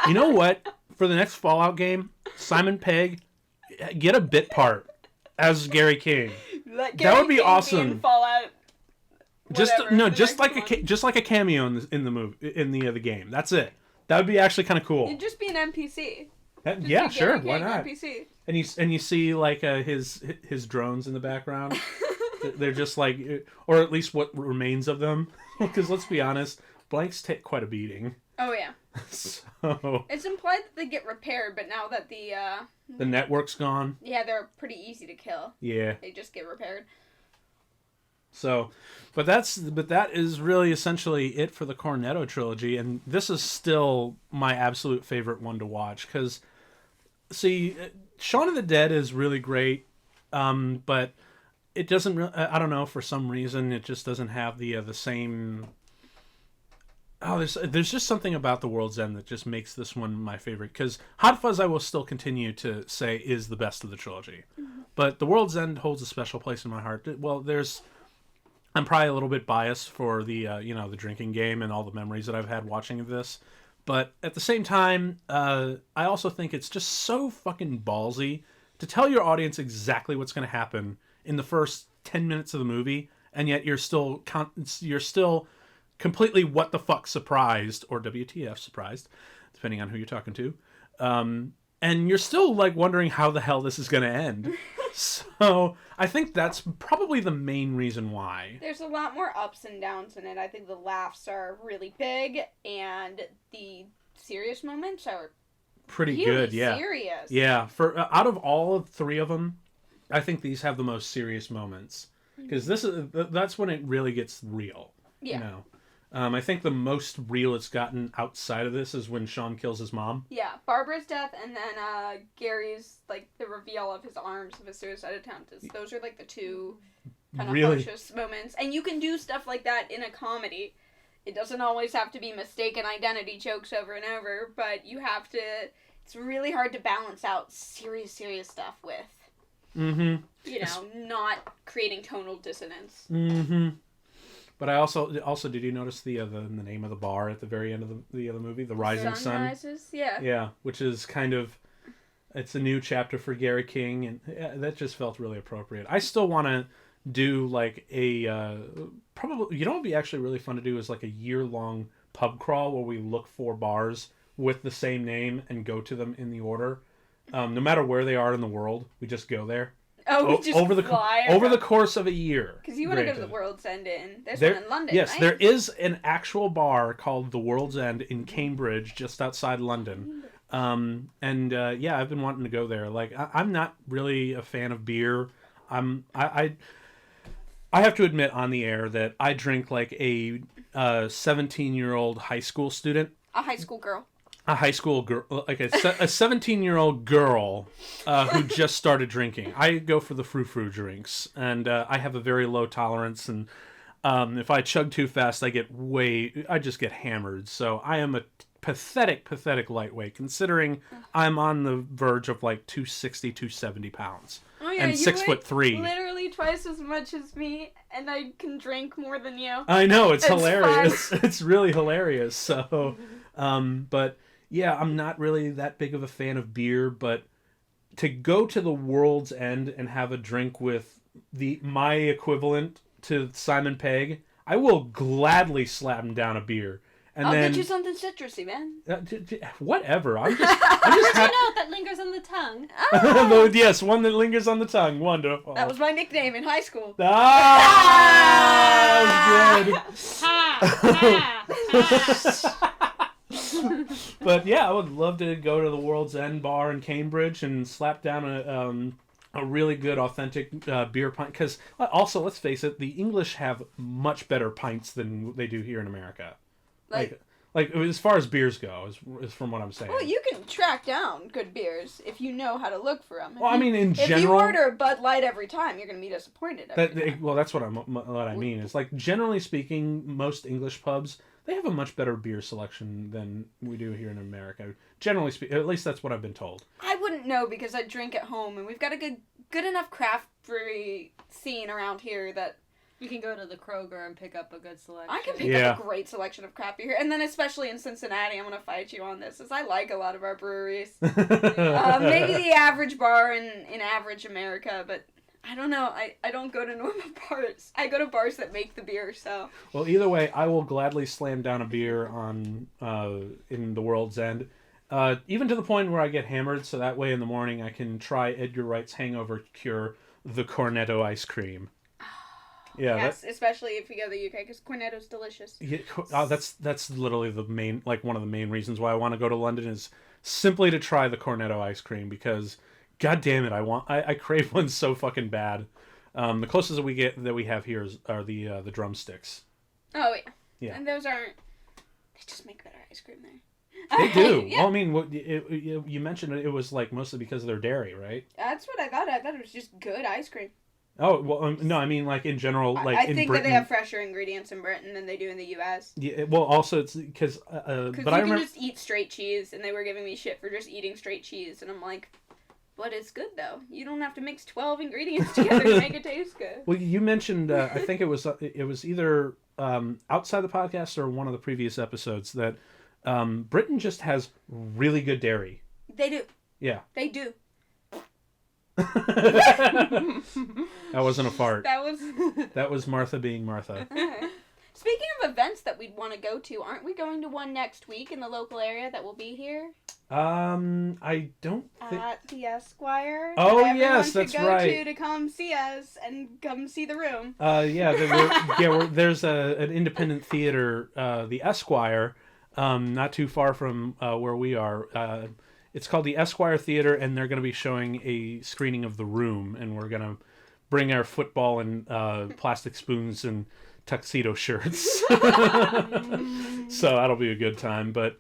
you know what? For the next Fallout game, Simon Pegg, get a bit part as Gary King. That would be awesome. In Fallout. Just like a cameo in the movie in the game. That's it. That would be actually kind of cool. You'd just be an NPC. Yeah, sure. Why not? NPC. And you see his drones in the background. They're just or at least what remains of them. Because let's be honest, blanks take quite a beating. Oh yeah. So it's implied that they get repaired, but now that the network's gone. Yeah, they're pretty easy to kill. Yeah. They just get repaired. So, but that is really essentially it for the Cornetto trilogy, and this is still my absolute favorite one to watch because, see, Shaun of the Dead is really great But it doesn't. I don't know. For some reason, it just doesn't have the same. Oh, there's just something about The World's End that just makes this one my favorite. Because Hot Fuzz, I will still continue to say is the best of the trilogy, but The World's End holds a special place in my heart. Well, I'm probably a little bit biased for the the drinking game and all the memories that I've had watching this, but at the same time, I also think it's just so fucking ballsy to tell your audience exactly what's going to happen in the first 10 minutes of the movie, and yet you're still completely what the fuck surprised, or WTF surprised, depending on who you're talking to. And you're still like wondering how the hell this is going to end. So I think that's probably the main reason why. There's a lot more ups and downs in it. I think the laughs are really big, and the serious moments are pretty really good. Yeah, serious. Yeah. For out of all of three of them, I think these have the most serious moments, because that's when it really gets real. Yeah. You know? I think the most real it's gotten outside of this is when Sean kills his mom. Yeah, Barbara's death, and then Gary's, like, the reveal of his arms of his suicide attempt. Those are, like, the two kind of really harshest moments. And you can do stuff like that in a comedy. It doesn't always have to be mistaken identity jokes over and over, but you have to... It's really hard to balance out serious stuff with, not creating tonal dissonance. Mm-hmm. But I also did you notice the name of the bar at the very end of the movie, The Rising Sun? Sunrises, yeah. Yeah, which is kind of, it's a new chapter for Gary King, and that just felt really appropriate. I still want to do like a probably, what would be actually really fun to do is like a year-long pub crawl where we look for bars with the same name and go to them in the order. No matter where they are in the world, we just go there. Oh, we just fly over the course of a year. Because you want to go to the World's End Inn. There's one in London, yes, right? There is an actual bar called the World's End in Cambridge, just outside London. I've been wanting to go there. Like, I'm not really a fan of beer. I have to admit on the air that I drink like a 17-year-old high school student. A high school girl. A high school girl, like a 17-year-old girl who just started drinking. I go for the frou-frou drinks, and I have a very low tolerance, and if I chug too fast, I just get hammered. So I am a pathetic lightweight, considering I'm on the verge of like 260, 270 pounds. Oh, yeah, and 6'3". Literally twice as much as me, and I can drink more than you. I know, it's hilarious. It's really hilarious. So, but yeah, I'm not really that big of a fan of beer, but to go to the World's End and have a drink with my equivalent to Simon Pegg, I will gladly slap him down a beer. And I'll then, get you something citrusy, man. Whatever. I'm just that lingers on the tongue. Yes, one that lingers on the tongue. Wonderful. That was my nickname in high school. That was good. But yeah, I would love to go to the World's End bar in Cambridge and slap down a really good, authentic beer pint. Because also, let's face it, the English have much better pints than they do here in America. Like as far as beers go, is from what I'm saying. Well, you can track down good beers if you know how to look for them. Well, I mean, in general, if you order Bud Light every time, you're going to be disappointed. Well, that's what I mean. It's like, generally speaking, most English pubs, they have a much better beer selection than we do here in America. Generally speaking, at least that's what I've been told. I wouldn't know because I drink at home, and we've got a good enough craft brewery scene around here that you can go to the Kroger and pick up a good selection. I can pick up a great selection of craft beer. And then especially in Cincinnati, I'm going to fight you on this, as I like a lot of our breweries. Maybe the average bar in average America, but I don't know. I don't go to normal bars. I go to bars that make the beer, so. Well, either way, I will gladly slam down a beer in the World's End. Even to the point where I get hammered, so that way in the morning I can try Edgar Wright's hangover cure, the Cornetto ice cream. Yeah, yes, especially if we go to the UK, because Cornetto's delicious. Yeah, that's literally one of the main reasons why I want to go to London, is simply to try the Cornetto ice cream, because god damn it, I crave one so fucking bad. The closest that we have here are the drumsticks. Oh yeah. Yeah. And those aren't. They just make better ice cream there. They do. Yeah. Well, I mean, you mentioned it was like mostly because of their dairy, right? That's what I thought. I thought it was just good ice cream. Oh, well, no, I mean, like, in general, like, I in think Britain... that they have fresher ingredients in Britain than they do in the U.S. Yeah, well, also, it's because... but you I remember... can just eat straight cheese, and they were giving me shit for just eating straight cheese, and I'm like, but it's good, though. You don't have to mix 12 ingredients together to make it taste good. Well, you mentioned, I think it was either outside the podcast or one of the previous episodes, that Britain just has really good dairy. They do. Yeah. They do. That wasn't a fart. That was Martha being Martha. Speaking of events that we'd want to go to, aren't we going to one next week in the local area that will be here? I don't think... At the Esquire. Oh, that yes, that's right. To come see us and come see the room. There's an independent theater, the Esquire, not too far from where we are. It's called the Esquire Theater, and they're going to be showing a screening of The Room, and we're going to bring our football and plastic spoons and tuxedo shirts. So that'll be a good time. But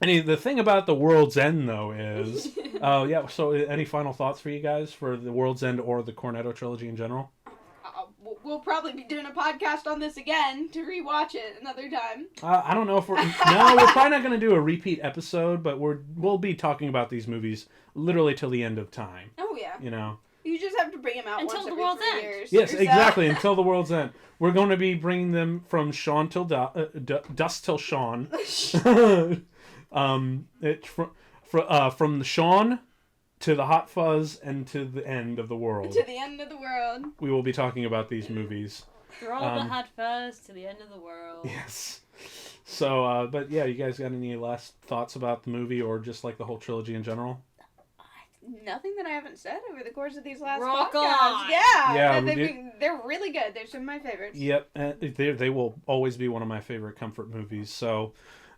the thing about The World's End, though, is... so any final thoughts for you guys for The World's End or the Cornetto trilogy in general? We'll probably be doing a podcast on this again to rewatch it another time. I don't know if we're probably not going to do a repeat episode, but we'll be talking about these movies literally till the end of time. Oh yeah. You know. You just have to bring them out until once the every world's 3 end. years. Yes, exactly. Until the world's end. We're going to be bringing them from Sean till dust till Sean. From the Sean to the Hot Fuzz and to the end of the world. To the end of the world. We will be talking about these movies. Through all the Hot Fuzz to the end of the world. Yes. So, but yeah, you guys got any last thoughts about the movie or just like the whole trilogy in general? Nothing that I haven't said over the course of these last Rock podcasts. on. Yeah, they're really good. They're some of my favorites. Yep, they will always be one of my favorite comfort movies. So,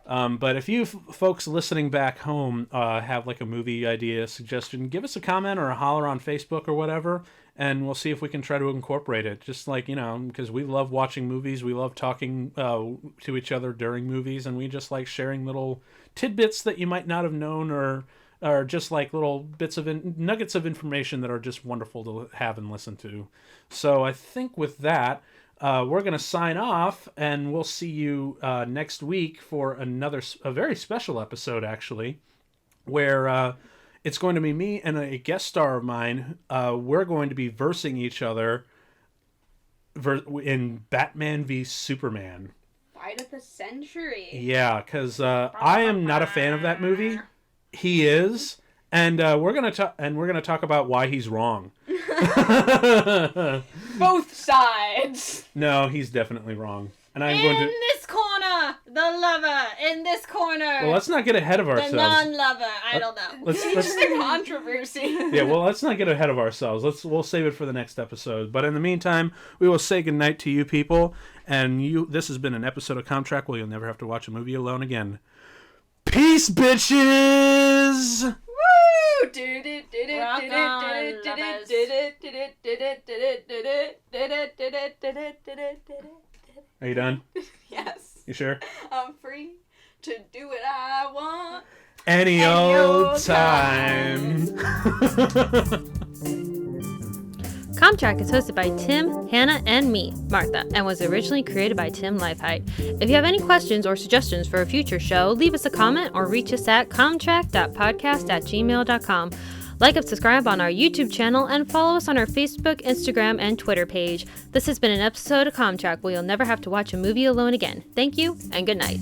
but if you folks listening back home have like a movie idea, suggestion, give us a comment or a holler on Facebook or whatever, and we'll see if we can try to incorporate it. Just like, because we love watching movies, we love talking to each other during movies, and we just like sharing little tidbits that you might not have known or just like little bits of nuggets of information that are just wonderful to have and listen to. So I think with that, we're going to sign off, and we'll see you next week for a very special episode, actually, where it's going to be me and a guest star of mine. We're going to be versing each other in Batman v Superman. Fight of the century. Yeah, because I am not a fan of that movie. He is, and we're gonna talk about why he's wrong. Both sides. No, he's definitely wrong, and I'm in going to. This corner, the lover. In this corner, Well, let's not get ahead of ourselves. the non-lover. I don't know. Let's It's a controversy. yeah, well, let's not get ahead of ourselves. We'll save it for the next episode. But in the meantime, we will say goodnight to you people, and this has been an episode of Comtrack where you'll never have to watch a movie alone again. Peace, bitches! Woo! Rock on, lovers. Are you done? Yes. You sure? I'm free to do what I want. Any old time. Comtrack is hosted by Tim, Hannah, and me, Martha, and was originally created by Tim Lifeheight. If you have any questions or suggestions for a future show, leave us a comment or reach us at comtrack.podcast@gmail.com. Like and subscribe on our YouTube channel and follow us on our Facebook, Instagram, and Twitter page. This has been an episode of Comtrack where you'll never have to watch a movie alone again. Thank you and good night.